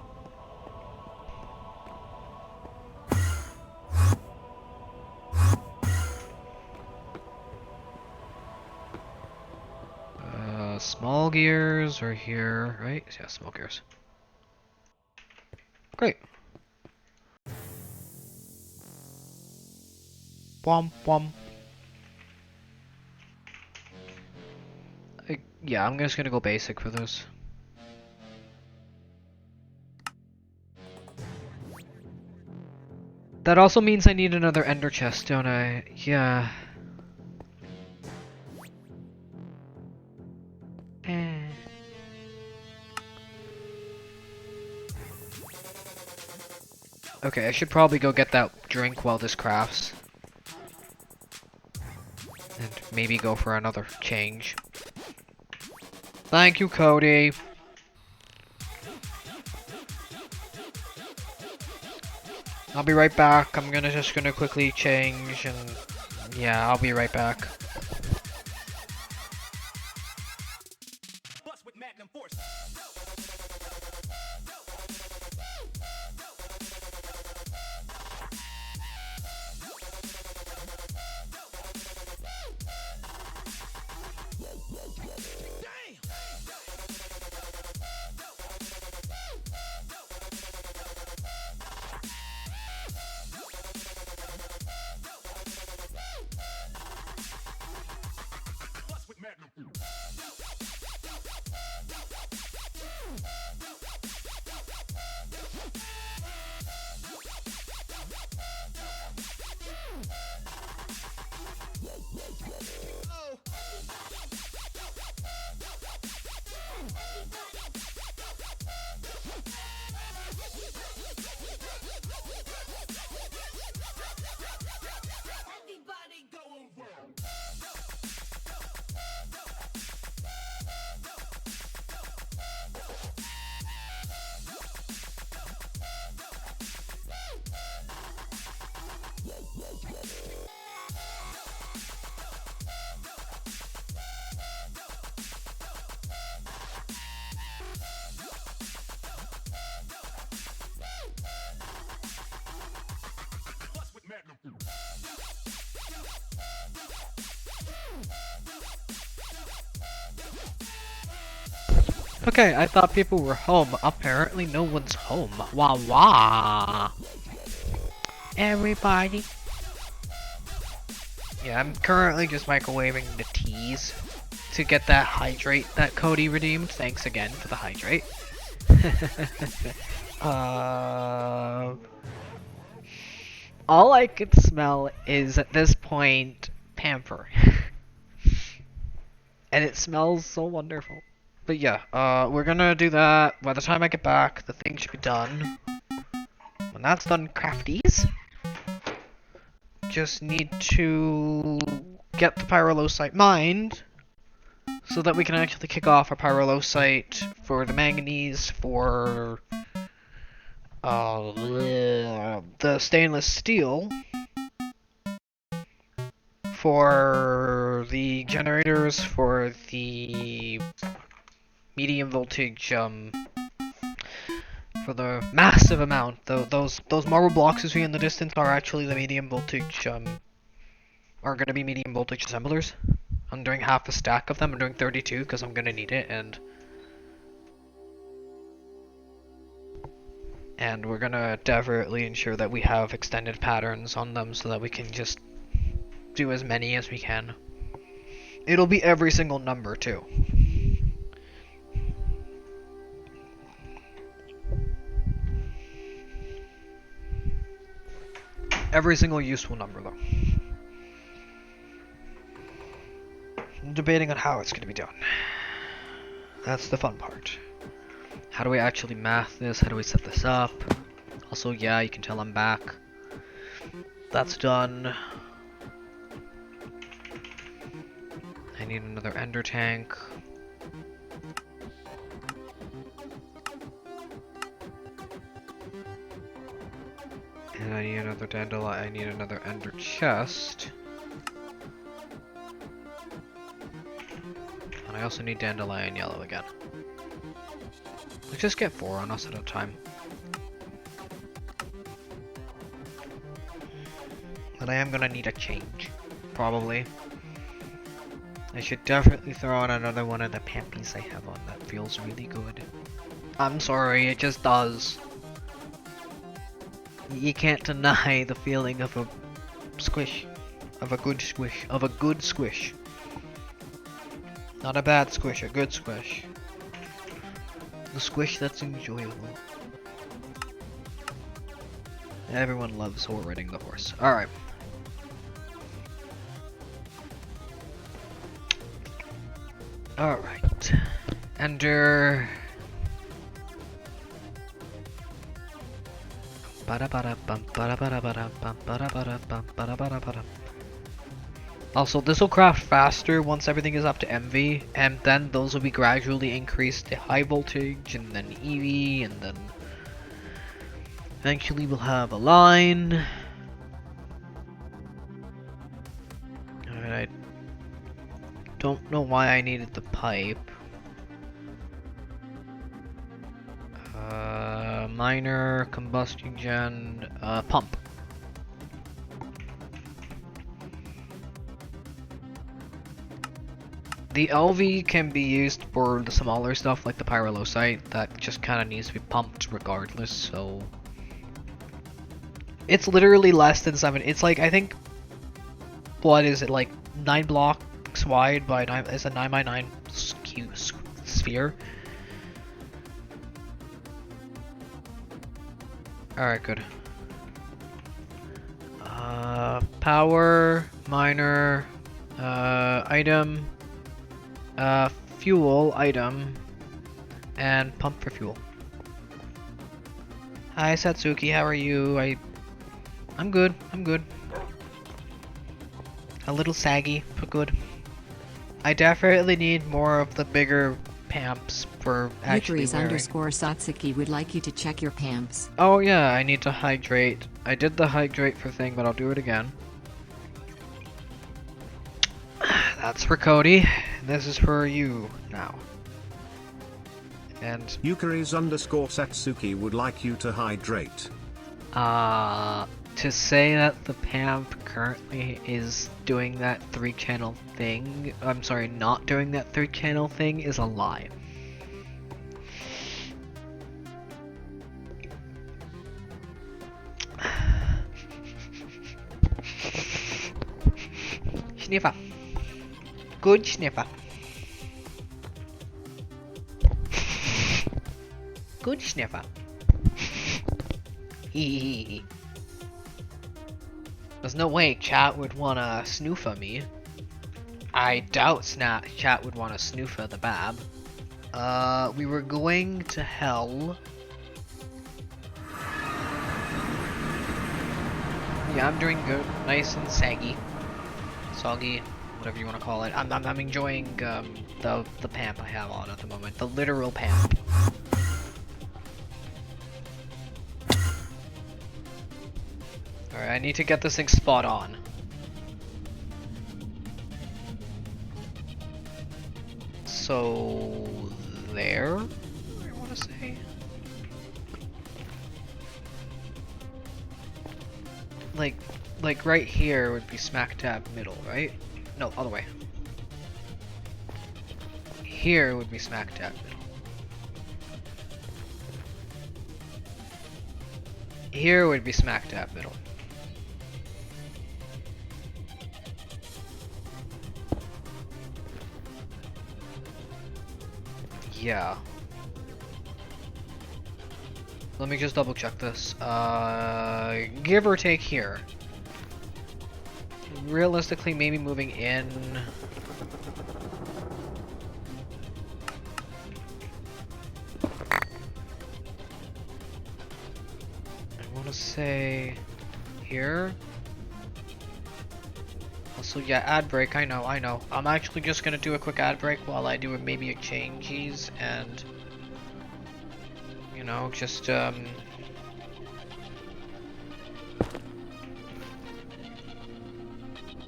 Small gears are here, right? Yeah, small gears. Great. Womp womp. Yeah, I'm just gonna go basic for this. That also means I need another ender chest, don't I? Yeah. Okay, I should probably go get that drink while this crafts. And maybe go for another change. Thank you, Cody. I'll be right back. I'm just gonna quickly change and yeah, I'll be right back. Okay, I thought people were home. Apparently no one's home. Wah wah. Everybody. Yeah, I'm currently just microwaving the teas to get that hydrate that Cody redeemed. Thanks again for the hydrate. All I could smell is, at this point, Pamper. And it smells so wonderful. But yeah, we're gonna do that. By the time I get back, the thing should be done. When that's done, crafties. Just need to get the pyrolosite mined, so that we can actually kick off our pyrolosite for the manganese, for the stainless steel, for the generators, for the medium voltage, for the massive amount. Those marble blocks you see in the distance are actually the medium voltage, are gonna be medium voltage assemblers. I'm doing half a stack of them. I'm doing 32 because I'm gonna need it, and we're gonna definitely ensure that we have extended patterns on them so that we can just do as many as we can. It'll be every single number too. Every single useful number though. I'm debating on how it's gonna be done. That's the fun part. How do we actually math this? How do we set this up? Also, yeah, you can tell I'm back. That's done. I need another ender tank. And I need another dandelion. I need another ender chest. And I also need dandelion yellow again. Let's just get 4 on us at a time. But I am gonna need a change. Probably. I should definitely throw on another one of the pampies I have on. That feels really good. I'm sorry, it just does. You can't deny the feeling of a squish. Of a good squish. Of a good squish. Not a bad squish, a good squish. The squish that's enjoyable. Everyone loves riding the horse. Alright. Alright. Ender. Also, this will craft faster once everything is up to MV, and then those will be gradually increased to high voltage, and then EV, and then eventually we'll have a line. Alright, I don't know why I needed the pipe. Miner, combustion gen, pump. The LV can be used for the smaller stuff like the pyrolosite that just kind of needs to be pumped regardless, so it's literally less than 7. It's like, I think, what is it, like 9 blocks wide by 9, it's a 9 by 9 sphere. Alright, good. Power, miner, item, fuel, item, and pump for fuel. Hi Satsuki, how are you? I'm good, I'm good. A little saggy, but good. I definitely need more of the bigger pamps for actually wearing. Yukari's_Satsuki would like you to check your pamps. Oh yeah, I need to hydrate. I did the hydrate for thing, but I'll do it again. That's for Cody. This is for you now. And Yukari's_Satsuki would like you to hydrate. to say that the PAMP currently is doing that 3-channel thing, I'm sorry, not doing that 3-channel thing is a lie. Sniffer. Good sniffer. Good sniffer. Hee. There's no way chat would wanna snoofa me. I doubt chat would wanna snoofa the Bab. We were going to hell. Yeah, I'm doing good. Nice and saggy. Soggy, whatever you want to call it. I'm enjoying the pamp I have on at the moment. The literal pamp. Alright, I need to get this thing spot on. So there, I want to say. Like right here would be smack dab middle, right? No, other way. Here would be smack dab middle. Here would be smack dab middle. Yeah. Let me just double check this. Give or take here. Realistically, maybe moving in. I want to say here. Also, yeah, ad break. I know. I'm actually just gonna do a quick ad break while I do maybe a changes and, you know, just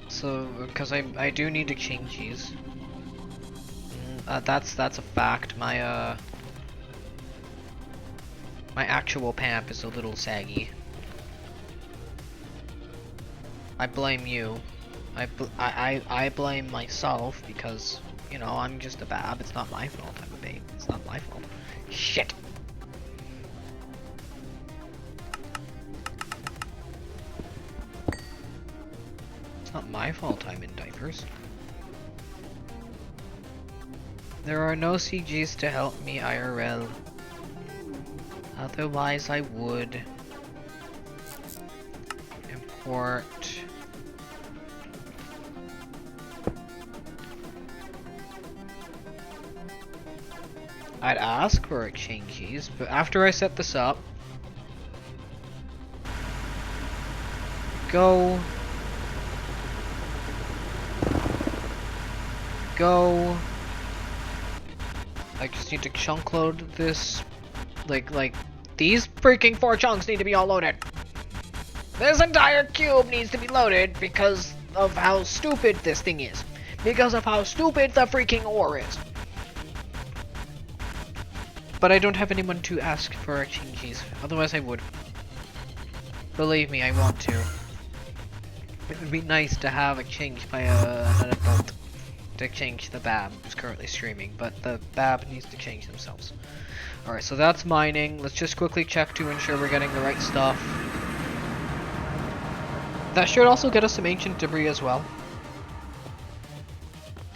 So, because I do need to change these. That's a fact. My my actual pamp is a little saggy. I blame you. I blame myself because, you know, I'm just a bab. It's not my fault I'm a babe. It's not my fault. Shit. Not my fault I'm in diapers. There are no CGs to help me IRL. Otherwise I would import I'd ask for changes, but after I set this up, go. I just need to chunk load this. Like these freaking 4 chunks need to be all loaded. This entire cube needs to be loaded because of how stupid this thing is. Because of how stupid the freaking ore is. But I don't have anyone to ask for changes. Otherwise I would. Believe me, I want to. It would be nice to have a change by an adult to change the Bab who's currently streaming, but the Bab needs to change themselves. Alright, so that's mining. Let's just quickly check to ensure we're getting the right stuff. That should also get us some ancient debris as well.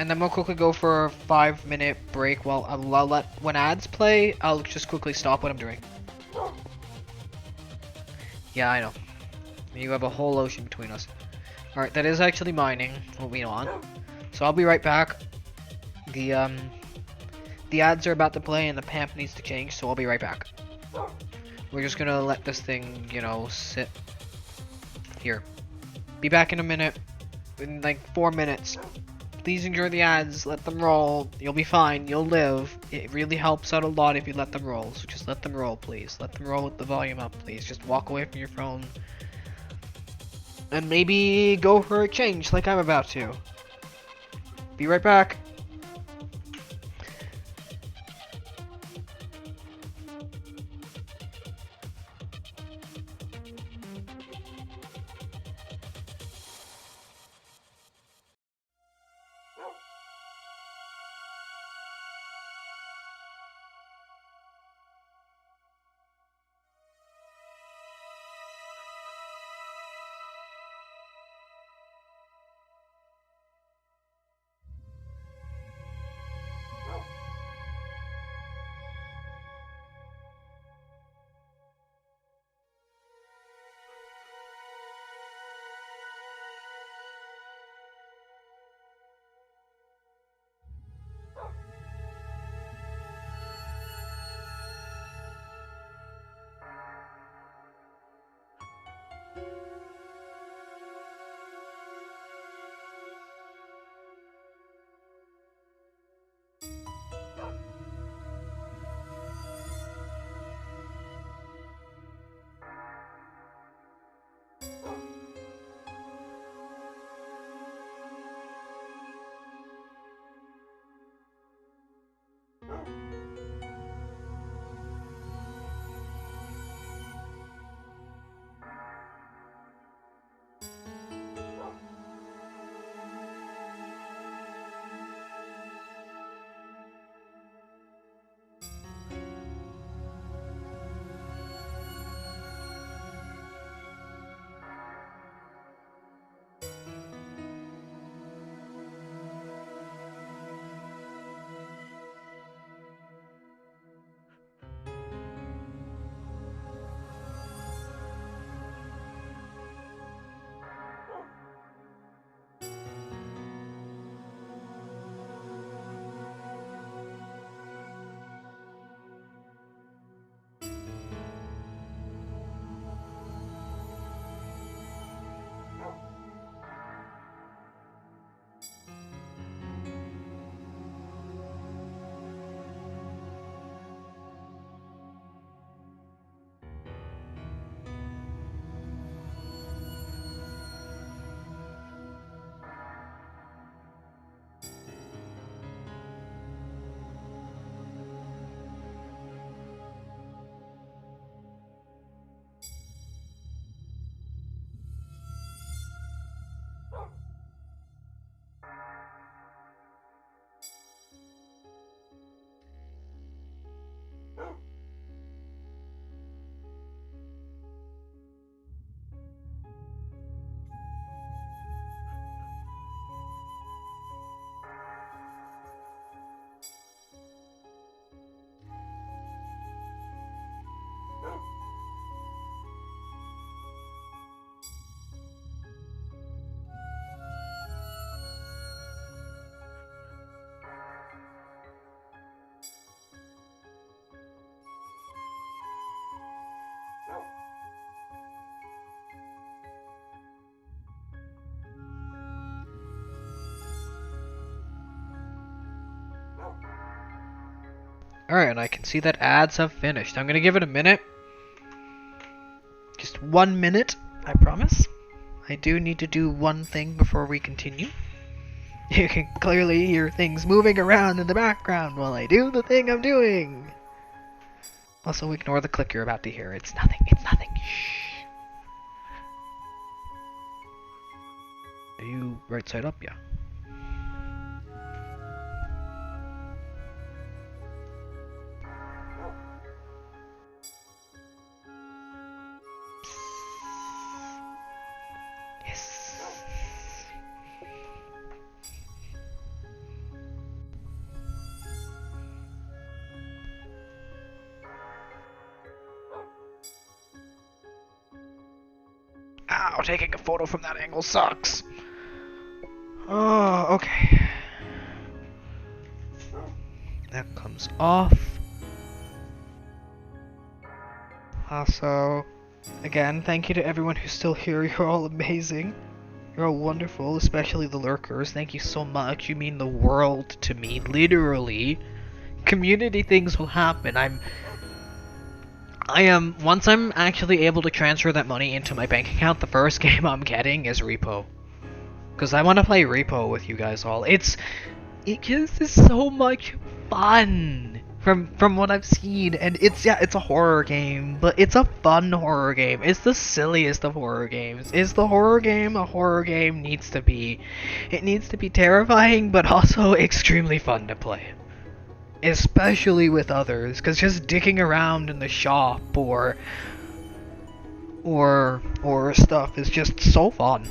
And then we'll quickly go for a 5-minute break while I'll let, when ads play, I'll just quickly stop what I'm doing. Yeah, I know. You have a whole ocean between us. Alright, that is actually mining, what we want. So I'll be right back. The ads are about to play and the pamp needs to change, so I'll be right back. We're just gonna let this thing, you know, sit here. Be back in a minute. In like 4 minutes. Please enjoy the ads, let them roll. You'll be fine, you'll live. It really helps out a lot if you let them roll, so just let them roll, please. Let them roll with the volume up, please. Just walk away from your phone. And maybe go for a change like I'm about to. Be right back. Alright, and I can see that ads have finished. I'm gonna give it a minute. Just 1 minute, I promise. I do need to do one thing before we continue. You can clearly hear things moving around in the background while I do the thing I'm doing. Also, ignore the click you're about to hear. It's nothing. It's nothing. Shh. Are you right side up? Yeah. Yes. Ow, taking a photo from that angle sucks. Oh, okay. That comes off. Also, again, thank you to everyone who's still here. You're all amazing. You're all wonderful, especially the lurkers. Thank you so much. You mean the world to me, literally. Community things will happen. Once I'm actually able to transfer that money into my bank account, the first game I'm getting is Repo. Because I want to play Repo with you guys all. It just is so much fun from what I've seen, and it's a horror game, but it's a fun horror game. It's the silliest of horror games. Is the horror game a horror game needs to be? It needs to be terrifying, but also extremely fun to play. Especially with others, because just dicking around in the shop or stuff is just so fun.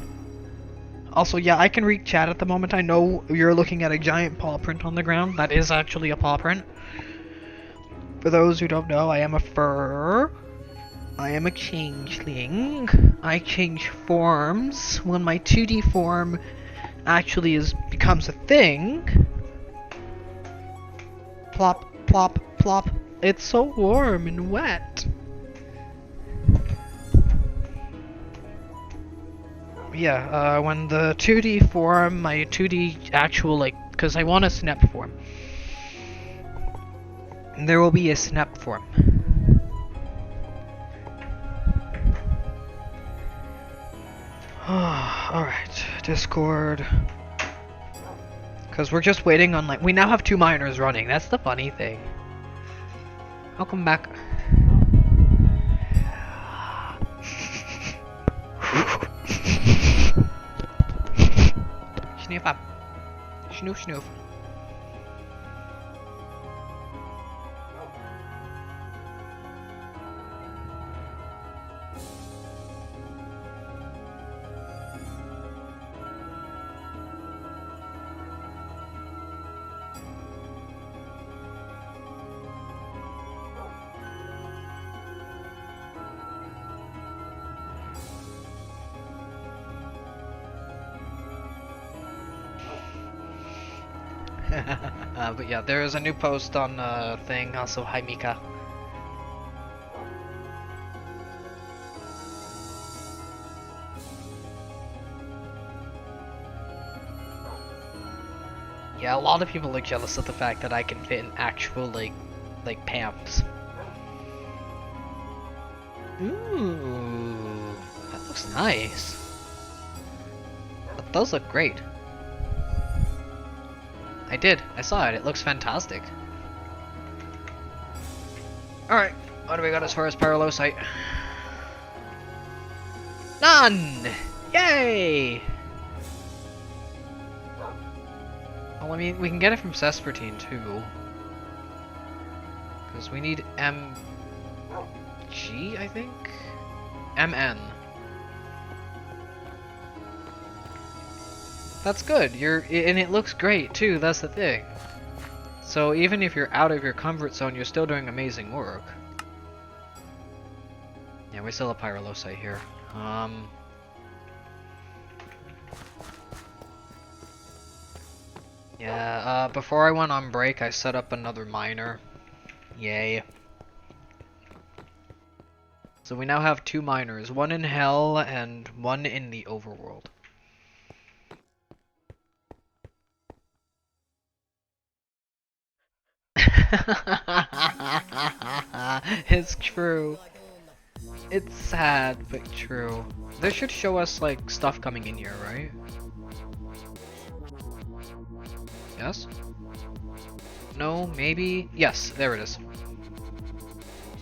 Also, yeah, I can read chat at the moment. I know you're looking at a giant paw print on the ground. That is actually a paw print. For those who don't know, I am a fur. I am a changeling. I change forms. When my 2D form actually becomes a thing. Plop, plop, plop. It's so warm and wet. Yeah, when the 2D form, my 2D actual, because I want a snap form. There will be a snap form. Alright, Discord. Because we're just waiting on, we now have 2 miners running. That's the funny thing. Welcome back. Sniff up. Snoof, snoof. But yeah, there is a new post on thing. Also, hi Mika. Yeah, a lot of people are jealous of the fact that I can fit in actual like pants. Ooh, that looks nice. But those look great. I saw it. It looks fantastic. Alright, what do we got as far as Pyrolosite? None! Yay! Well, I mean, we can get it from Sespertine too. Because we need MG, I think? MN. That's good. And it looks great too. That's the thing. So even if you're out of your comfort zone, you're still doing amazing work. Yeah, we still have Pyrolosite here. Yeah. Before I went on break, I set up another miner. Yay. So we now have 2 miners, one in Hell and one in the Overworld. It's true. It's sad, but true. This should show us, like, stuff coming in here, right? Yes? No, maybe? Yes, there it is.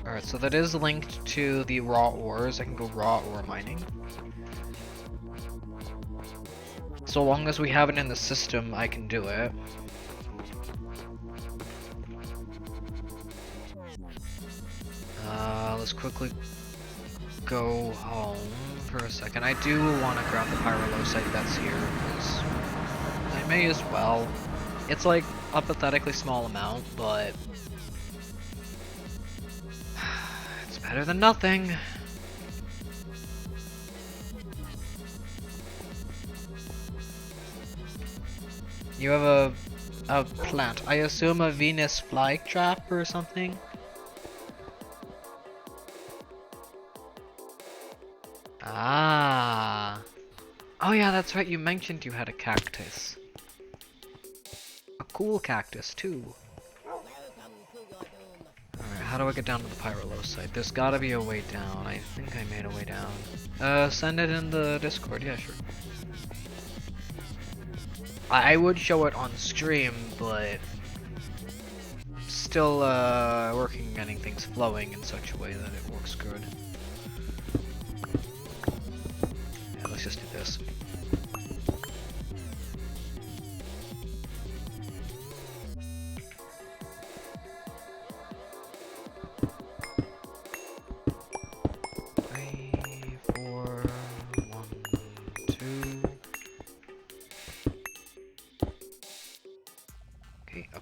Alright, so that is linked to the raw ores. I can go raw ore mining. So long as we have it in the system, I can do it. Let's quickly go home for a second. I do want to grab the pyrolosite that's here, because I may as well. It's like a pathetically small amount, but it's better than nothing. You have a plant. I assume a Venus flytrap or something? Ah. Oh yeah, that's right, you mentioned you had a cactus. A cool cactus, too. Alright, how do I get down to the pyrolosite? There's gotta be a way down. I think I made a way down. Send it in the Discord, yeah, sure. I would show it on stream, but still working on getting things flowing in such a way that it works good. Yeah, let's just do this.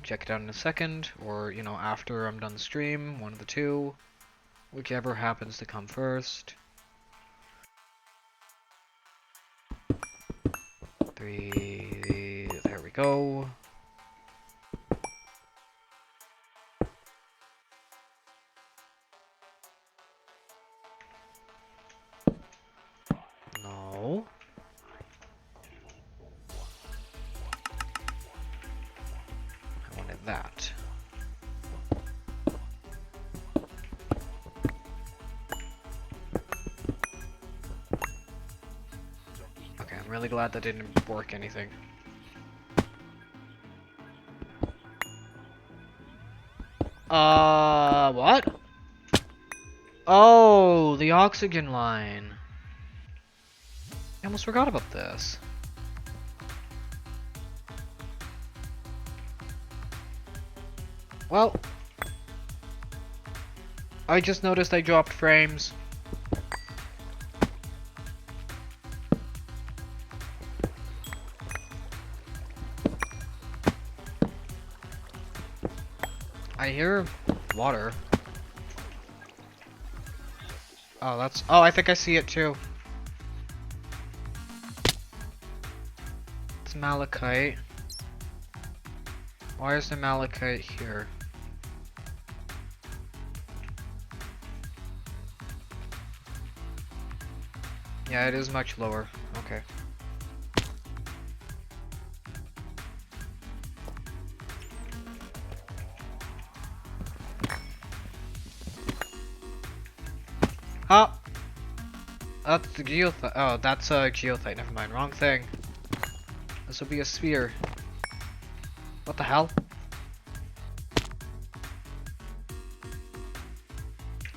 Check it out in a second, or, you know, after I'm done the stream, one of the two, whichever happens to come first. 3, there we go. No. That. Okay, I'm really glad that didn't work anything. What? Oh, the oxygen line. I almost forgot about this. Well, I just noticed I dropped frames. I hear water. Oh, that's... Oh, I think I see it too. It's malachite. Why is there malachite here? Yeah, it is much lower. Okay. Oh! That's the geothite. Oh, that's a geothite. Never mind. Wrong thing. This will be a sphere. What the hell?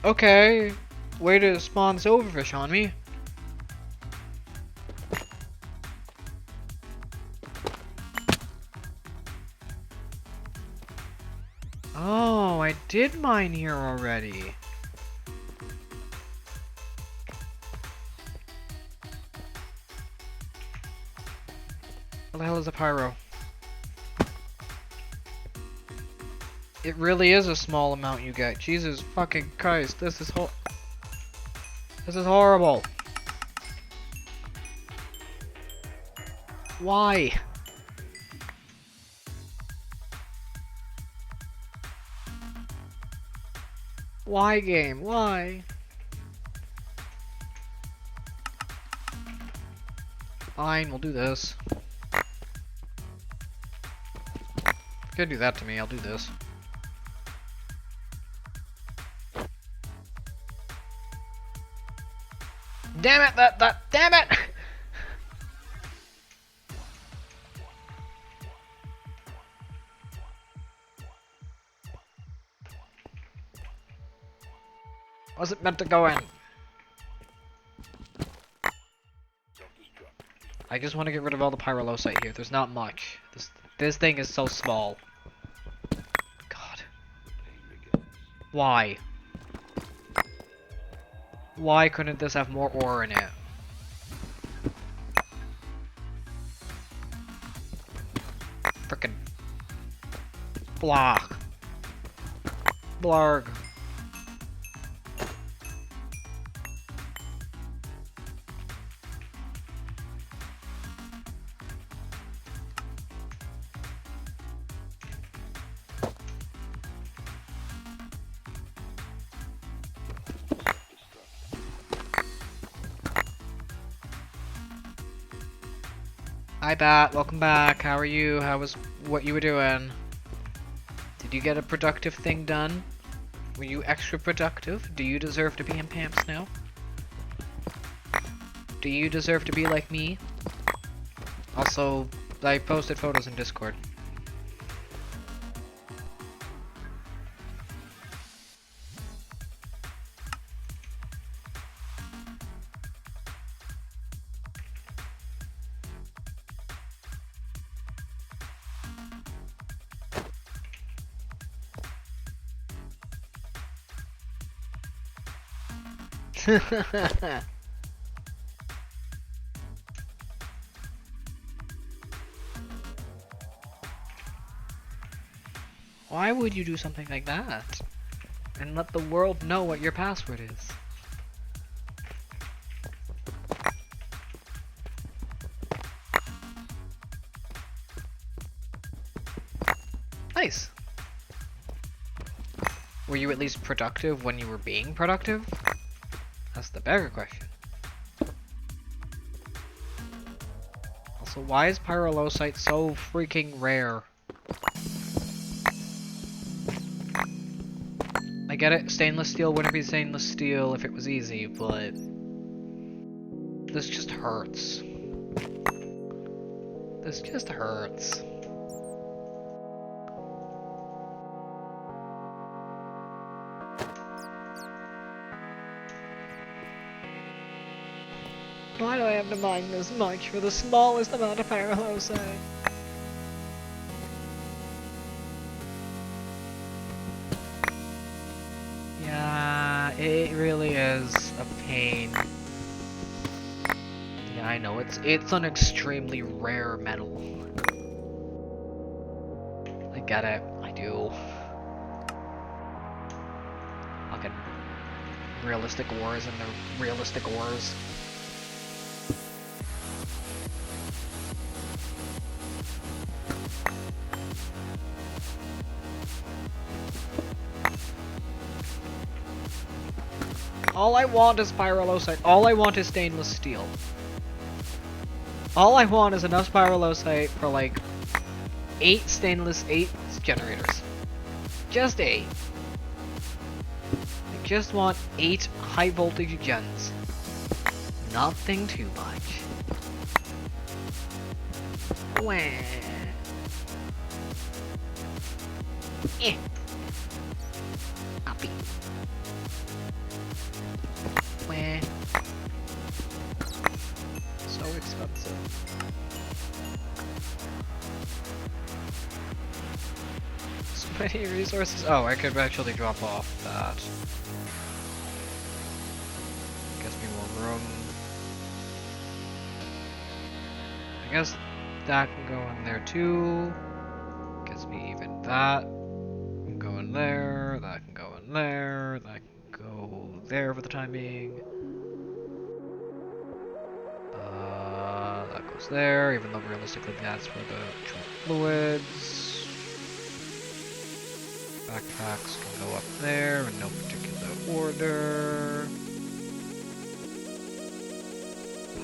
Okay. Way to spawn silverfish on me. Oh, I did mine here already. What the hell is a pyro? It really is a small amount you get. Jesus fucking Christ, this is horrible. Why? Why, game? Why? Fine, we'll do this. If you're gonna do that to me, I'll do this. Damn it, damn it! Wasn't meant to go in. I just want to get rid of all the pyrolosite here. There's not much. This thing is so small. God. Why? Why couldn't this have more ore in it? Frickin' blah. Blarg. Hi Bat, welcome back. How are you? How was what you were doing? Did you get a productive thing done? Were you extra productive? Do you deserve to be in pamps now? Do you deserve to be like me? Also, I posted photos in Discord. Why would you do something like that? And let the world know what your password is? Nice! Were you at least productive when you were being productive? That's the bigger question. Also, why is pyrolosite so freaking rare? I get it, stainless steel wouldn't be stainless steel if it was easy, but this just hurts. This just hurts. Why do I have to mine this much for the smallest amount of pyrolosite? Yeah, it really is a pain. Yeah, I know, it's an extremely rare metal. I get it, I do. Fucking realistic ores and the realistic ores. All I want is pyrolosite. All I want is stainless steel. All I want is enough pyrolosite for like 8 generators. Just 8. I just want 8 high voltage gens. Nothing too much. Wah. Eh. Happy. Wah. So expensive. So many resources. Oh, I could actually drop off that. Gives me more room. I guess that can go in there too. Gives me even that. Can go in there. That can go in there. That can go there for the time being. That goes there, even though realistically that's for the fluids. Backpacks can go up there in no particular order.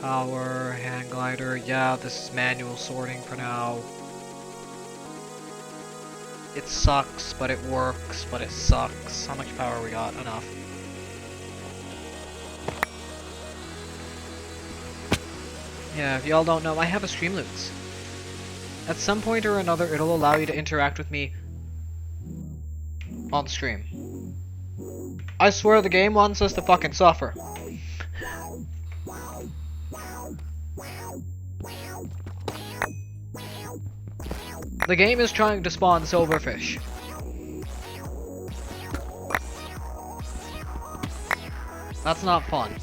Power, hand glider, yeah, this is manual sorting for now. It sucks, but it works, but it sucks. How much power we got? Enough. Yeah, if y'all don't know, I have a Streamloots. At some point or another, it'll allow you to interact with me on stream. I swear the game wants us to fucking suffer. The game is trying to spawn silverfish. That's not fun.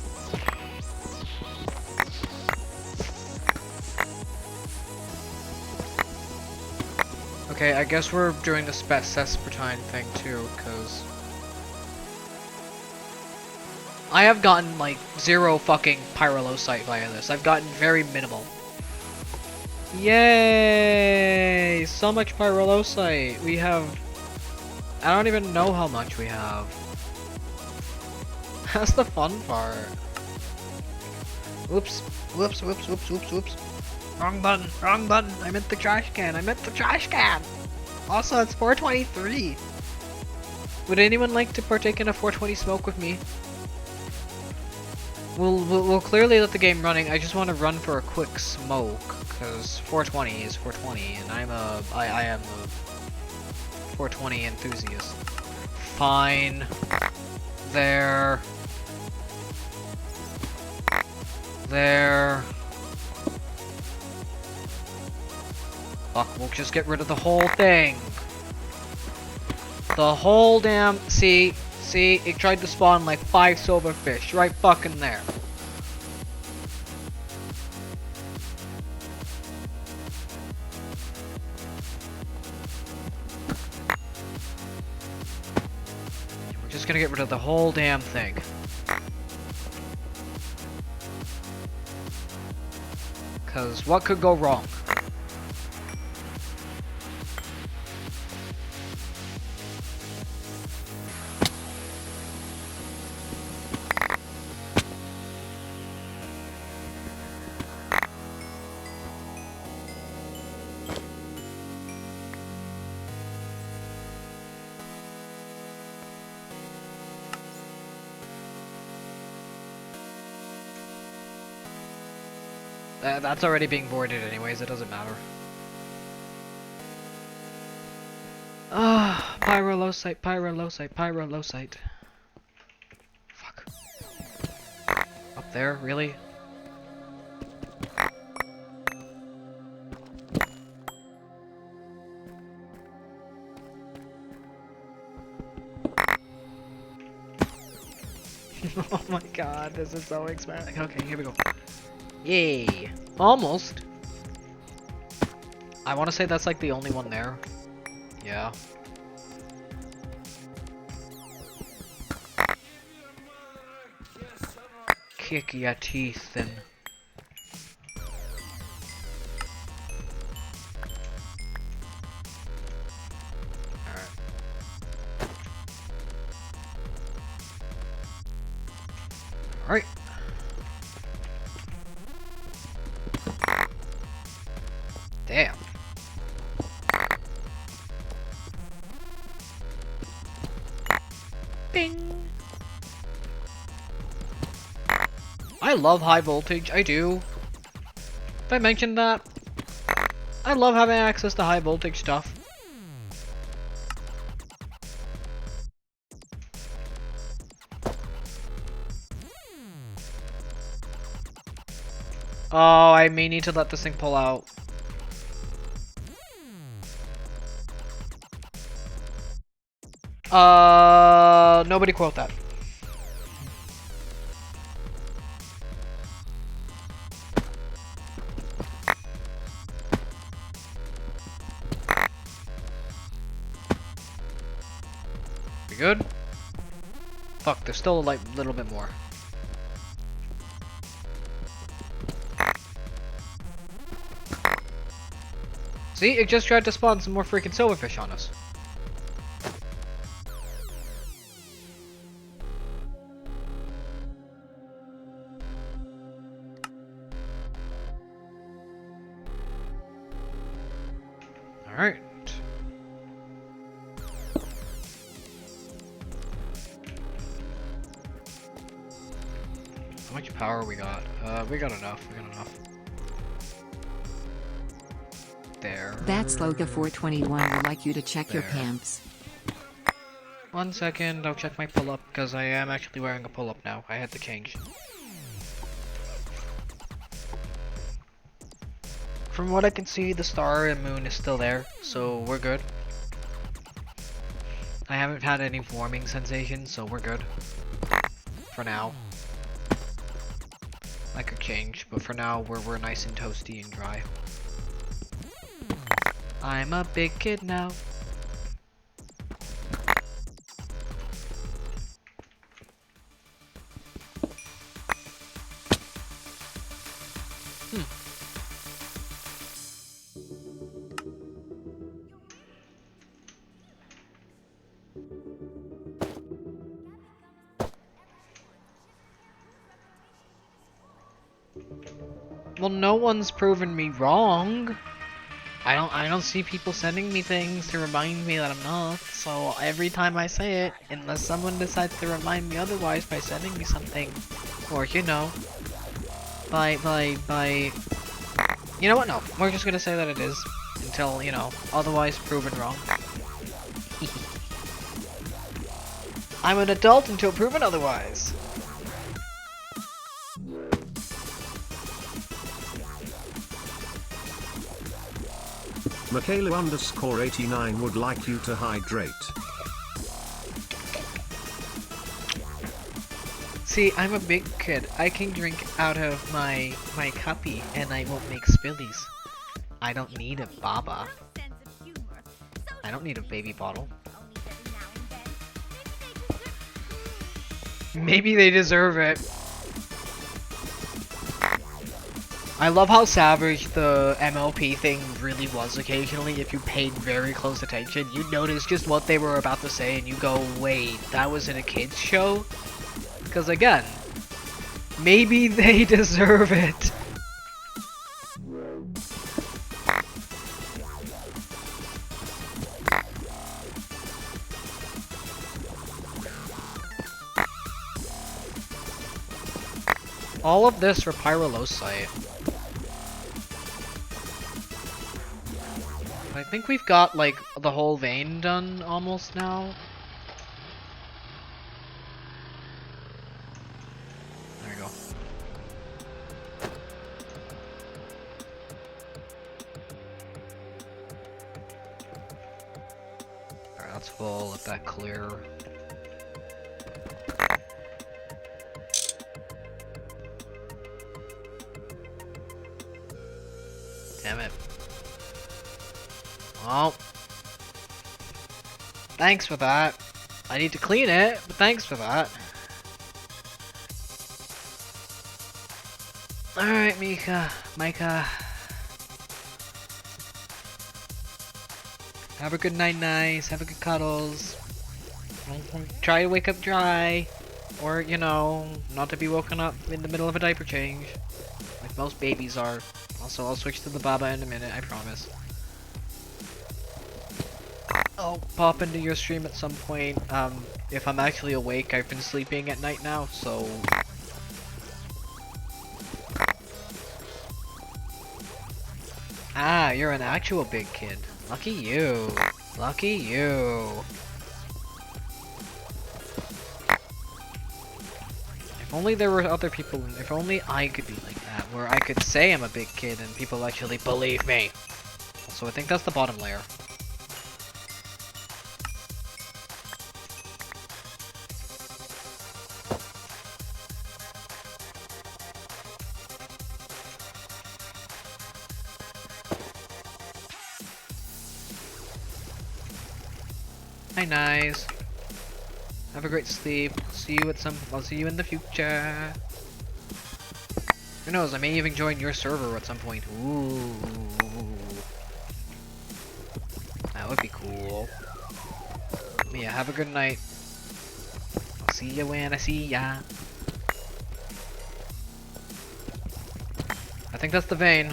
Okay, I guess we're doing the Sespertine thing too, because I have gotten like 0 fucking pyrolosite via this. I've gotten very minimal. Yay! So much pyrolosite. We have... I don't even know how much we have. That's the fun part. Whoops. Whoops, whoops, whoops, whoops, whoops. Wrong button, wrong button. I meant the trash can. I meant the trash can. Also, it's 4:23. Would anyone like to partake in a 420 smoke with me? We'll clearly let the game running. I just want to run for a quick smoke, because 420 is 420, and I am a 420 enthusiast. Fine. There. Fuck, we'll just get rid of the whole thing. The whole damn... See, it tried to spawn like 5 silverfish right fucking there. We're just gonna get rid of the whole damn thing. Cause what could go wrong? That's already being boarded anyways, it doesn't matter. Ah, pyrolosite, pyrolosite, pyrolosite. Fuck. Up there, really? Oh my god, this is so expensive. Okay, here we go. Yay! Almost. I want to say that's like the only one there. Yeah. Kick your teeth and... Alright. Alright. Damn. Bing. I love high voltage, I do. If I mentioned that, I love having access to high voltage stuff. Oh, I may need to let this thing pull out. Nobody quote that. We good? Fuck, there's still like a little bit more. See, it just tried to spawn some more freaking silverfish on us. Alright. How much power we got? We got enough. We got enough. there. That Sloga 421 would like you to check your There. pants. 1 second, I'll check my pull-up, because I am actually wearing a pull-up now. I had to change. From what I can see, the star and moon is still there, so we're good. I haven't had any warming sensations, so we're good. For now. I could change, but for now, we're nice and toasty and dry. I'm a big kid now. Well, no one's proven me wrong. I don't see people sending me things to remind me that I'm not. So every time I say it, unless someone decides to remind me otherwise by sending me something, or you know, by you know what? No, we're just gonna say that it is until you know otherwise proven wrong. I'm an adult until proven otherwise. Michaela_89 would like you to hydrate. See, I'm a big kid. I can drink out of my cuppy and I won't make spillies. I don't need a baba. I don't need a baby bottle. Maybe they deserve it. I love how savage the MLP thing really was occasionally. If you paid very close attention, you'd notice just what they were about to say and you go, wait, that was in a kid's show? Because again, maybe they deserve it. All of this for Pyrolosite. I think we've got, like, the whole vein done almost now. There we go. Alright, that's full. Let that clear. Damn it. Well, thanks for that. I need to clean it, but thanks for that. Alright, Micah. Have a good night, nice. Have a good cuddles. Try to wake up dry. Or, you know, not to be woken up in the middle of a diaper change. Like most babies are. Also, I'll switch to the Baba in a minute, I promise. I'll pop into your stream at some point. If I'm actually awake, I've been sleeping at night now, so... Ah, you're an actual big kid. Lucky you. Lucky you. If only there were other people, if only I could be like that, where I could say I'm a big kid and people actually believe me. So I think that's the bottom layer. Hi, nice. Have a great sleep. I'll see you in the future. Who knows, I may even join your server at some point. Ooh. That would be cool. But yeah, have a good night. I'll see ya when I see ya. I think that's the vein.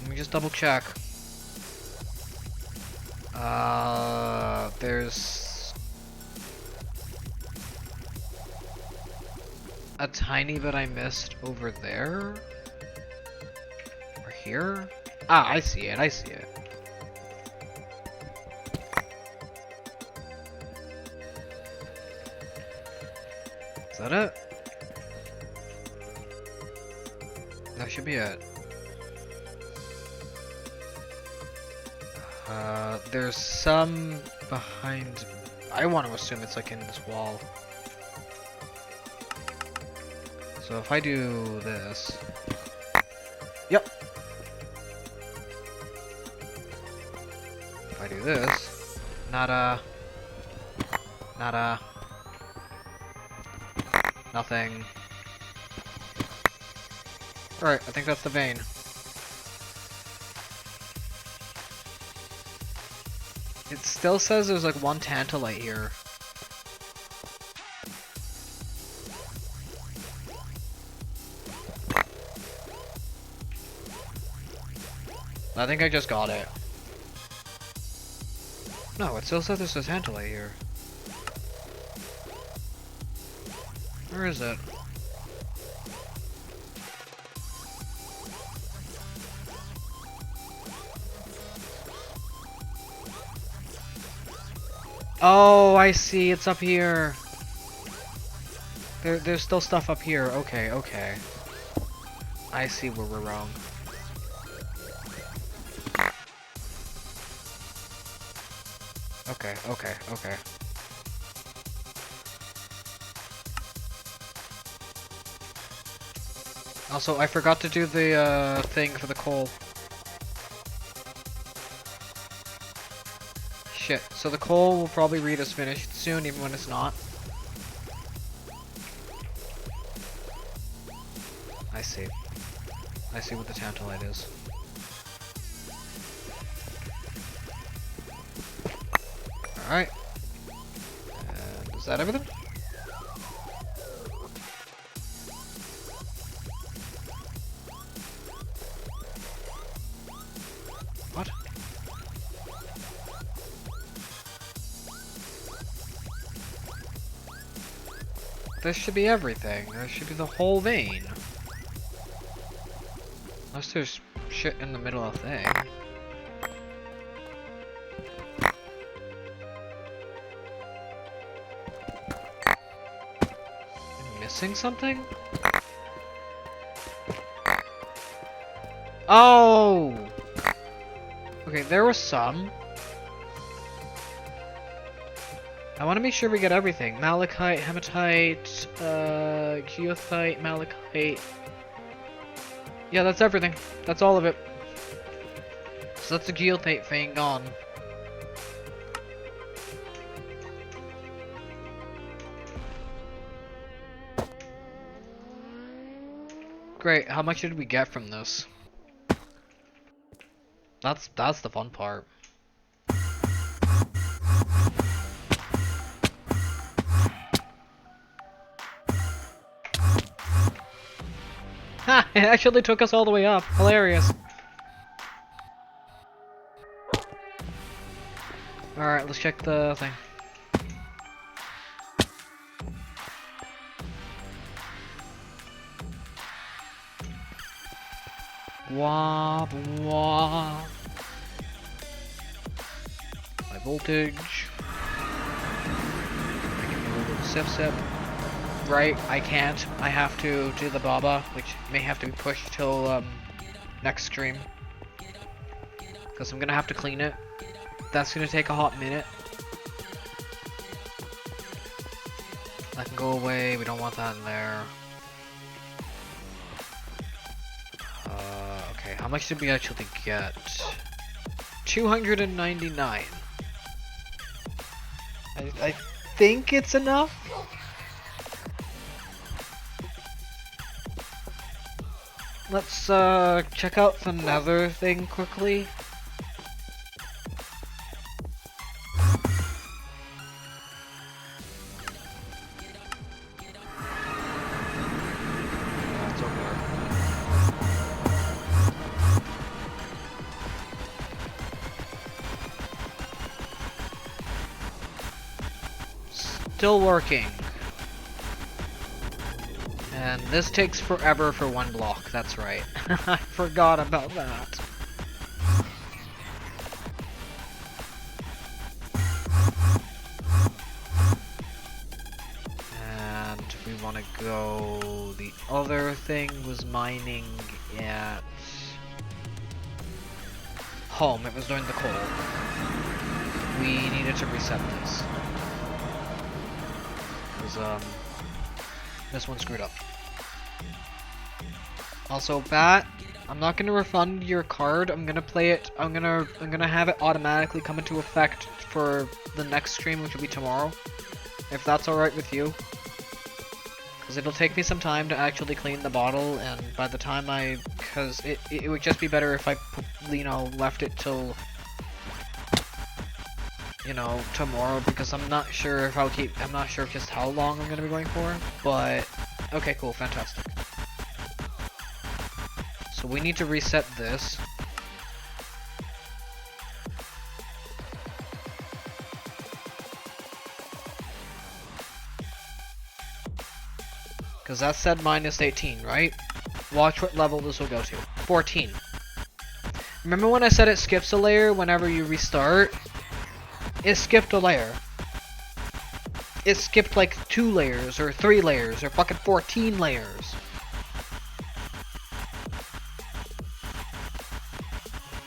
Let me just double check. There's a tiny bit I missed over there? Or here? Ah, I see it, I see it. Is that it? That should be it. There's some behind... I want to assume it's like in this wall. So if I do this... Yep! If I do this... Nada... Nada... Nothing... Alright, I think that's the vein. It still says there's like one tantalite here. I think I just got it. No, it still says there's a tantalite here. Where is it? Oh, I see. It's up here. There's still stuff up here. Okay, okay. I see where we're wrong. Okay, okay, okay. Also, I forgot to do the thing for the coal. Shit, so the coal will probably read as finished soon, even when it's not. I see. I see what the tantalite is. Alright. And is that everything? What? This should be everything. This should be the whole vein. Unless there's shit in the middle of the thing. I'm missing something? Oh! Okay, there was some. I want to make sure we get everything. Malachite, hematite, geothite, malachite. Yeah, that's everything. That's all of it. So that's the geothite thing gone. Great, how much did we get from this? That's the fun part. Ha! It actually took us all the way up. Hilarious. Alright, let's check the thing. Wah, wah. My voltage. I can do a little sip. Right, I can't. I have to do the Baba, which may have to be pushed till next stream. Because I'm gonna have to clean it. That's gonna take a hot minute. That can go away, we don't want that in there. Okay, how much did we actually get? 299. I think it's enough. Let's check out the nether thing quickly. It's over there. Still working. And this takes forever for one block, that's right. I forgot about that. And we we want to go. The other thing was mining at home. It was during the cold. We needed to reset this. Because, this one screwed up. Also, Bat, I'm not gonna refund your card. I'm gonna play it. I'm gonna have it automatically come into effect for the next stream, which will be tomorrow. If that's alright with you. Because it'll take me some time to actually clean the bottle, and by the time because it would just be better if I, left it till, tomorrow, because I'm not sure if I'm not sure just how long I'm gonna be going for, but, okay, cool, fantastic. So we need to reset this. Because that said minus 18, right? Watch what level this will go to. 14. Remember when I said it skips a layer whenever you restart? It skipped a layer. It skipped like 2 layers, or 3 layers, or fucking 14 layers.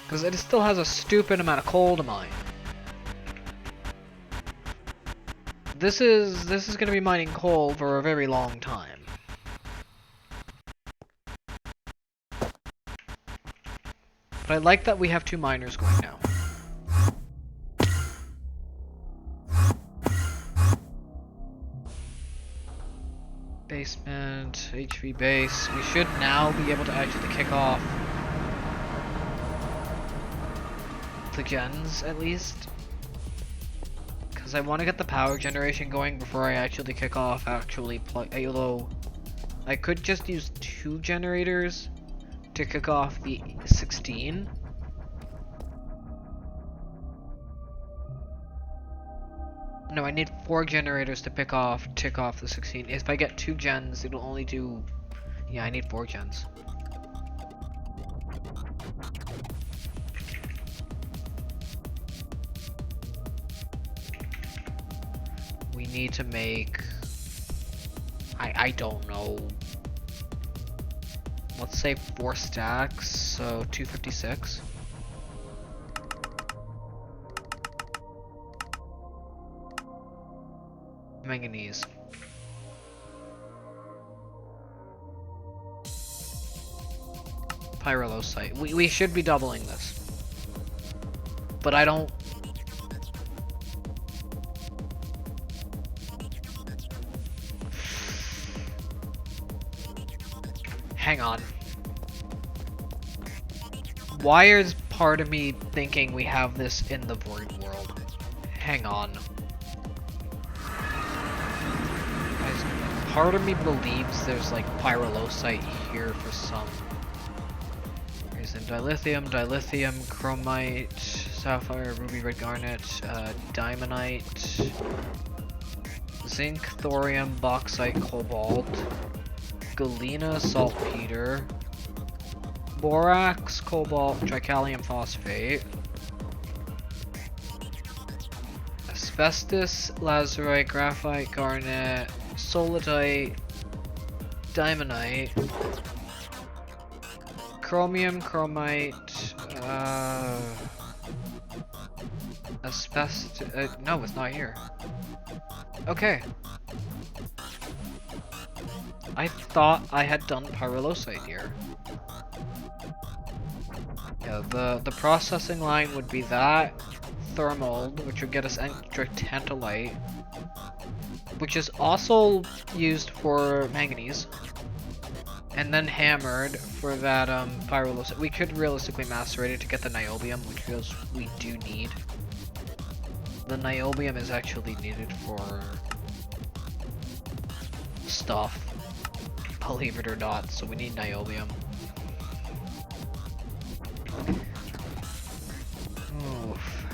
Because it still has a stupid amount of coal to mine. This is gonna be mining coal for a very long time. But I like that we have 2 miners going now. Basement, HV base. We should now be able to actually kick off the gens, at least. Because I want to get the power generation going before I actually kick off, although I could just use 2 generators to kick off the 16. No, I need 4 generators to tick off the 16. If I get 2 gens, it'll only do... Yeah, I need 4 gens. We need to make... I don't know... Let's say 4 stacks, so 256. Manganese. Pyrolosite. We should be doubling this. But I don't... Hang on. Why is part of me thinking we have this in the Void World? Hang on. Part of me believes there's like pyrolosite here for some reason. Dilithium, chromite, sapphire, ruby, red garnet, diamondite, zinc, thorium, bauxite, cobalt, galena, saltpeter, borax, cobalt, tricalcium phosphate, asbestos, lazurite, graphite, garnet, solidite, diamondite, chromium, chromite, asbestos, no, it's not here. Okay. I thought I had done pyrolosite here. Yeah, the processing line would be that, thermal, which would get us extra tantalite, which is also used for manganese, and then hammered for that pyrolosite. We could realistically macerate it to get the niobium, which we do need. The niobium is actually needed for stuff, believe it or not, so we need niobium. Oof.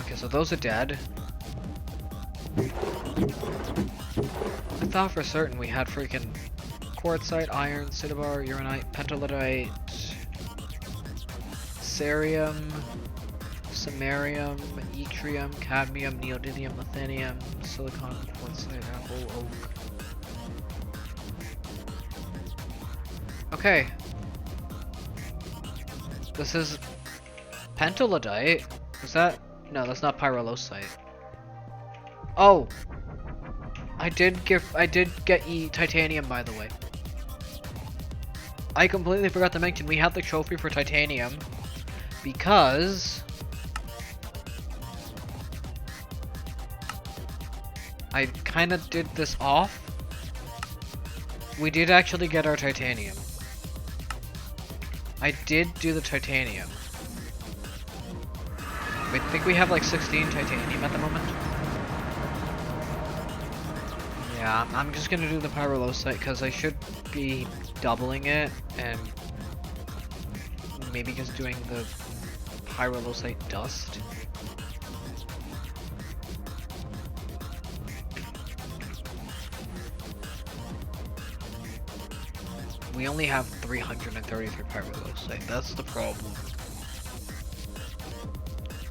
Okay, so those are dead. I thought for certain we had freaking quartzite, iron, cinnabar, uranite, pentallitite, cerium, samarium, yttrium, cadmium, neodymium, lithium, silicon, quartzite, apple, oak. Okay. This is pentolodite. Is that? No, that's not pyrrolosite. Oh, I did get titanium, by the way. I completely forgot to mention we have the trophy for titanium because I kind of did this off. We did actually get our titanium. I did do the titanium. I think we have like 16 titanium at the moment. Yeah, I'm just gonna do the pyrrolosite because I should be doubling it and maybe just doing the pyrrolosite dust. We only have 333 pyrrolosite, that's the problem.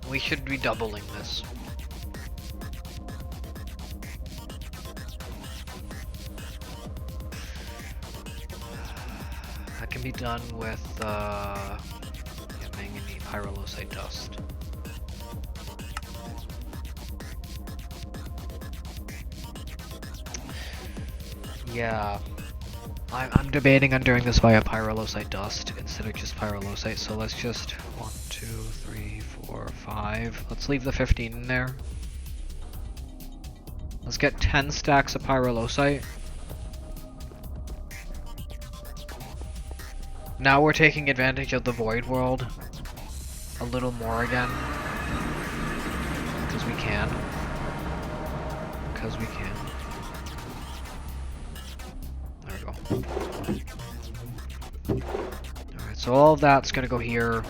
We should be doubling this. That can be done with manganese pyrrolosite dust. Yeah. I'm debating on doing this via pyrrolosite dust instead of just pyrrolosite, so let's just 1, 2, 3, 4, 5. Let's leave the 15 in there. Let's get 10 stacks of pyrrolosite. Now we're taking advantage of the void world a little more again. Because we can. Because we can. There we go. Alright, so all of that's gonna go here.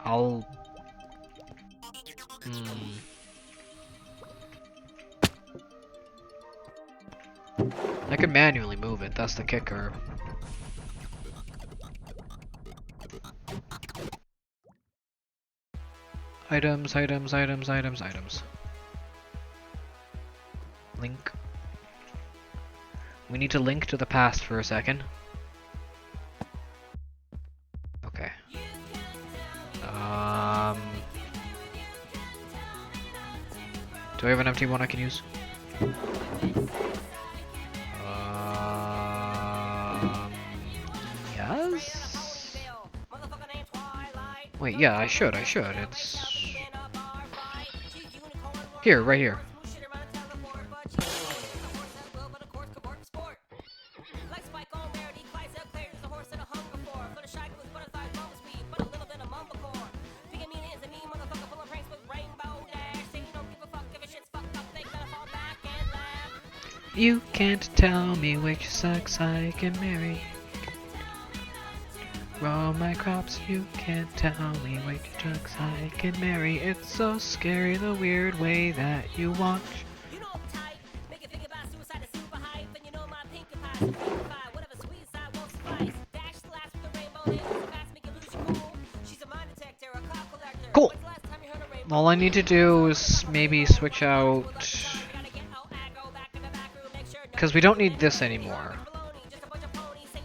I'll... I can manually move it, that's the kicker. Items, items, items, items, items. Link. We need to link to the past for a second. Okay. Do I have an empty one I can use? Yes? Wait, yeah, I should. It's... Here, right here. You can't tell me which sex I can marry. Grow my crops, you can't tell me which sex I can marry. It's so scary the weird way that you watch. Cool! All I need to do is maybe switch out... Because we don't need this anymore.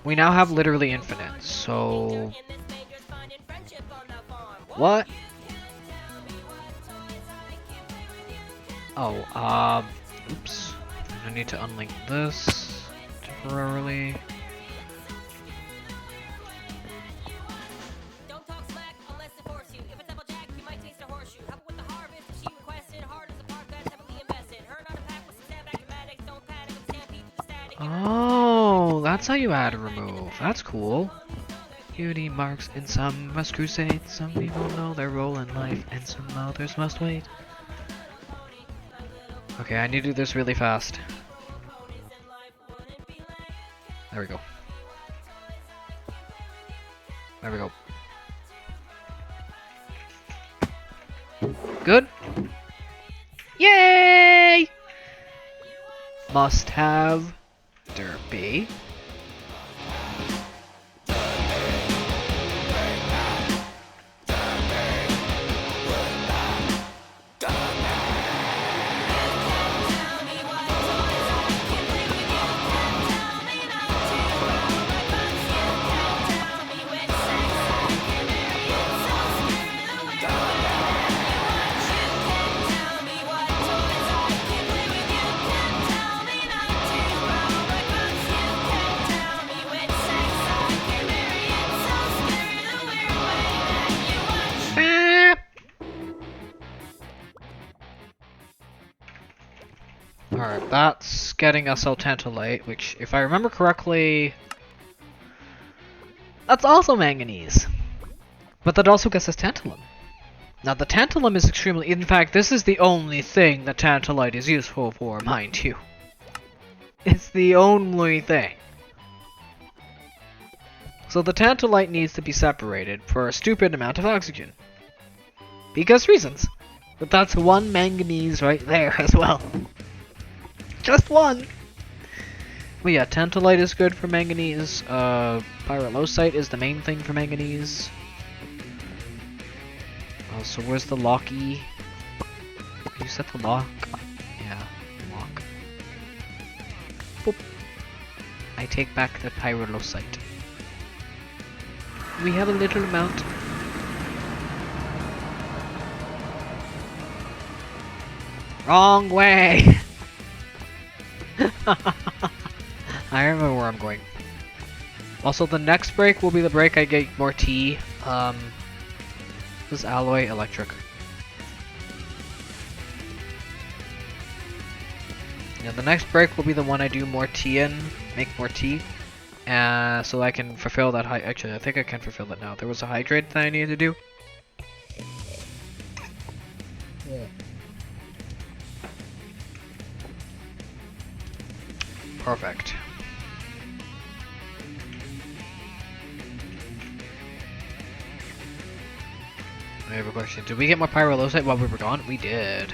We now have literally infinite, so... What? Oh, oops. I need to unlink this temporarily. Oh, that's how you add a remove. That's cool. Beauty marks in some must crusade. Some people know their role in life, and some others must wait. Okay, I need to do this really fast. There we go. There we go. Good? Yay! Must have Derpy. Alright, that's getting us our tantalite, which, if I remember correctly, that's also manganese. But that also gets us tantalum. Now, the tantalum is extremely... In fact, this is the only thing that tantalite is useful for, mind you. It's the only thing. So the tantalite needs to be separated for a stupid amount of oxygen. Because reasons. But that's one manganese right there as well. Just one! Well, yeah, tantalite is good for manganese. Pyrolosite is the main thing for manganese. Oh, so where's the locky? Can you set the lock? Yeah, lock. Boop. I take back the pyrolosite. We have a little amount. Wrong way! I remember where I'm going. Also, the next break will be the break I get more tea. This is alloy electric. Yeah, the next break will be the one I do more tea in, make more tea. So I can fulfill that actually, I think I can fulfill that now. There was a hydrate that I needed to do. Yeah. Perfect. I have a question. Did we get more pyrolosite while we were gone? We did.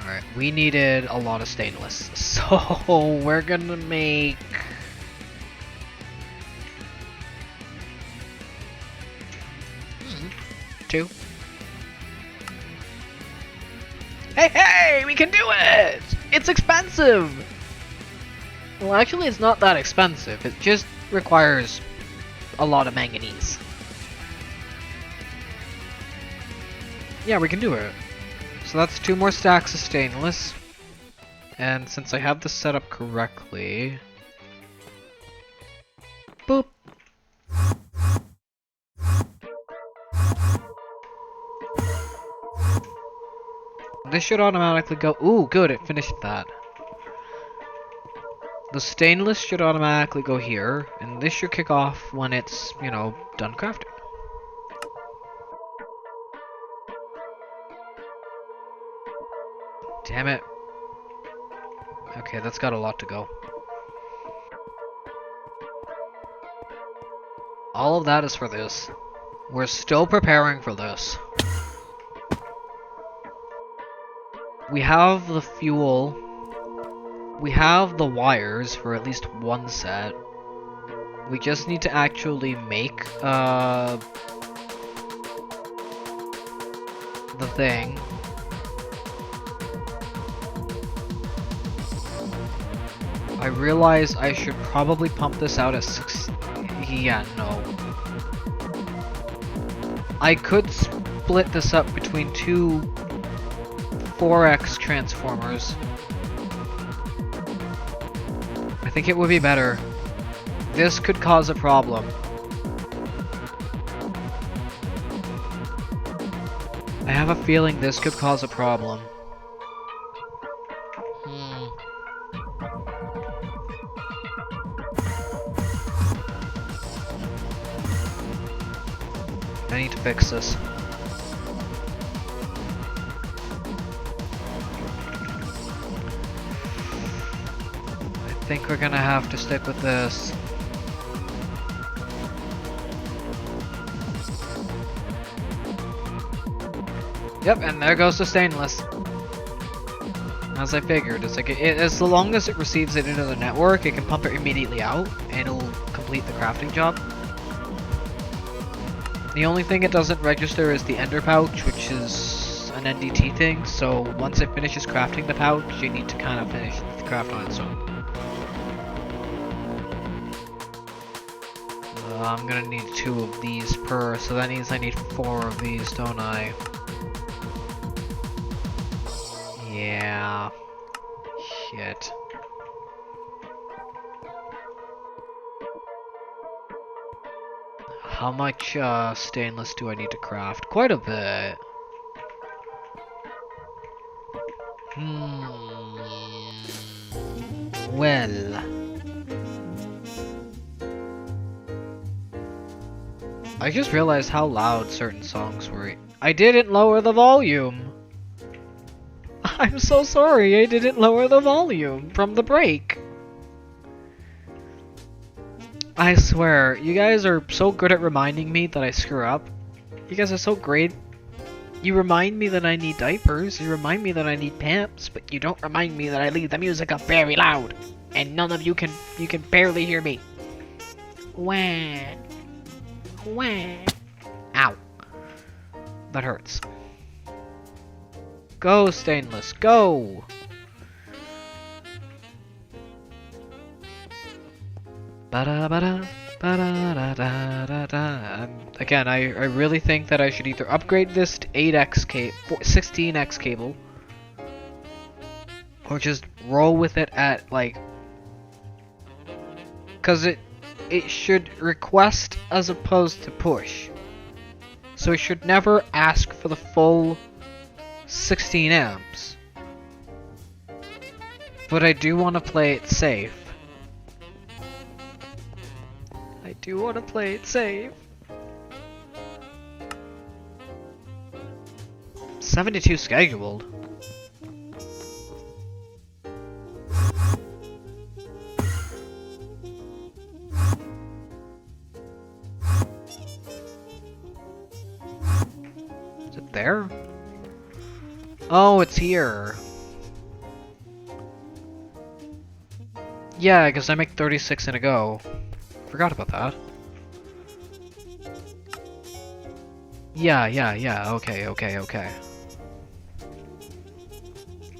Alright, we needed a lot of stainless. So we're gonna make... two. Hey, we can do it! It's expensive! Well, actually, it's not that expensive. It just requires a lot of manganese. Yeah, we can do it. So that's 2 more stacks of stainless. And since I have this set up correctly... Boop! This should automatically go... Ooh, good, it finished that. The stainless should automatically go here, and this should kick off when it's, you know, done crafting. Damn it. Okay, that's got a lot to go. All of that is for this. We're still preparing for this. We have the fuel. We have the wires for at least one set. We just need to actually make the thing. I realize I should probably pump this out at 6. Yeah, no. I could split this up between 2 4x transformers. I think it would be better. This could cause a problem. I have a feeling this could cause a problem. I need to fix this. I think we're gonna have to stick with this. Yep, and there goes the stainless. As I figured, it's like as long as it receives it into the network, it can pump it immediately out, and it'll complete the crafting job. The only thing it doesn't register is the ender pouch, which is an NDT thing, so once it finishes crafting the pouch, you need to kind of finish the craft on its own. I'm gonna need 2 of these per, so that means I need 4 of these, don't I? Yeah. Shit. How much stainless do I need to craft? Quite a bit. Well. I just realized how loud certain songs were. I didn't lower the volume! I'm so sorry, I didn't lower the volume from the break. I swear, you guys are so good at reminding me that I screw up. You guys are so great. You remind me that I need diapers, you remind me that I need pants, but you don't remind me that I leave the music up very loud. And none of you can barely hear me. Wah. Wah. Ow. That hurts. Go, Stainless, go! Ba-da-ba-da, ba-da-da-da-da-da. Again, I really think that I should either upgrade this to 16x cable, or just roll with it at, like... Cause it should request as opposed to push. So it should never ask for the full 16 amps. But I do want to play it safe. I do want to play it safe. 72 scheduled. Is it there? Oh, it's here. Yeah, because I make 36 in a go. Forgot about that. Yeah, okay.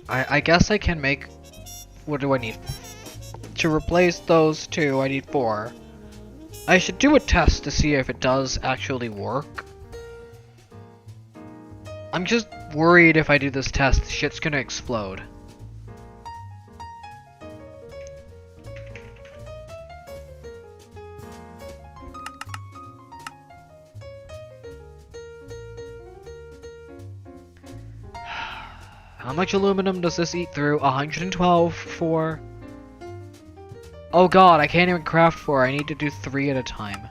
I guess I can make... What do I need? To replace those two, I need 4. I should do a test to see if it does actually work. I'm just worried if I do this test, shit's gonna explode. How much aluminum does this eat through? 112 for... Oh god, I can't even craft 4. I need to do 3 at a time.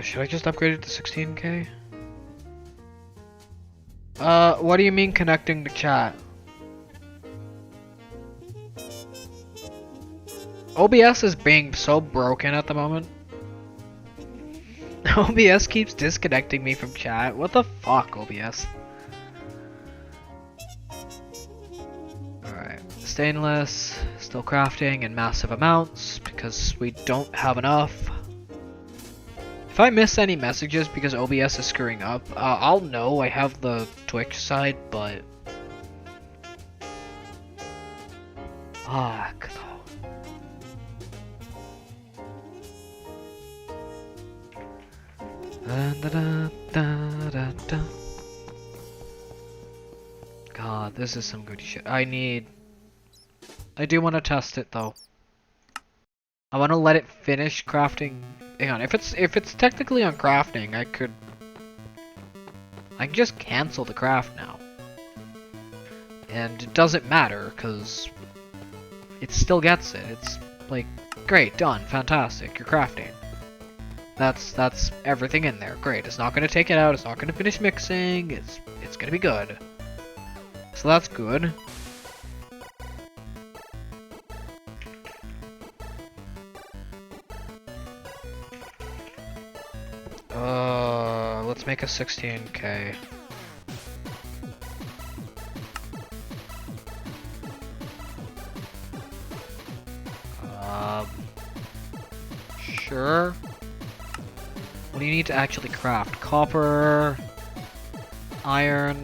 Should I just upgrade it to 16K? What do you mean connecting to chat? OBS is being so broken at the moment. OBS keeps disconnecting me from chat. What the fuck, OBS? Alright. Stainless. Still crafting in massive amounts because we don't have enough. If I miss any messages because OBS is screwing up, I'll know. I have the Twitch side, but... Fuck, though. God, this is some good shit. I do want to test it though. I want to let it finish crafting. Hang on, if it's technically on crafting, I can just cancel the craft now. And it doesn't matter, cause it still gets it. It's like, great, done, fantastic, you're crafting. That's everything in there. Great. It's not gonna take it out. It's not gonna finish mixing. It's gonna be good. So that's good. Let's make a 16K. Sure. What do you need to actually craft? Copper, iron.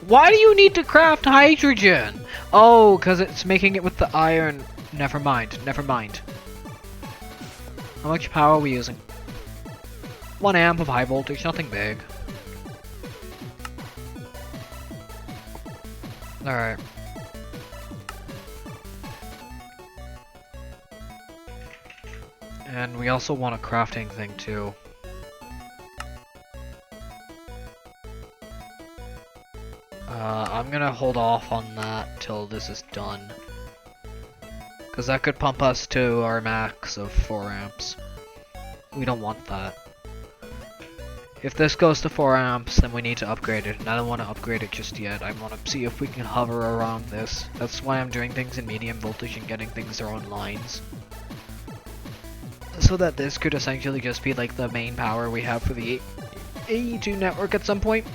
Why do you need to craft hydrogen? Oh, because it's making it with the iron. Never mind, never mind. How much power are we using? 1 amp of high voltage, nothing big. Alright. And we also want a crafting thing too. I'm gonna hold off on that till this is done. Because that could pump us to our max of 4 amps. We don't want that. If this goes to 4 amps, then we need to upgrade it, and I don't want to upgrade it just yet. I want to see if we can hover around this. That's why I'm doing things in medium voltage and getting things their own lines. So that this could essentially just be like the main power we have for the AE2 network at some point.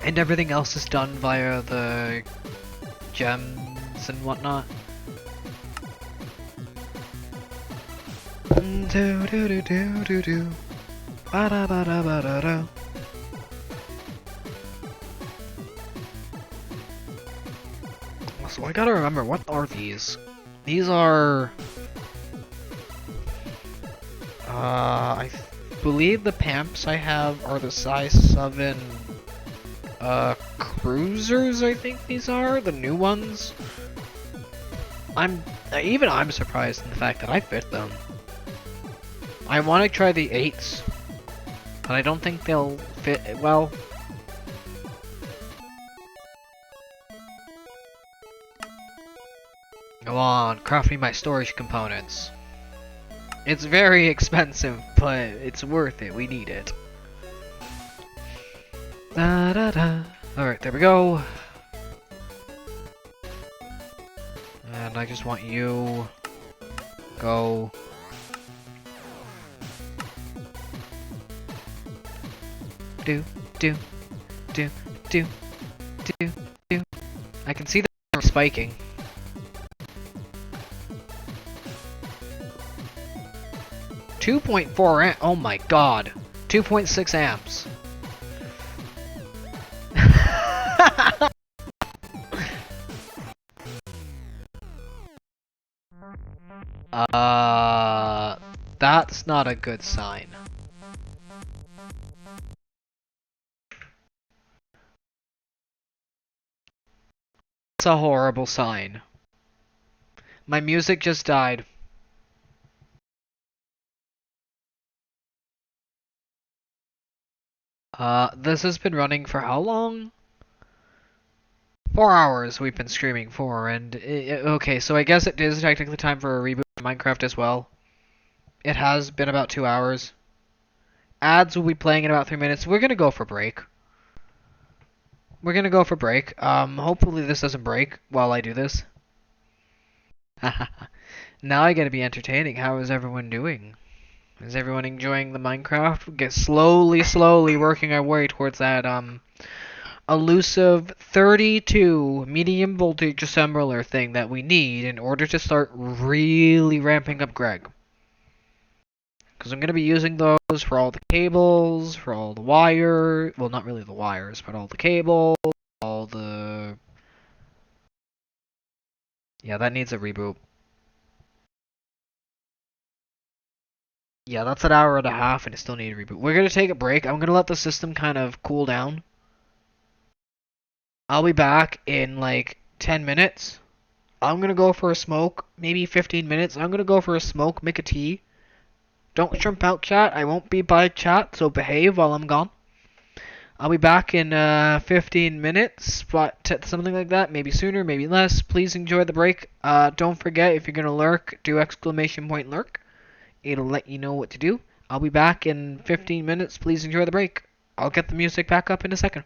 And everything else is done via the gems and whatnot. Do do do do do do. Ba da ba da ba da da. So I gotta remember, what are these? These are... I believe the pamps I have are the size 7 cruisers, I think these are, the new ones. Even I'm surprised in the fact that I fit them. I want to try the 8s, but I don't think they'll fit well. Go on, craft me my storage components. It's very expensive, but it's worth it. We need it. Da da da. Alright, there we go. And I just want you... Go... Do. I can see them spiking. .4 amp. Oh my god. 2.6 amps. That's not a good sign. That's a horrible sign. My music just died. This has been running for how long? 4 hours we've been streaming for, and okay, so I guess it is technically time for a reboot of Minecraft as well. It has been about 2 hours. Ads will be playing in about 3 minutes. We're gonna go for break. Hopefully this doesn't break while I do this. Now I gotta be entertaining. How is everyone doing? Is everyone enjoying the Minecraft? Get slowly working our way towards that, elusive 32 medium voltage assembler thing that we need in order to start really ramping up Greg. Because I'm going to be using those for all the cables, for all the wire, well, not really the wires, but all the cables, all the... Yeah, that needs a reboot. Yeah, that's an hour and a half and it still needs a reboot. We're going to take a break. I'm going to let the system kind of cool down. I'll be back in like 10 minutes. I'm gonna go for a smoke, maybe 15 minutes. I'm gonna go for a smoke, make a tea. Don't shrimp out, chat. I won't be by chat, so behave while I'm gone. I'll be back in 15 minutes, but something like that. Maybe sooner, maybe less. Please enjoy the break. Don't forget, if you're gonna lurk, do !lurk. It'll let you know what to do. I'll be back in 15 minutes. Please enjoy the break. I'll get the music back up in a second.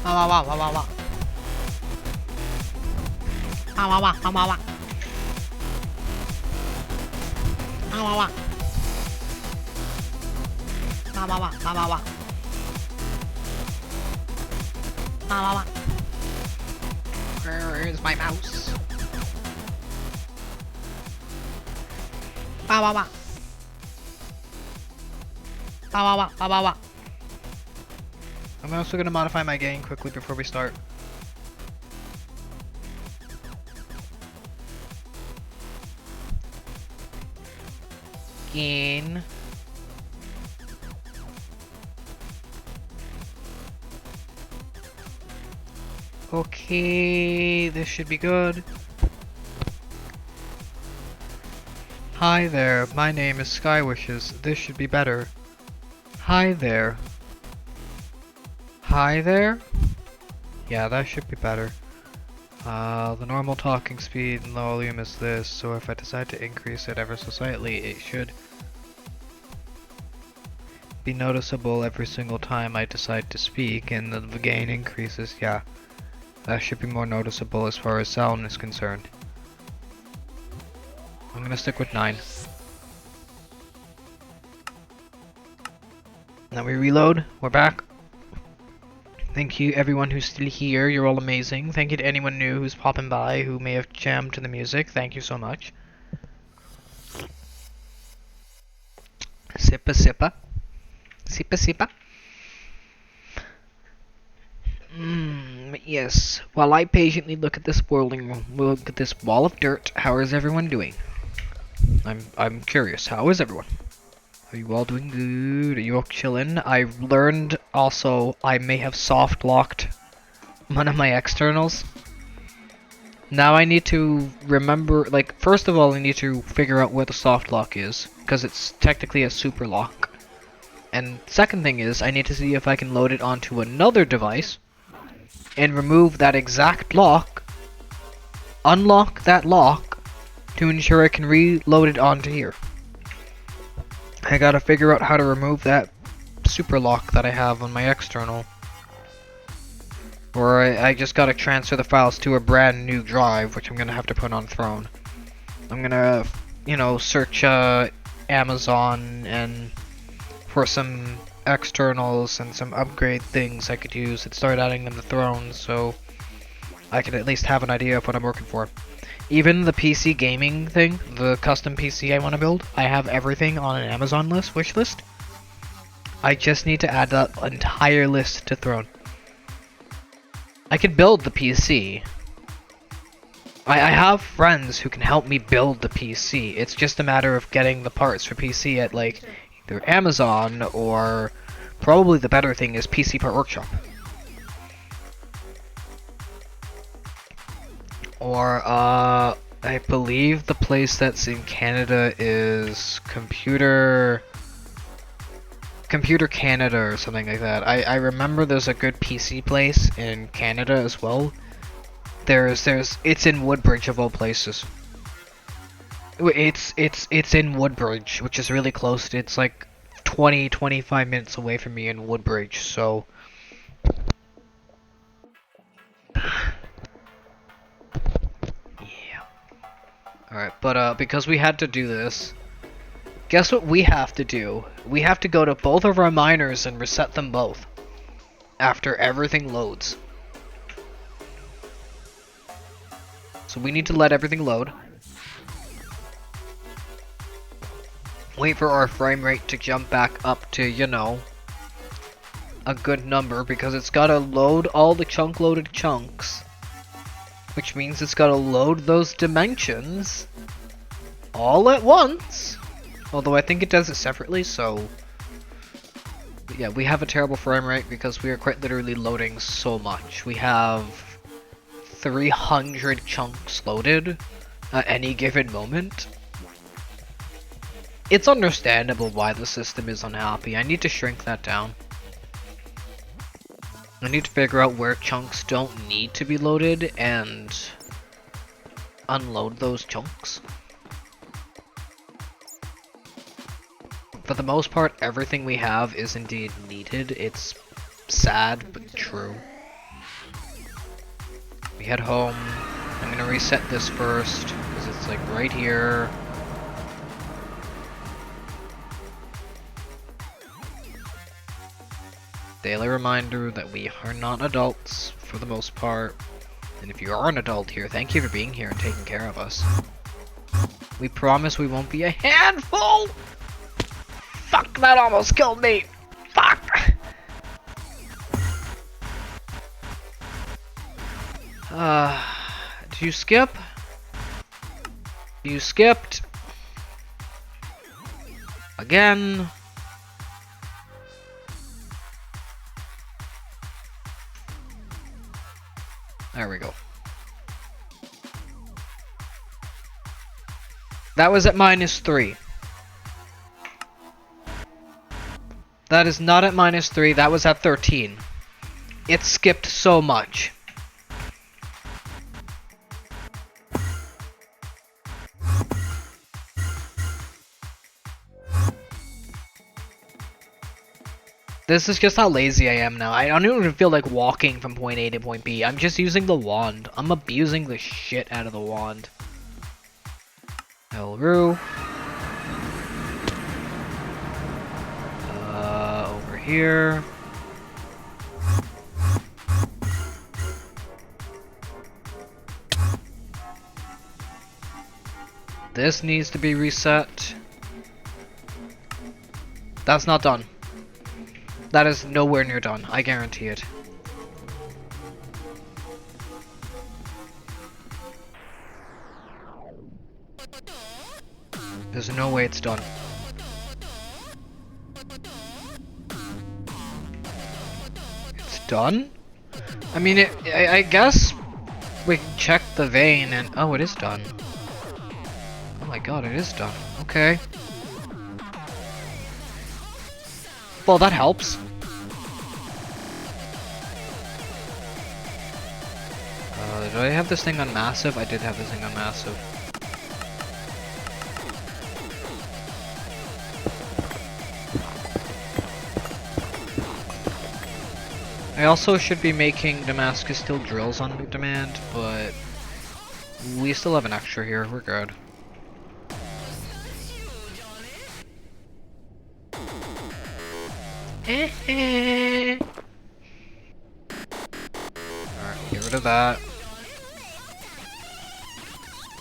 哇哇哇哇哇哇！哇哇哇哇哇哇！哇哇哇！哇哇哇哇哇哇！哇哇哇！ Where's my mouse? Wah wah wah. Wah wah wah wah wah wah. I'm also gonna modify my gain quickly before we start. Gain. Okay, this should be good. Hi there, my name is Skywishes. This should be better. Hi there. Hi there? Yeah, that should be better. The normal talking speed and volume is this, so if I decide to increase it ever so slightly, it should be noticeable every single time I decide to speak, and the gain increases, yeah. That should be more noticeable as far as sound is concerned. I'm gonna stick with 9. Now we reload, we're back. Thank you everyone who's still here, you're all amazing. Thank you to anyone new who's popping by who may have jammed to the music, thank you so much. Sippa sippa. Sippa sippa. Yes. While I patiently look at this wall of dirt, how is everyone doing? I'm curious. How is everyone? Are you all doing good? Are you all chilling? I've learned also I may have soft locked one of my externals. Now I need to remember, like, first of all I need to figure out where the soft lock is, because it's technically a super lock. And second thing is, I need to see if I can load it onto another device and remove that exact lock, unlock that lock, to ensure I can reload it onto here. I gotta figure out how to remove that super lock that I have on my external. Or I just gotta transfer the files to a brand new drive, which I'm gonna have to put on Throne. I'm gonna, you know, search Amazon and for some externals and some upgrade things I could use and start adding them to Throne, so I can at least have an idea of what I'm working for. Even the PC gaming thing, the custom PC I want to build, I have everything on an Amazon wish list. I just need to add that entire list to Throne. I could build the PC. I have friends who can help me build the PC. It's just a matter of getting the parts for PC at, like, either Amazon or probably the better thing is PC Part Workshop. Or, I believe the place that's in Canada is Computer Canada or something like that. I remember there's a good PC place in Canada as well. It's in Woodbridge of all places. It's in Woodbridge, which is really close. It's like 20-25 minutes away from me in Woodbridge, so yeah. Alright, but because we had to do this, guess what we have to do? We have to go to both of our miners and reset them both after everything loads. So we need to let everything load. Wait for our frame rate to jump back up to, you know, a good number, because it's gotta load all the chunk-loaded chunks. Which means it's gotta load those dimensions all at once. Although I think it does it separately, so yeah, we have a terrible frame rate because we are quite literally loading so much. We have 300 chunks loaded at any given moment. It's understandable why the system is unhappy. I need to shrink that down. I need to figure out where chunks don't need to be loaded and unload those chunks. For the most part, everything we have is indeed needed. It's sad, but true. We head home. I'm gonna reset this first, because it's like right here. Daily reminder that we are not adults, for the most part. And if you are an adult here, thank you for being here and taking care of us. We promise we won't be a handful! Fuck, that almost killed me! Fuck! Did you skip? You skipped. Again. There we go. That was at -3. That is not at -3, that was at 13. It skipped so much. This is just how lazy I am now. I don't even feel like walking from point A to point B. I'm just using the wand. I'm abusing the shit out of the wand. Elru. Over here. This needs to be reset. That's not done. That is nowhere near done, I guarantee it. There's no way it's done. It's done? I mean, I guess we can check the vein and... Oh, it is done. Oh my god, it is done. Okay. Well, that helps. Did I have this thing on massive? I did have this thing on massive. I also should be making Damascus steel drills on demand, but we still have an extra here. We're good. Alright, get rid of that.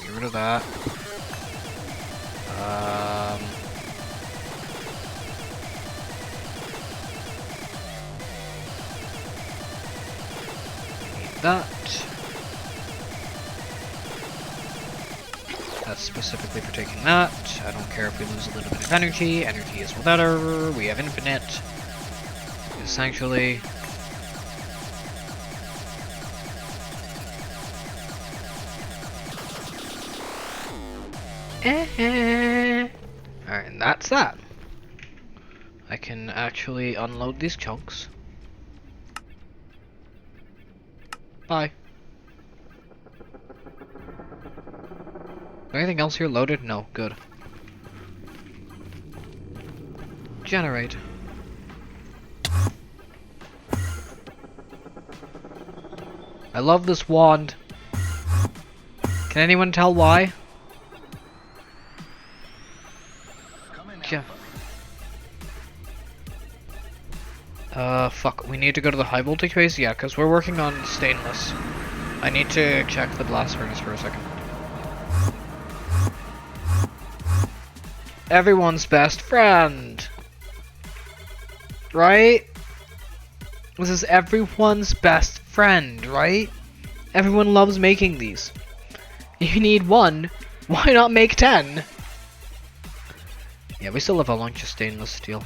Get rid of that. Need that. That's specifically for taking that. I don't care if we lose a little bit of energy. Energy is better. We have infinite. Essentially. Alright, and that's that. I can actually unload these chunks. Bye. Anything else here loaded? No, good. Generate. I love this wand. Can anyone tell why? Fuck. We need to go to the high voltage base? Yeah, because we're working on stainless. I need to check the blast furnace for a second. Everyone's best friend! Right? This is everyone's best friend, right? Everyone loves making these. You need one, why not make 10? Yeah, we still have a bunch of stainless steel.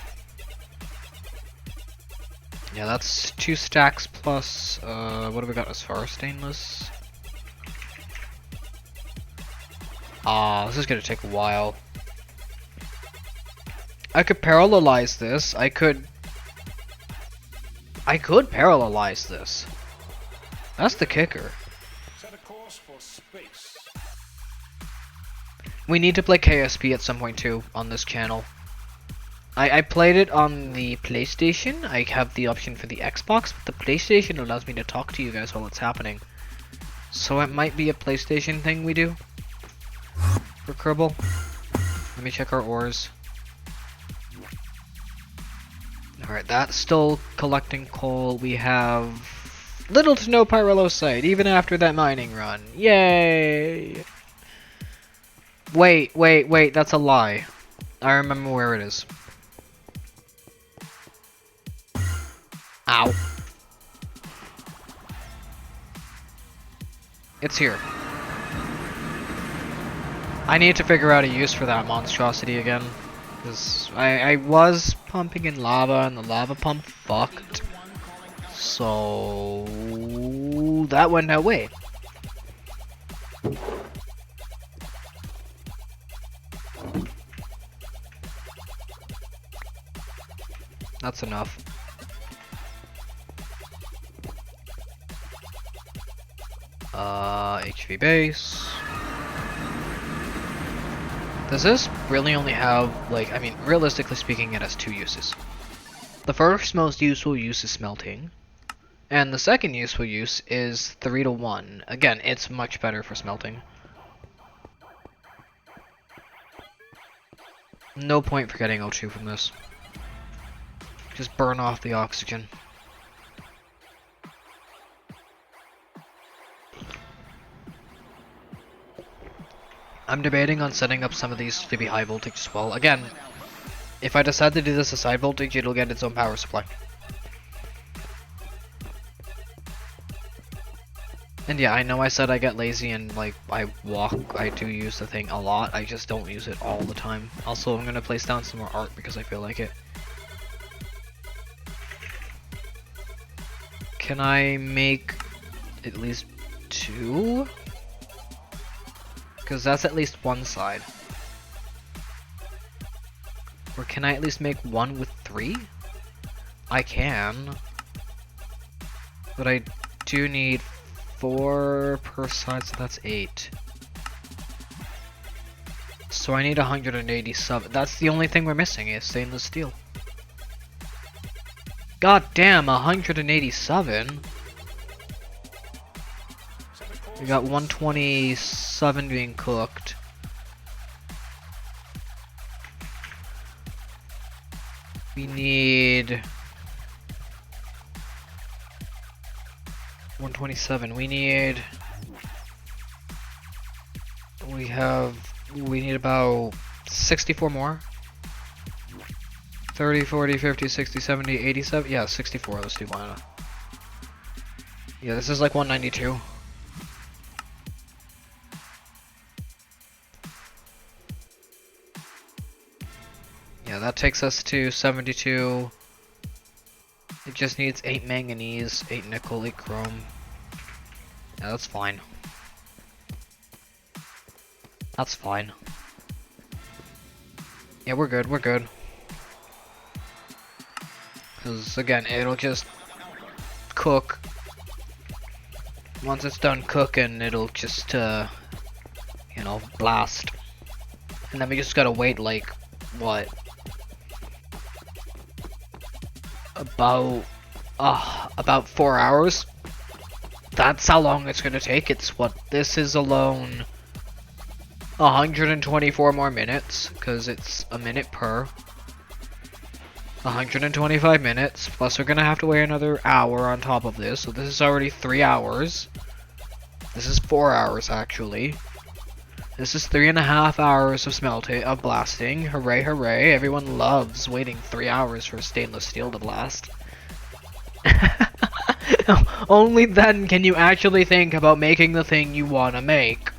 Yeah, that's 2 stacks plus, what have we got as far as stainless? This is gonna take a while. I could parallelize this, I could parallelize this. That's the kicker. Set a course for space. We need to play KSP at some point too, on this channel. I played it on the PlayStation. I have the option for the Xbox, but the PlayStation allows me to talk to you guys while it's happening. So it might be a PlayStation thing we do. For Kerbal. Let me check our ores. Alright, that's still collecting coal. We have Little to no Pyrello sight, even after that mining run. Yay! Wait, that's a lie. I remember where it is. Ow. It's here. I need to figure out a use for that monstrosity again. Because I was pumping in lava and the lava pump fucked. So that went away. That's enough. HV base. Does this really only have, like, I mean, realistically speaking, it has two uses. The first most useful use is smelting. And the second useful use is 3 to 1. Again, it's much better for smelting. No point for getting O2 from this. Just burn off the oxygen. I'm debating on setting up some of these to be high voltage as well. Again, if I decide to do this as high voltage, it'll get its own power supply. And yeah, I know I said I get lazy and like I walk, I do use the thing a lot, I just don't use it all the time. Also, I'm gonna place down some more art because I feel like it. Can I make at least 2? Because that's at least one side. Or can I at least make 1 with 3? I can. But I do need 4 per side, so that's 8. So I need 187. That's the only thing we're missing is stainless steel. God damn, 187? We got 127 being cooked. We need 127. We need about 64 more. 30, 40, 50, 60, 70, 87. Yeah, 64. Let's do one. Yeah, this is like 192. Yeah, that takes us to 72. It just needs 8 manganese, 8 nickel, 8 chrome. Yeah, that's fine. That's fine. Yeah, we're good, we're good. Because, again, it'll just cook. Once it's done cooking, it'll just, you know, blast. And then we just gotta wait, like, what? About 4 hours. That's how long it's gonna take. It's what this is alone 124 more minutes, because it's a minute per. 125 minutes, plus we're gonna have to wait another hour on top of this, so this is already 3 hours. This is 4 hours actually. This is 3.5 hours of smelting, of blasting. Hooray, hooray. Everyone loves waiting 3 hours for stainless steel to blast. Only then can you actually think about making the thing you want to make.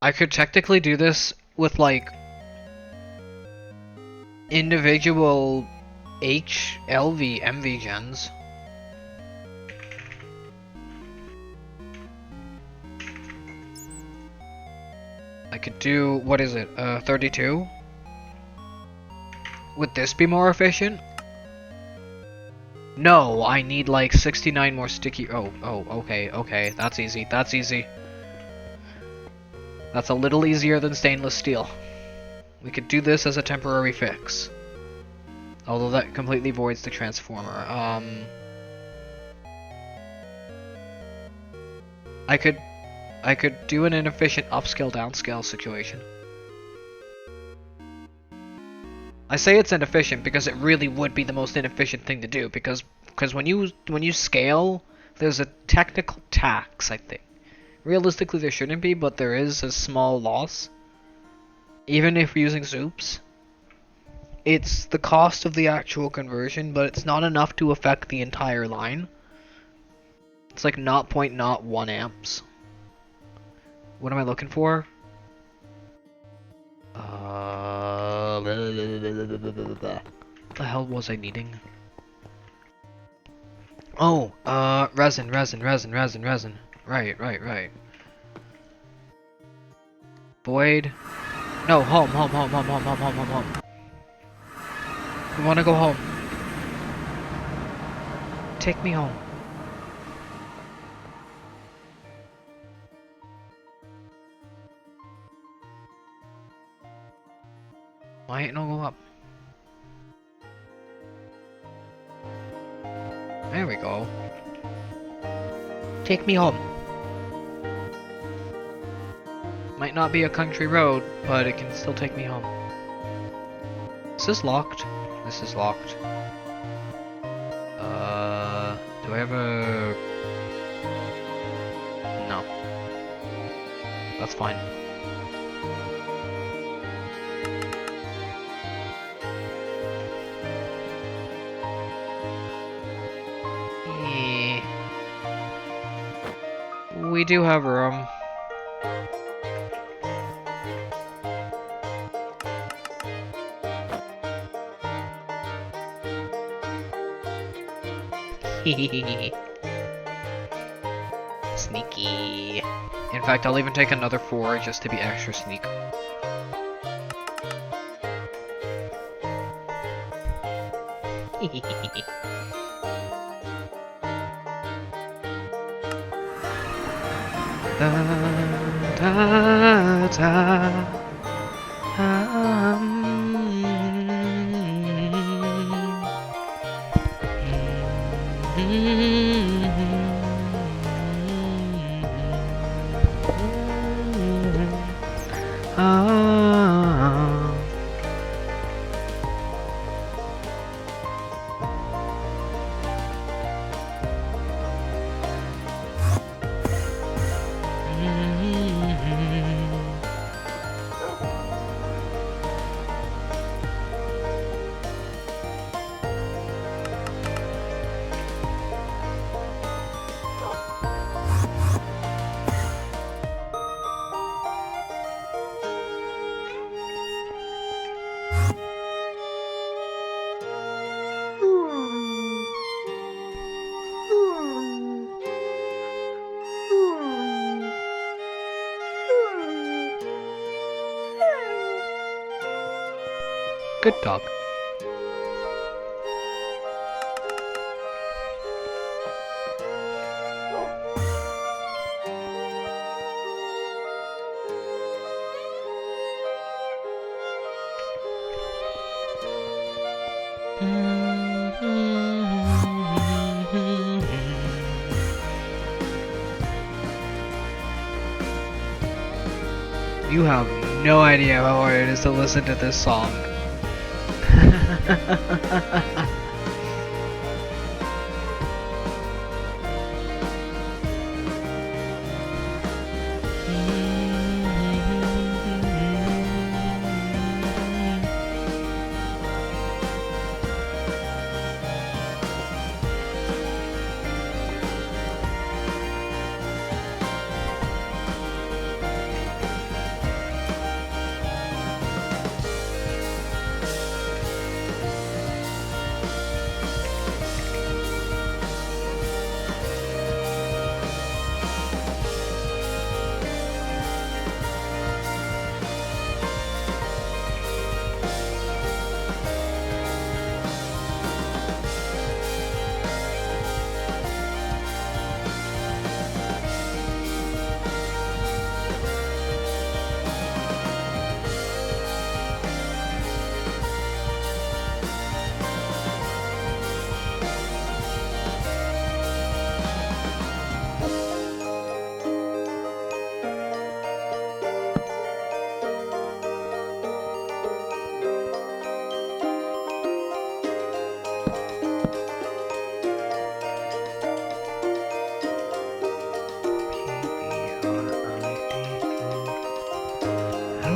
I could technically do this with like individual H, LV, MV gens. I could do, what is it, 32? Would this be more efficient? No, I need like 69 more sticky, okay, that's easy, that's easy. That's a little easier than stainless steel. We could do this as a temporary fix. Although that completely voids the transformer. I could do an inefficient upscale downscale situation. I say it's inefficient because it really would be the most inefficient thing to do because when you scale, there's a technical tax, I think. Realistically, there shouldn't be, but there is a small loss. Even if we're using soups, it's the cost of the actual conversion, but it's not enough to affect the entire line. It's like 0.01 amps. What am I looking for? What the hell was I needing? Oh, resin. Right. Void. No, home. We wanna go home. Take me home. Why ain't no go up? There we go. Take me home. Might not be a country road, but it can still take me home. Is this locked? This is locked. Do I have a... No. That's fine. We do have room. Sneaky. In fact, I'll even take another 4 just to be extra sneak. Good dog. You have no idea how hard it is to listen to this song.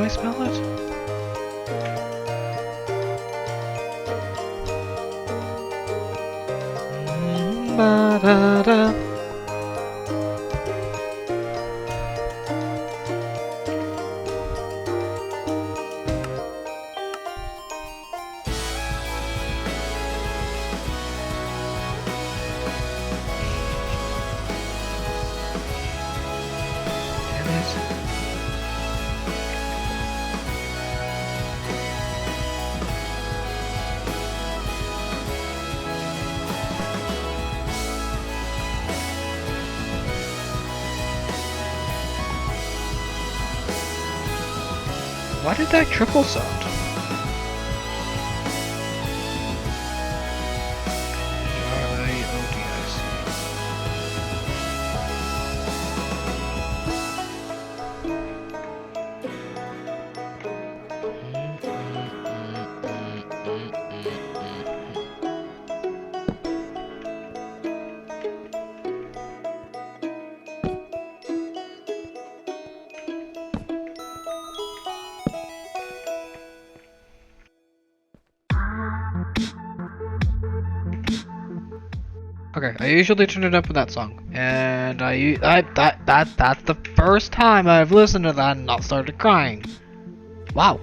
smell it? Ba-da-da. Why did that triple sound? Okay, I usually turn it up with that song, and that's the first time I've listened to that and not started crying. Wow.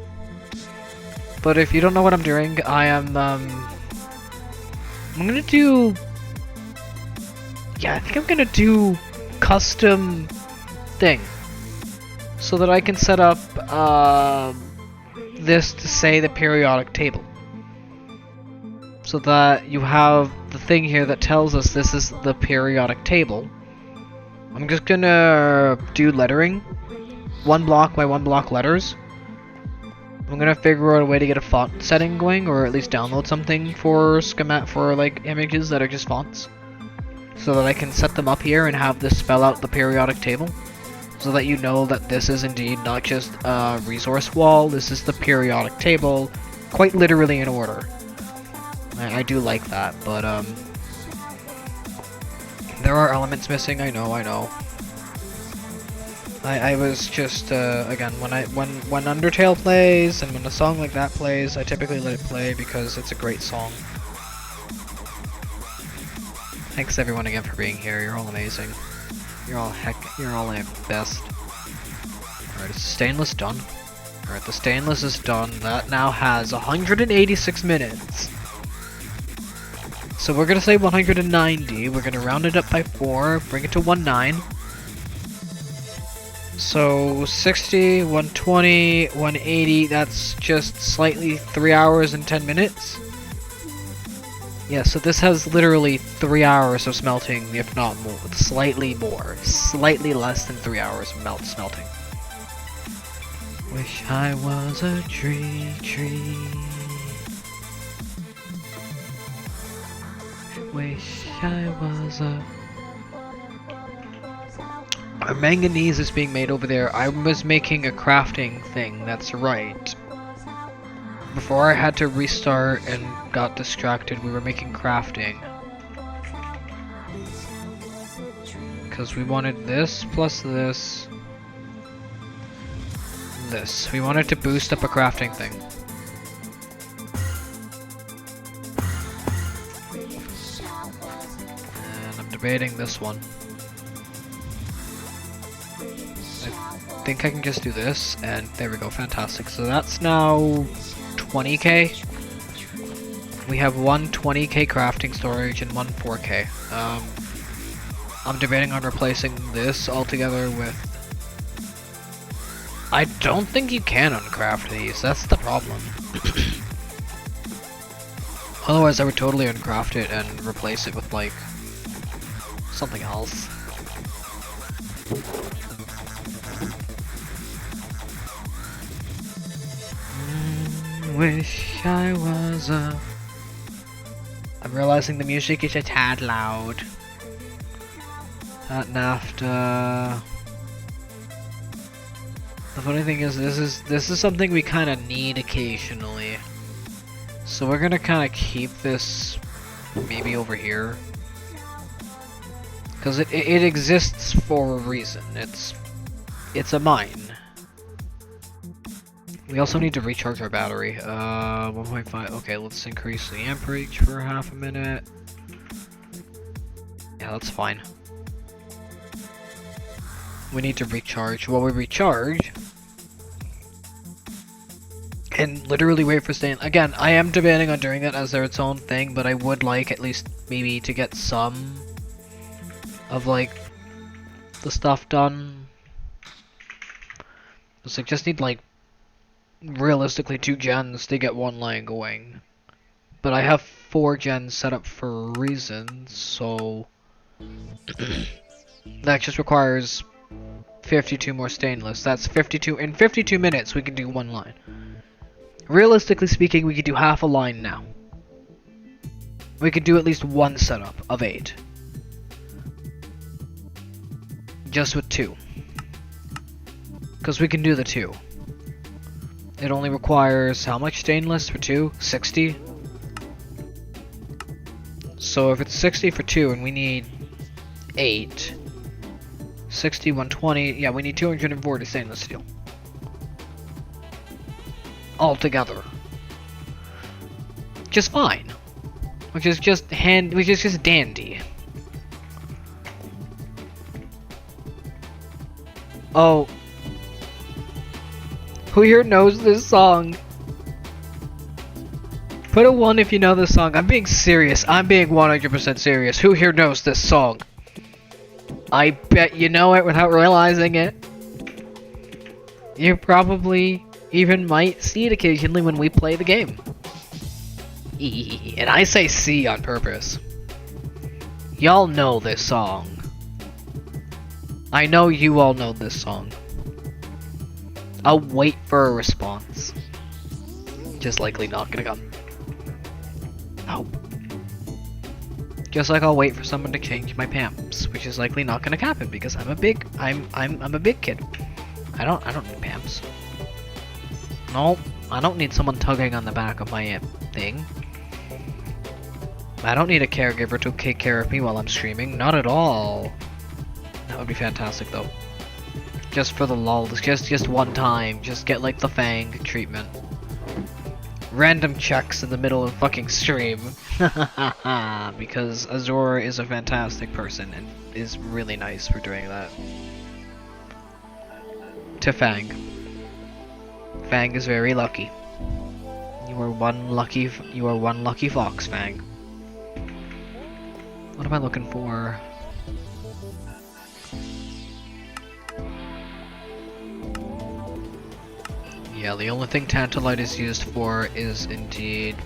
But if you don't know what I'm doing, I'm gonna do. Yeah, I think I'm gonna do custom thing, so that I can set up this to say the periodic table. So that you have the thing here that tells us this is the periodic table. I'm just gonna do lettering, 1 block by 1 block letters. I'm gonna figure out a way to get a font setting going, or at least download something for like images that are just fonts, so that I can set them up here and have this spell out the periodic table, so that you know that this is indeed not just a resource wall. This is the periodic table, quite literally in order. I do like that, but there are elements missing. I know. I was just again, when Undertale plays and when a song like that plays, I typically let it play because it's a great song. Thanks everyone again for being here. You're all amazing. You're all the best. Alright, is the stainless done? Alright, the stainless is done. That now has 186 minutes. So we're gonna say 190, we're gonna round it up by 4, bring it to 19. So 60, 120, 180, that's just slightly 3 hours and 10 minutes. Yeah, so this has literally 3 hours of smelting, if not more, slightly less than 3 hours of smelting. Wish I was a tree. Wish I was a... Our manganese is being made over there. I was making a crafting thing, that's right. Before I had to restart and got distracted, we were making crafting. Because we wanted this plus this. This. We wanted to boost up a crafting thing. Debating this one. I think I can just do this, and there we go, fantastic. So that's now 20k. We have one 20k crafting storage and one 4k. I'm debating on replacing this altogether with... I don't think you can uncraft these, that's the problem. Otherwise I would totally uncraft it and replace it with like something else. Wish I was a... I'm realizing the music is a tad loud. At NAFTA. The funny thing is, this is something we kind of need occasionally. So we're gonna kind of keep this maybe over here. Because it exists for a reason. It's a mine. We also need to recharge our battery. 1.5. Okay, let's increase the amperage for half a minute. Yeah, that's fine. We need to recharge. While we recharge, and literally wait for staying. Again, I am debating on doing it as its own thing, but I would like at least maybe to get some of like the stuff done. Because I just need like realistically 2 gens to get 1 line going. But I have 4 gens set up for a reason, so that just requires 52 more stainless. That's 52. In 52 minutes, we can do 1 line. Realistically speaking, we could do half a line now. We could do at least 1 setup of 8. Just with 2. Because we can do the 2. It only requires how much stainless for 2? 60? So if it's 60 for 2 and we need 8, 60, 120, yeah, we need 240 stainless steel. Altogether. Just fine. Which is just dandy. Oh. Who here knows this song? Put a 1 if you know this song. I'm being serious. I'm being 100% serious. Who here knows this song? I bet you know it without realizing it. You probably even might see it occasionally when we play the game. And I say see on purpose. Y'all know this song. I know you all know this song. I'll wait for a response. Just likely not gonna come. Nope. Just like I'll wait for someone to change my pants, which is likely not gonna happen because I'm a big kid. I don't need pants. No, I don't need someone tugging on the back of my thing. I don't need a caregiver to take care of me while I'm streaming. Not at all. That would be fantastic though. Just for the lulz, just one time, just get like the Fang treatment. Random checks in the middle of fucking stream. Because Azor is a fantastic person and is really nice for doing that. To Fang. Fang is very lucky. You are one lucky fox, Fang. What am I looking for? Yeah, the only thing Tantalite is used for is indeed...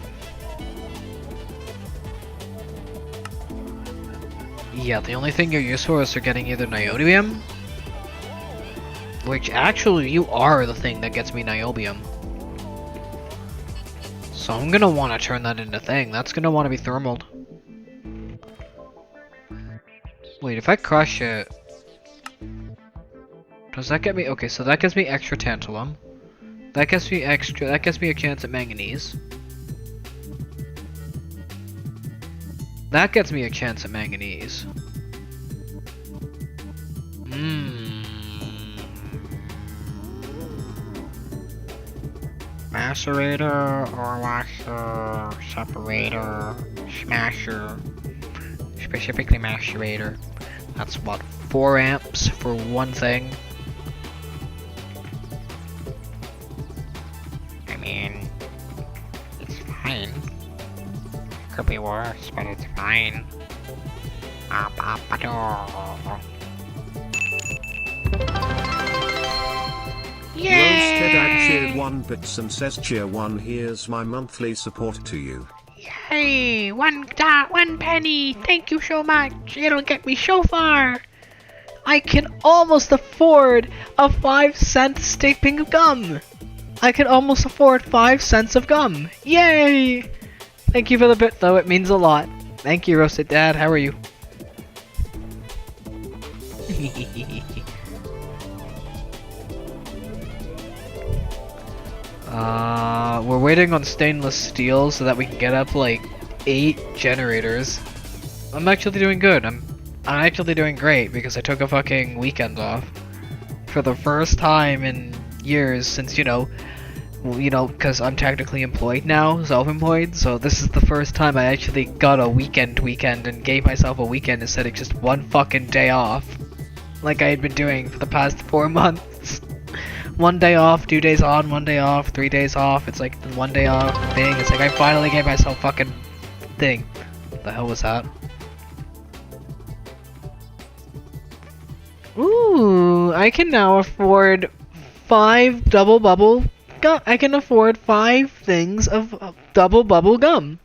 Yeah, the only thing you're used for is for getting either niobium, which actually you are the thing that gets me niobium. So I'm gonna want to turn that into thing. That's gonna want to be thermaled. Wait, if I crush it... Does that get me... Okay, so that gives me extra tantalum. That gets me a chance at manganese. That gets me a chance at manganese. Macerator or washer, separator, smasher. Specifically macerator. That's what, 4 amps for one thing. I mean, it's fine. Could be worse, but it's fine. Roasted at cheer 1 bits and says cheer 1, here's my monthly support to you. Yay! One penny! Thank you so much! It'll get me so far! I can almost afford a 5-cent stipping of gum! I can almost afford 5 cents of gum! Yay! Thank you for the bit though, it means a lot. Thank you, Roasted Dad, how are you? We're waiting on stainless steel so that we can get up like 8 generators. I'm actually doing good. I'm actually doing great because I took a fucking weekend off. For the first time in years since, you know, Well, you know, because I'm technically employed now, self-employed, so this is the first time I actually got a weekend and gave myself a weekend instead of just one fucking day off. Like I had been doing for the past 4 months. 1 day off, 2 days on, 1 day off, 3 days off, it's like 1 day off thing. It's like I finally gave myself fucking thing. What the hell was that? Ooh, I can now afford 5 double bubble gum. I can afford 5 things of double bubble gum.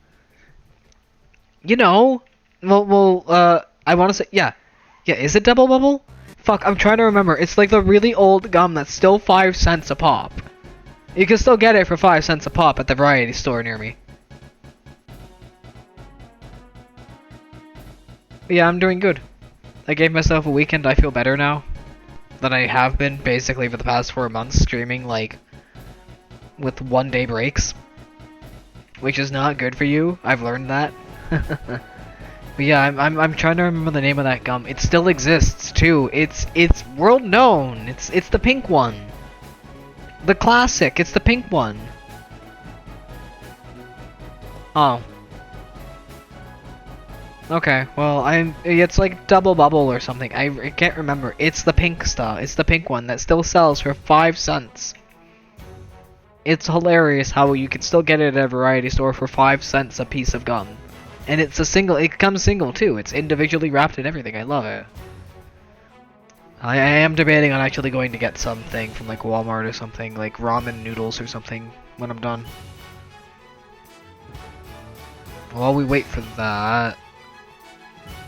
You know, I want to say, yeah, is it double bubble? Fuck, I'm trying to remember. It's like the really old gum that's still 5 cents a pop. You can still get it for 5 cents a pop at the variety store near me. But yeah, I'm doing good. I gave myself a weekend. I feel better now than I have been basically for the past 4 months streaming like with 1 day breaks, which is not good for you. I've learned that. But yeah, I'm trying to remember the name of that gum. It still exists too. It's world known. It's the pink one. The classic. It's the pink one. Oh. Okay, well, it's like double bubble or something. I can't remember. It's the pink stuff. It's the pink one that still sells for 5 cents. It's hilarious how you can still get it at a variety store for 5 cents a piece of gum. And it's a single, it comes single too. It's individually wrapped and everything. I love it. I am debating on actually going to get something from like Walmart or something, like ramen noodles or something when I'm done. While we wait for that,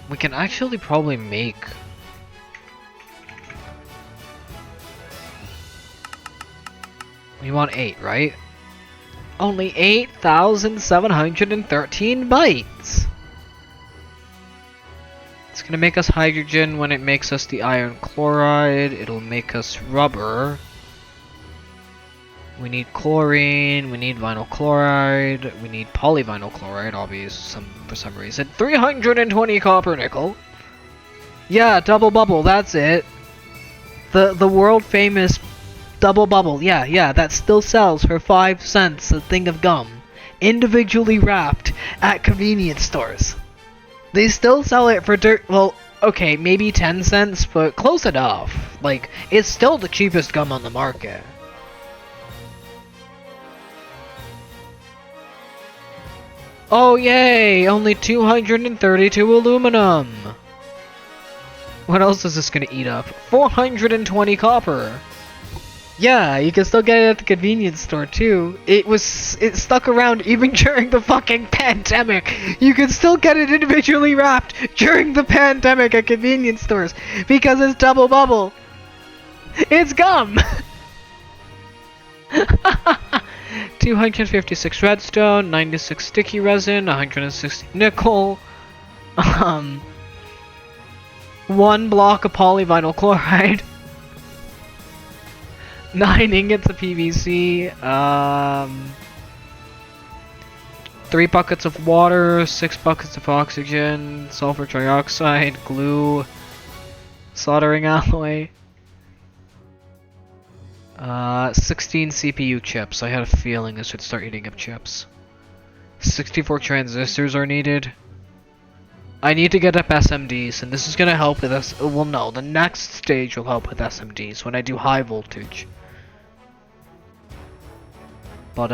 we can actually probably make... We want 8, right? Only 8,713 bytes! It's gonna make us hydrogen when it makes us the iron chloride. It'll make us rubber. We need chlorine, we need vinyl chloride, we need polyvinyl chloride, obviously, for some reason. 320 copper nickel. Yeah, double bubble, that's it. The world famous double bubble, yeah, that still sells for 5 cents a thing of gum. Individually wrapped at convenience stores. They still sell it for well, okay, maybe 10 cents, but close enough. Like, it's still the cheapest gum on the market. Oh yay! Only 232 aluminum! What else is this gonna eat up? 420 copper! Yeah, you can still get it at the convenience store too. It stuck around even during the fucking pandemic! You can still get it individually wrapped during the pandemic at convenience stores! Because it's double bubble! It's gum! 256 redstone, 96 sticky resin, 160 nickel, 1 block of polyvinyl chloride, 9 ingots of PVC, 3 buckets of water, 6 buckets of oxygen, sulfur trioxide, glue, soldering alloy. 16 CPU chips. I had a feeling this would start eating up chips. 64 transistors are needed. I need to get up SMDs, and this is gonna help with us. Well, no, the next stage will help with SMDs when I do high voltage. But,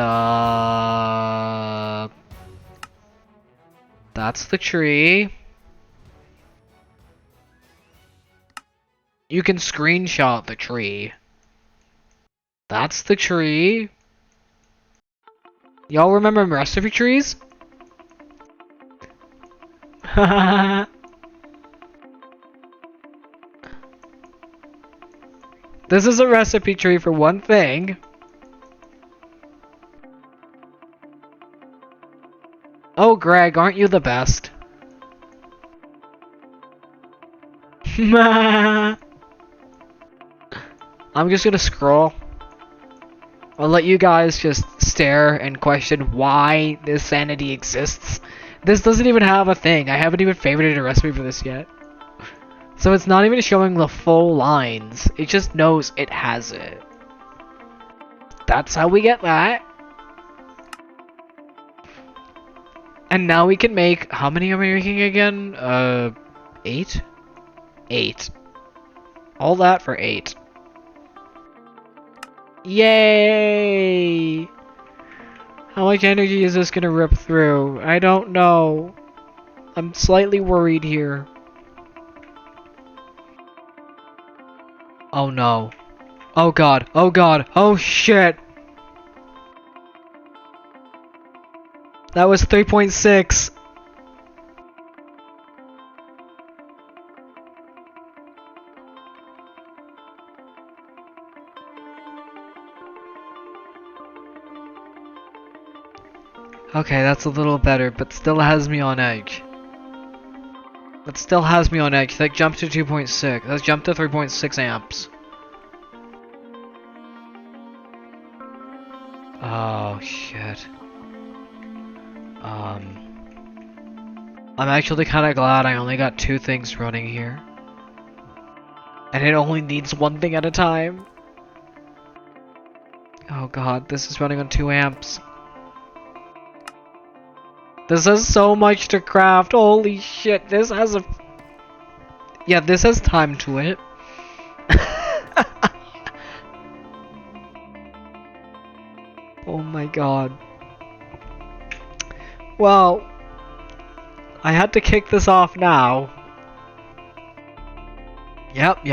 that's the tree. You can screenshot the tree. That's the tree. Y'all remember recipe trees? This is a recipe tree for one thing. Oh, Greg, aren't you the best? I'm just gonna scroll. I'll let you guys just stare and question why this sanity exists. This doesn't even have a thing. I haven't even favorited a recipe for this yet. So it's not even showing the full lines. It just knows it has it. That's how we get that. And now we can make, how many are we making again? 8? 8. All that for 8. Yay! How much energy is this gonna rip through? I don't know. I'm slightly worried here. Oh no. Oh god. Oh god. Oh shit. That was 3.6. Okay, that's a little better, but still has me on edge. It still has me on edge. That jumped to 2.6. Let's jump to 3.6 amps. Oh shit. I'm actually kind of glad I only got 2 things running here. And it only needs 1 thing at a time. Oh god, this is running on 2 amps. This has so much to craft. Holy shit, this has a... Yeah, this has time to it. Oh my god. Well, I had to kick this off now. Yep.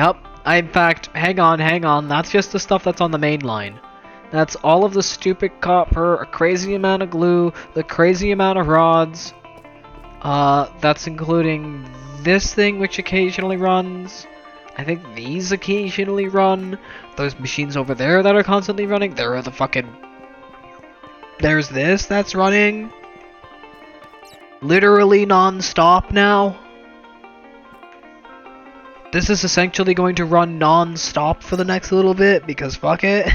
In fact, hang on. That's just the stuff that's on the main line. That's all of the stupid copper, a crazy amount of glue, the crazy amount of rods. That's including this thing which occasionally runs. I think these occasionally run. Those machines over there that are constantly running. There are the fucking... There's this that's running. Literally non-stop now. This is essentially going to run non-stop for the next little bit because fuck it.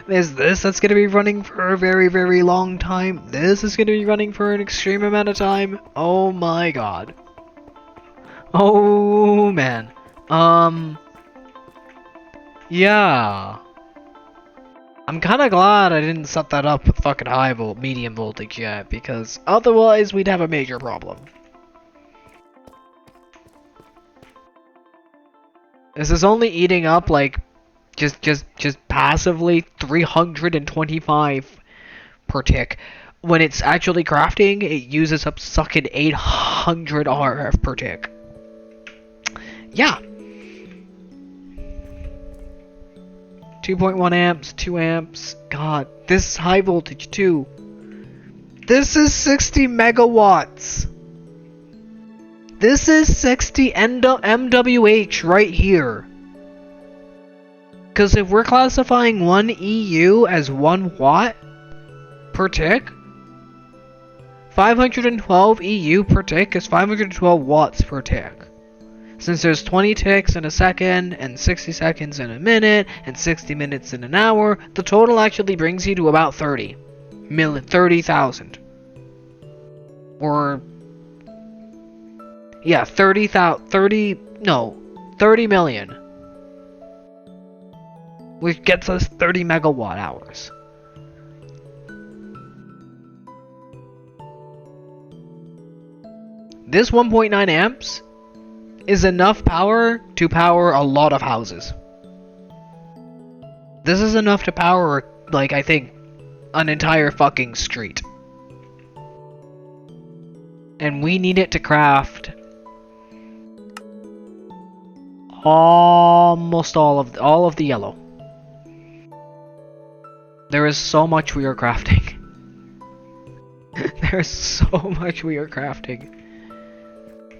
There's this that's going to be running for a very, very long time. This is going to be running for an extreme amount of time. Oh my god. Oh man. Yeah. I'm kind of glad I didn't set that up with fucking medium voltage yet, because otherwise we'd have a major problem. This is only eating up like just passively 325 per tick. When it's actually crafting, it uses up sucking 800 RF per tick. Yeah. 2.1 amps, 2 amps. God, this is high voltage too. This is 60 megawatts. This is 60 MWH right here. Because if we're classifying 1 EU as 1 watt per tick, 512 EU per tick is 512 watts per tick. Since there's 20 ticks in a second, and 60 seconds in a minute, and 60 minutes in an hour, the total actually brings you to about 30,000. Or... yeah, 30 million. Which gets us 30 megawatt hours. This 1.9 amps is enough power to power a lot of houses. This is enough to power, like, I think, an entire fucking street. And we need it to craft almost all of the yellow. There is so much we are crafting. There is so much we are crafting.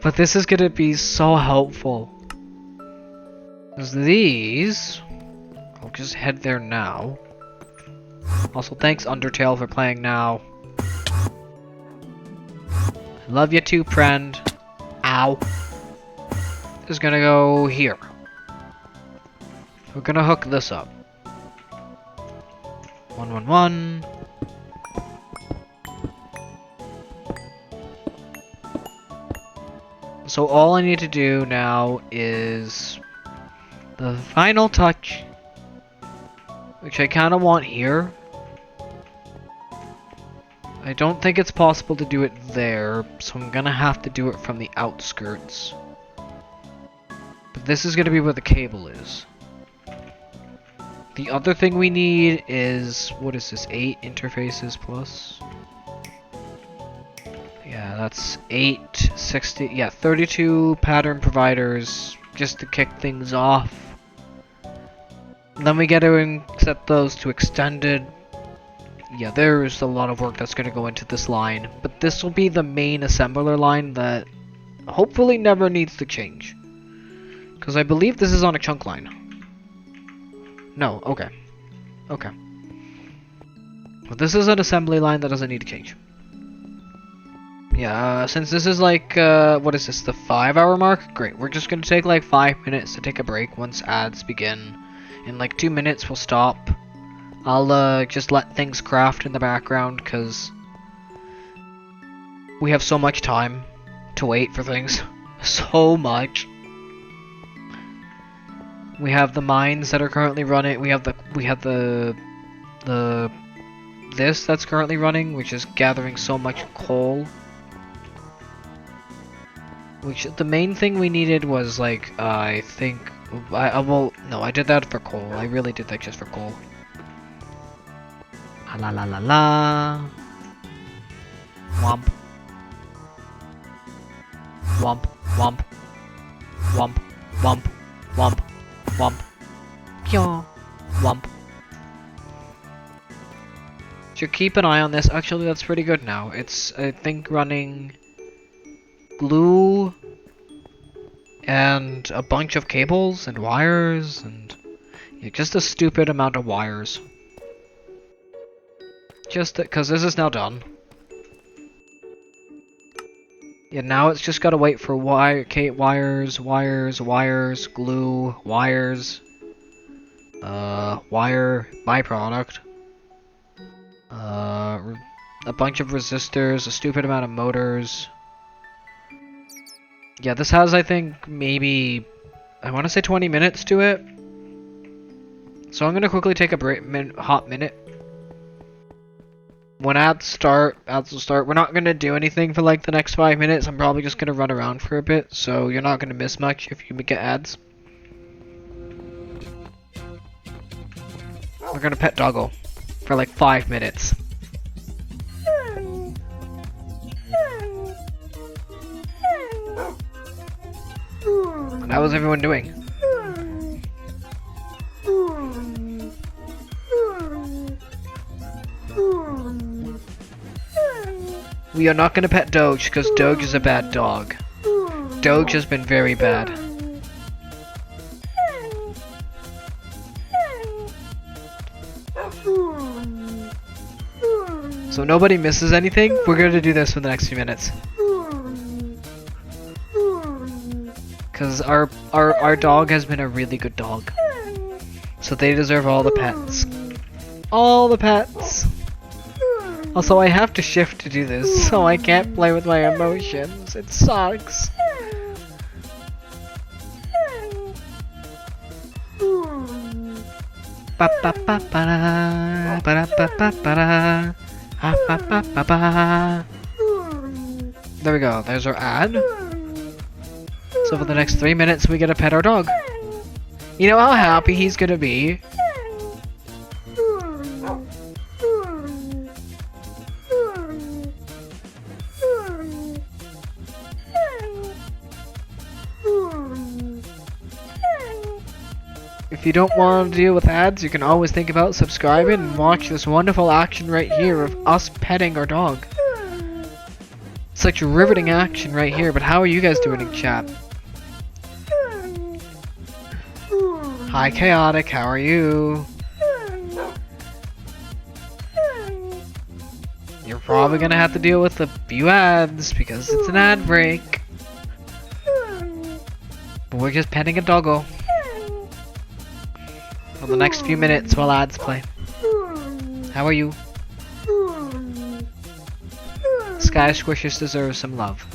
But this is gonna be so helpful. Because these... I'll just head there now. Also, thanks Undertale for playing now. Love you too, friend. Ow. This is gonna go here. We're gonna hook this up. 111. So all I need to do now is the final touch, which which I kind of want here. I don't think it's possible to do it there, so I'm gonna have to do it from the outskirts. But this is gonna be where the cable is. The other thing we need is, what is this, 8 interfaces plus? Yeah, that's 8, 60, yeah, 32 pattern providers just to kick things off. And then we get to set those to extended. Yeah, there's a lot of work that's going to go into this line, but this will be the main assembler line that hopefully never needs to change. Because I believe this is on a chunk line. No, okay. Okay. Well, this is an assembly line that doesn't need to change. Yeah, since this is like, what is this, the 5-hour mark? Great, we're just going to take like 5 minutes to take a break once ads begin. In like 2 minutes we'll stop. I'll just let things craft in the background because we have so much time to wait for things. So much. We have the mines that are currently running. We have this that's currently running, which is gathering so much coal. Which the main thing we needed was like I think I did that for coal. I really did that just for coal. La la la la. Womp. Womp. Womp. Womp. Womp. Womp. Womp. Pyo. Womp. Should keep an eye on this. Actually, that's pretty good now. It's, I think, running glue and a bunch of cables and wires and yeah, just a stupid amount of wires. Just because this is now done. Yeah, now it's just gotta wait for wires, glue, wires, wire byproduct, a bunch of resistors, a stupid amount of motors. Yeah, this has, I think, maybe, I want to say 20 minutes to it. So I'm gonna quickly take a hot minute. When ads will start. We're not gonna do anything for like the next 5 minutes. I'm probably just gonna run around for a bit, so you're not gonna miss much if you get ads. We're gonna pet Doggo for like 5 minutes. How was everyone doing? We are not gonna pet Doge, because Doge is a bad dog. Doge has been very bad. So nobody misses anything, we're gonna do this for the next few minutes. Because our dog has been a really good dog. So they deserve all the pets. All the pets! Also, I have to shift to do this, so I can't play with my emotions. It sucks. There we go, there's our ad. So for the next 3 minutes we get to pet our dog. You know how happy he's gonna be? If you don't want to deal with ads, you can always think about subscribing and watch this wonderful action right here of us petting our dog. Such riveting action right here, but how are you guys doing in chat? Hi Chaotic, how are you? You're probably gonna have to deal with a few ads because it's an ad break. But we're just petting a doggo for the next few minutes while ads play. How are you? Sky Squishers deserve some love.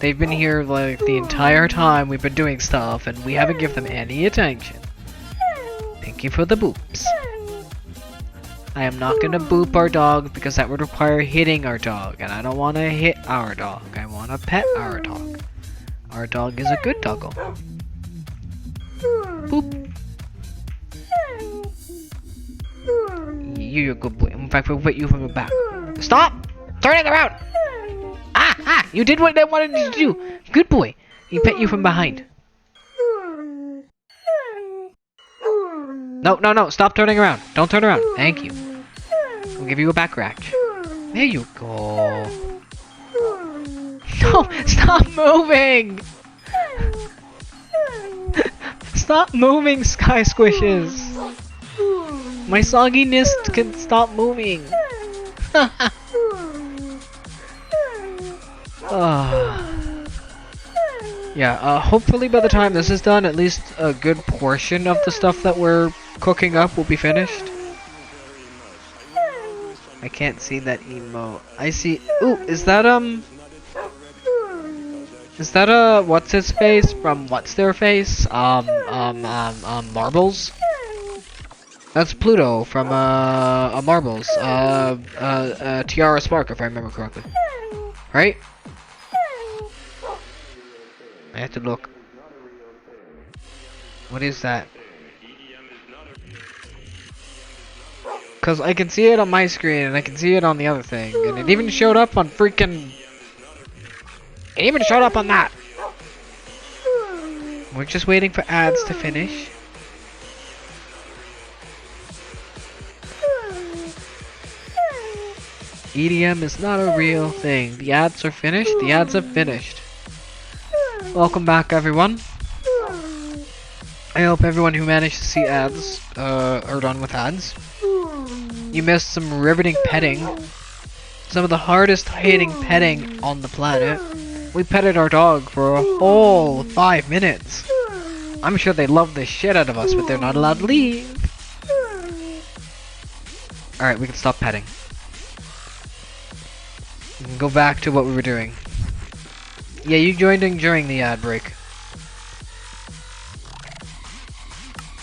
They've been here like the entire time we've been doing stuff and we haven't given them any attention. Thank you for the boops. I am not gonna boop our dog because that would require hitting our dog, and I don't want to hit our dog. I want to pet our dog. Our dog is a good doggo. Boop. You're a good boy. In fact, we'll pet you from the back. Stop! Turn it around! Ah! You did what I wanted you to do. Good boy. He pet you from behind. No. Stop turning around. Don't turn around. Thank you. We'll give you a back scratch. There you go. No! Stop moving! Stop moving, Sky Squishes! My sogginess can stop moving. Yeah, hopefully by the time this is done, at least a good portion of the stuff that we're cooking up will be finished. I can't see that emote. I see. Ooh, is that what's his face from What's Their Face? Marbles? That's Pluto from, Marbles. Tiara Spark, if I remember correctly. Right? I have to look. What is that? Cause I can see it on my screen and I can see it on the other thing, and it even showed up on freaking. It even showed up on that. We're just waiting for ads to finish. EDM is not a real thing. The ads are finished. The ads have finished. Welcome back, everyone. I hope everyone who managed to see ads are done with ads. You missed some riveting petting. Some of the hardest hitting petting on the planet. We petted our dog for a whole 5 minutes. I'm sure they love the shit out of us, but they're not allowed to leave. Alright, we can stop petting. We can go back to what we were doing. Yeah, you joined in during the ad break.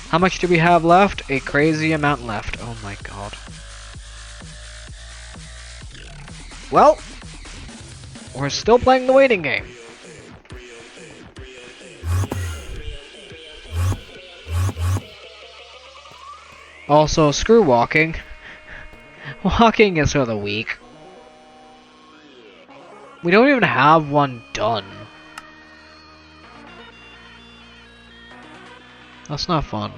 How much do we have left? A crazy amount left. Oh my god. Well, we're still playing the waiting game. Also, screw walking. Walking is for the weak. We don't even have one done. That's not fun.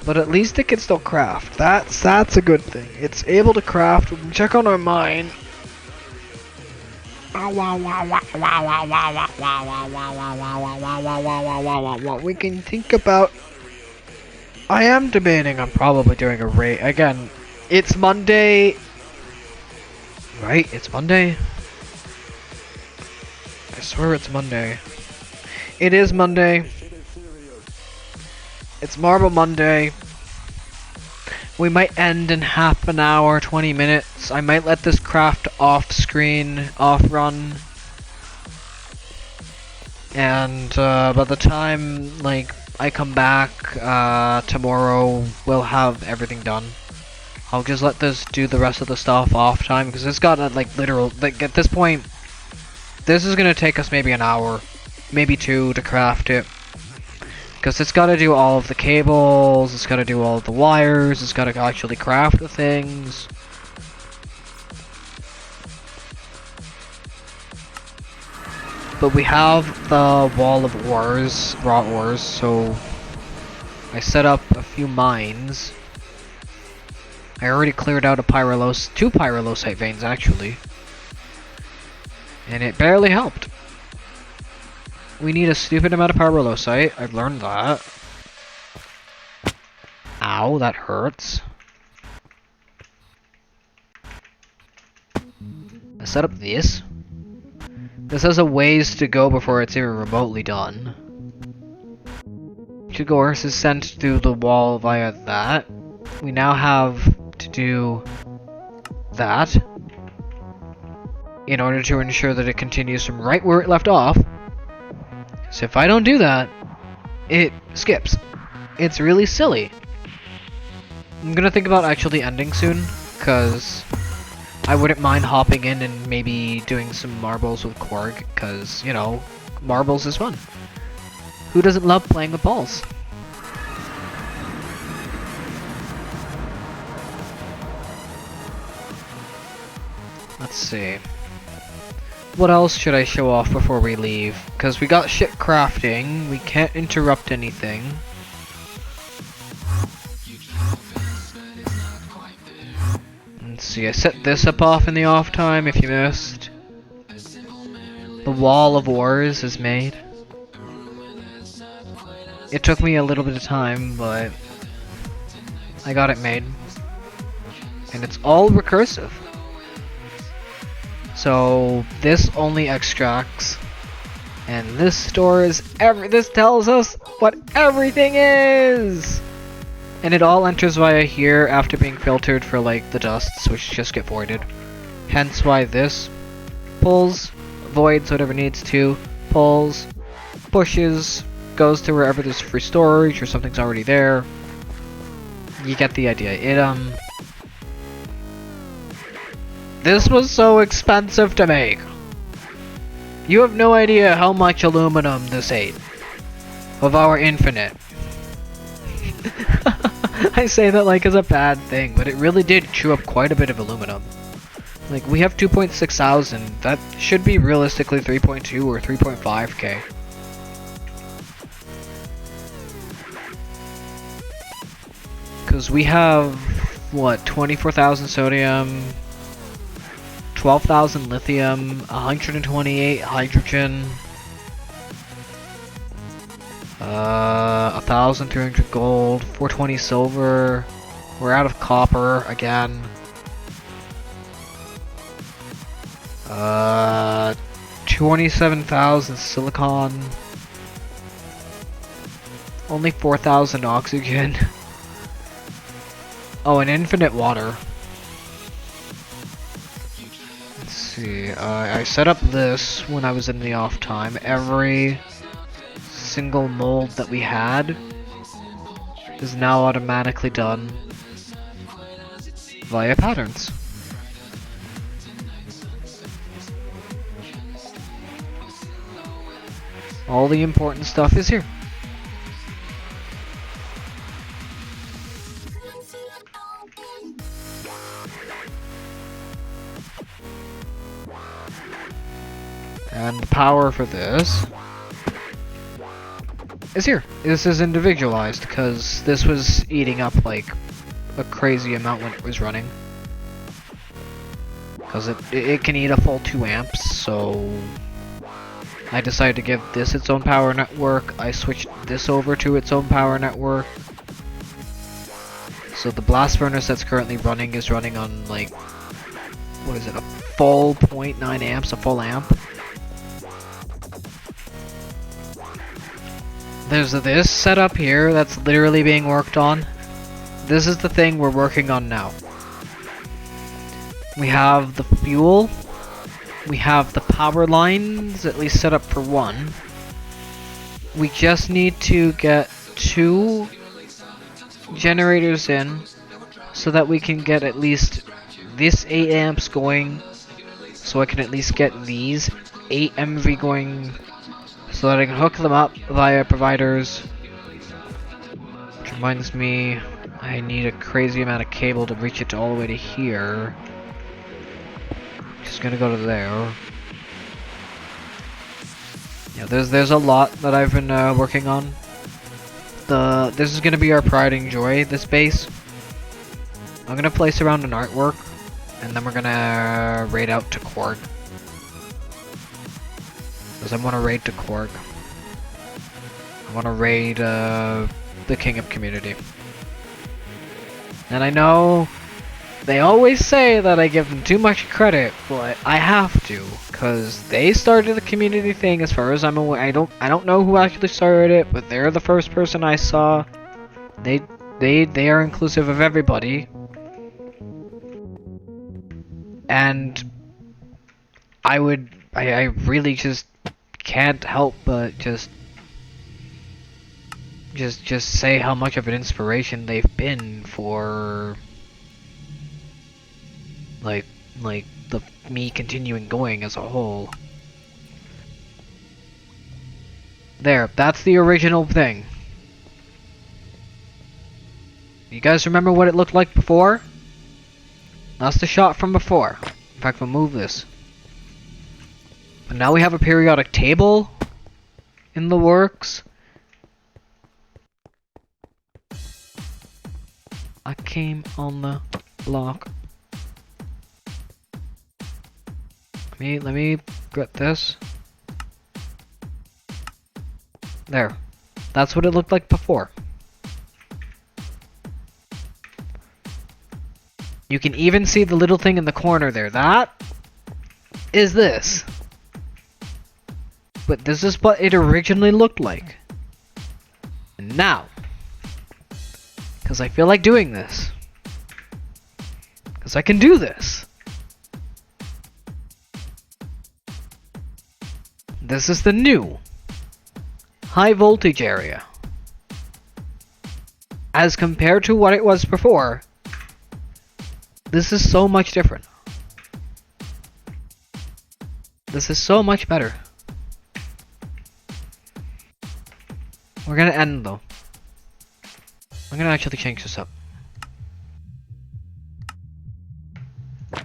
But at least it can still craft. That's a good thing. It's able to craft. We can check on our mine. We can think about. I am debating on probably doing a raid again. It's Monday. Right? It's Monday. I swear it's Monday. It is Monday. It's Marble Monday. We might end in half an hour, 20 minutes. I might let this craft off screen, off run. And by the time like I come back tomorrow, we'll have everything done. I'll just let this do the rest of the stuff off time because it's got like literal like at this point. This is gonna take us maybe an hour, maybe 2 to craft it. Because it's gotta do all of the cables, it's gotta do all of the wires, it's gotta actually craft the things. But we have the wall of ores, raw ores, so I set up a few mines. I already cleared out two pyrolosite veins actually. And it barely helped. We need a stupid amount of pyrolosite. I've learned that. Ow, that hurts. I set up this. This has a ways to go before it's even remotely done. Chigors is sent through the wall via that. We now have to do that in order to ensure that it continues from right where it left off. So if I don't do that, it skips. It's really silly. I'm gonna think about actually ending soon, cause I wouldn't mind hopping in and maybe doing some marbles with Korg, cause, you know, marbles is fun. Who doesn't love playing with balls? Let's see. What else should I show off before we leave? Cause we got shit crafting, we can't interrupt anything. Let's see, I set this up off in the off time if you missed. The Wall of Wars is made. It took me a little bit of time, but I got it made. And it's all recursive. So this only extracts, and this stores this tells us what everything is! And it all enters via here after being filtered for like the dusts, which just get voided. Hence why this pulls, voids whatever needs to, pulls, pushes, goes to wherever there's free storage or something's already there. You get the idea. This was so expensive to make. You have no idea how much aluminum this ate. Of our infinite. I say that like as a bad thing, but it really did chew up quite a bit of aluminum. Like, we have 2.6 thousand. That should be realistically 3.2 or 3.5k. Because we have, what, 24,000 sodium, 12,000 lithium, 128 hydrogen, 1,300 gold, 420 silver, we're out of copper again, 27,000 silicon, only 4,000 oxygen, oh, and infinite water. See, I set up this when I was in the off time. Every single mold that we had is now automatically done via patterns. All the important stuff is here. And the power for this is here. This is individualized because this was eating up like a crazy amount when it was running. Because it can eat a full 2 amps, so I decided to give this its own power network. I switched this over to its own power network. So the blast furnace that's currently running is running on like, what is it, a full 0.9 amps, a full amp. There's this setup here that's literally being worked on. This is the thing we're working on now. We have the fuel. We have the power lines, at least set up for one. We just need to get 2 generators in so that we can get at least this 8 amps going. So I can at least get these 8 MV going so that I can hook them up via providers. Which reminds me, I need a crazy amount of cable to reach it all the way to here. Just gonna go to there. Yeah, there's a lot that I've been working on. This is gonna be our pride and joy, this base. I'm gonna place around an artwork, and then we're gonna raid out to Korg. Because I want to raid to Korg. I want to raid the King of Community. And I know they always say that I give them too much credit, but I have to, because they started the community thing as far as I'm aware. I don't know who actually started it, but they're the first person I saw. They are inclusive of everybody. And I really just can't help but just just say how much of an inspiration they've been for like the me continuing going as a whole. There, that's the original thing. You guys remember what it looked like before? That's the shot from before. In fact, we'll move this. But now we have a periodic table in the works. I came on the block. Let me get this. There. That's what it looked like before. You can even see the little thing in the corner there. That is this. But this is what it originally looked like. And now, because I feel like doing this, because I can do this, this is the new high voltage area. As compared to what it was before, this is so much different. This is so much better. We're gonna end though. I'm gonna actually change this up.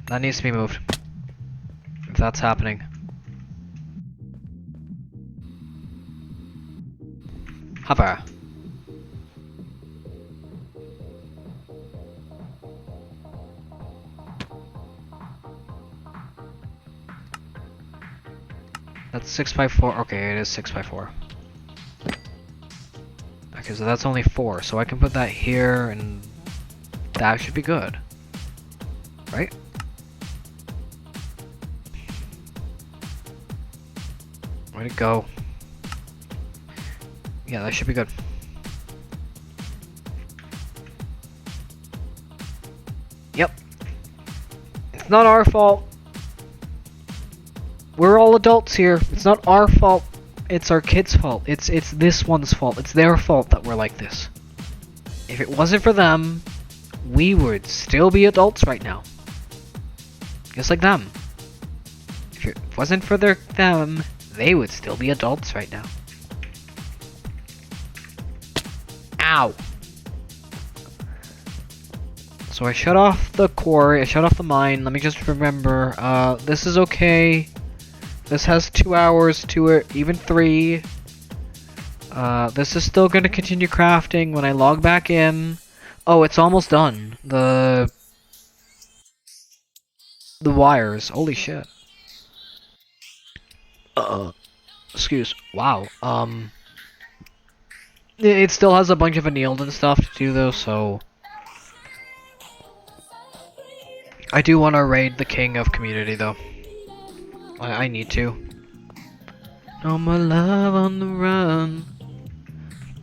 That needs to be moved. If that's happening. Hover. That's 6x4. Okay, it is 6x4. Okay, so that's only 4. So I can put that here, and that should be good, right? Where'd it go? Yeah, that should be good. Yep. It's not our fault. We're all adults here. It's not our fault. It's our kids' fault. It's this one's fault. It's their fault that we're like this. If it wasn't for them, we would still be adults right now. Just like them. If it wasn't for them, they would still be adults right now. Ow! So I shut off the quarry, I shut off the mine. Let me just remember, this is okay. This has 2 hours to it, even 3. This is still gonna continue crafting when I log back in. Oh, it's almost done. The wires, holy shit. Excuse, wow, it still has a bunch of annealed and stuff to do though, so I do want to raid the king of community though. I need to. No more love on the run.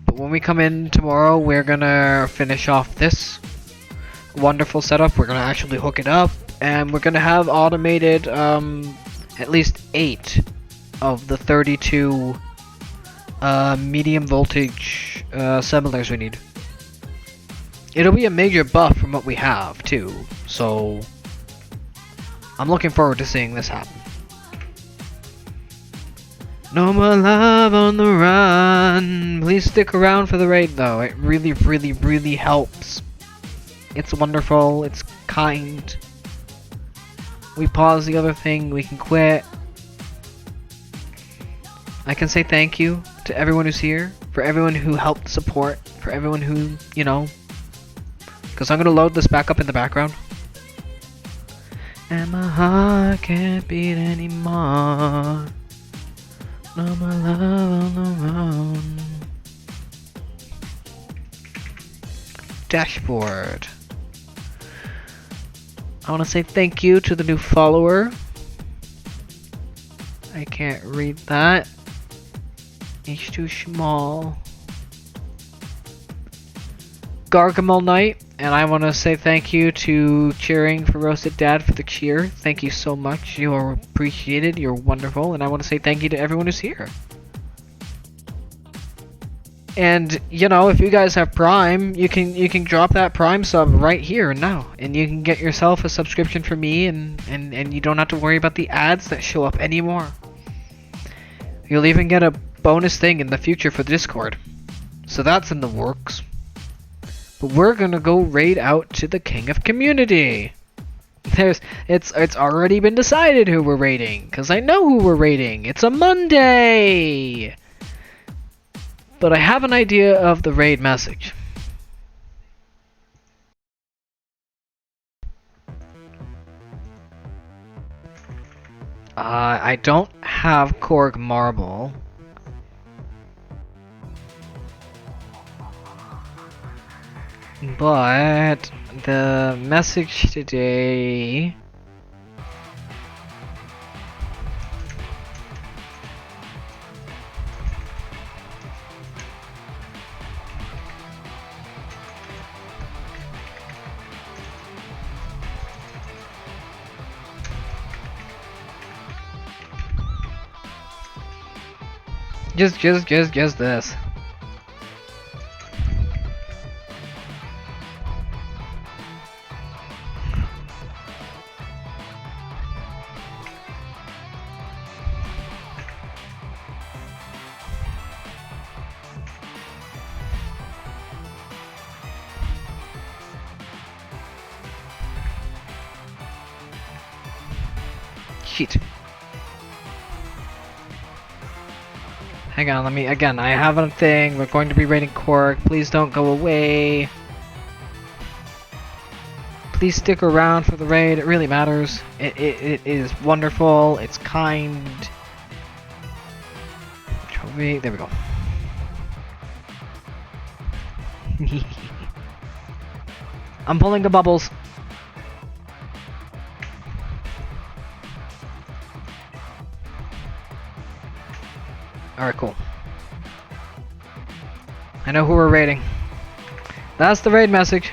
But when we come in tomorrow, we're gonna finish off this wonderful setup. We're gonna actually hook it up, and we're gonna have automated at least 8 of the 32 medium voltage assemblers we need. It'll be a major buff from what we have too, so I'm looking forward to seeing this happen. No more love on the run. Please stick around for the raid though. It really, really, really helps. It's wonderful. It's kind. We pause the other thing. We can quit. I can say thank you to everyone who's here, for everyone who helped support, for everyone who, you know, because I'm going to load this back up in the background. And my heart can't beat anymore. No more love on the run. Dashboard. I want to say thank you to the new follower. I can't read that. It's too small. Gargamel Knight, and I want to say thank you to Cheering for Roasted Dad for the cheer. Thank you so much. You are appreciated. You're wonderful, and I want to say thank you to everyone who's here. And you know, if you guys have Prime, you can drop that Prime sub right here and now, and you can get yourself a subscription for me, and you don't have to worry about the ads that show up anymore. You'll even get a bonus thing in the future for Discord, so that's in the works. But we're gonna go raid out to the King of Community. It's already been decided who we're raiding, cause I know who we're raiding. It's a Monday. But I have an idea of the raid message. I don't have Korg Marble. But the message today... Just this. Shit. Hang on, let me, again, I have a thing, we're going to be raiding Korg, please don't go away. Please stick around for the raid, it really matters. It is wonderful, it's kind. Trophy, there we go. I'm pulling the bubbles. Alright, cool. I know who we're raiding. That's the raid message.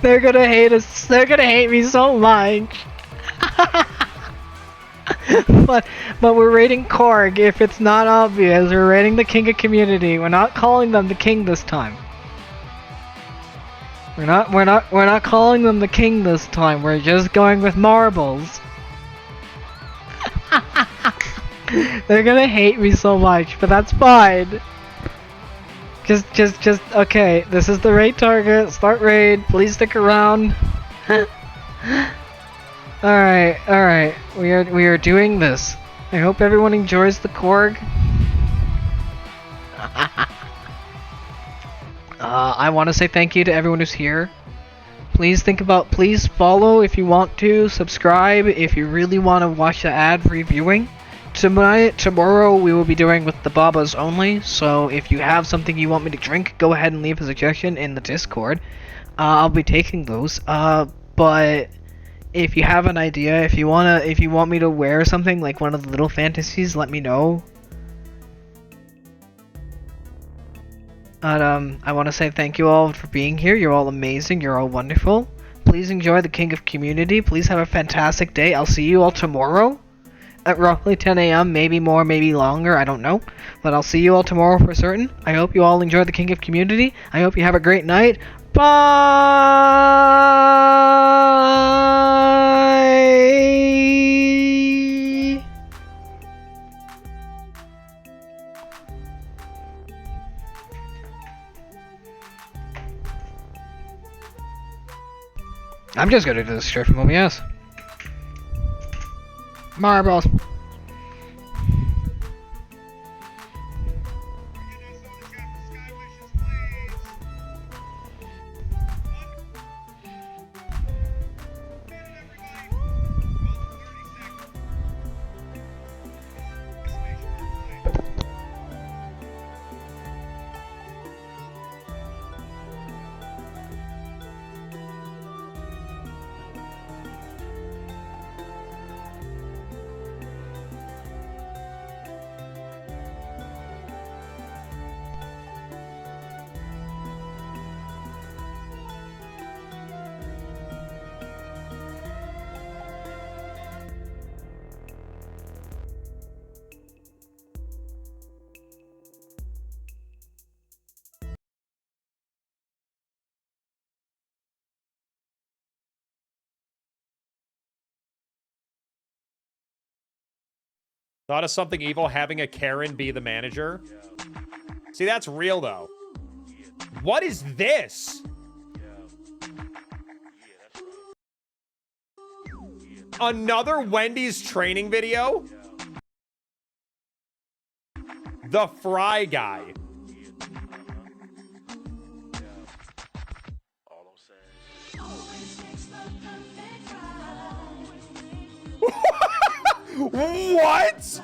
They're gonna hate us. They're gonna hate me so much. but we're raiding Korg. If it's not obvious, we're raiding the King of Community. We're not calling them the King this time. We're not calling them the King this time. We're just going with marbles. They're gonna hate me so much, but that's fine. Just, okay, this is the raid target, start raid, please stick around. Alright, we are doing this. I hope everyone enjoys the Korg. I want to say thank you to everyone who's here. Please please follow if you want to, subscribe if you really want to watch the ad reviewing. Tomorrow we will be doing with the Babas only, so if you have something you want me to drink, go ahead and leave a suggestion in the Discord. I'll be taking those. But if you have an idea, if you want me to wear something like one of the little fantasies, let me know. But I want to say thank you all for being here. You're all amazing. You're all wonderful. Please enjoy the King of Community. Please have a fantastic day. I'll see you all tomorrow at roughly 10 a.m. Maybe more, maybe longer. I don't know. But I'll see you all tomorrow for certain. I hope you all enjoy the King of Community. I hope you have a great night. Bye! I'm just gonna do this straight from OBS. Marbles. Thought of something evil, having a Karen be the manager. See, that's real, though. What is this? Another Wendy's training video? The Fry Guy. What?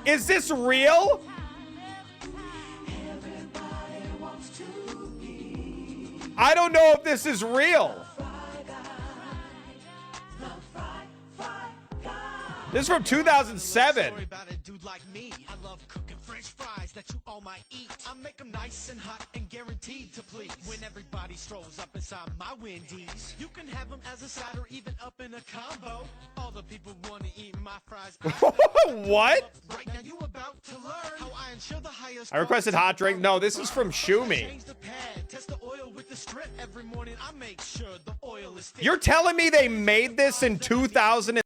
Is this real? I don't know if this is real. This is from 2007. That you all might eat. I make them nice and hot and guaranteed to please. When everybody strolls up inside my Wendy's, you can have them as a side or even up in a combo. All the people want to eat my fries. What? Right now you about to learn how I ensure the highest. I requested hot drink. No, this is from Shumi. Test the oil with the strip every morning. I make sure the oil is. You're telling me they made this in 2000?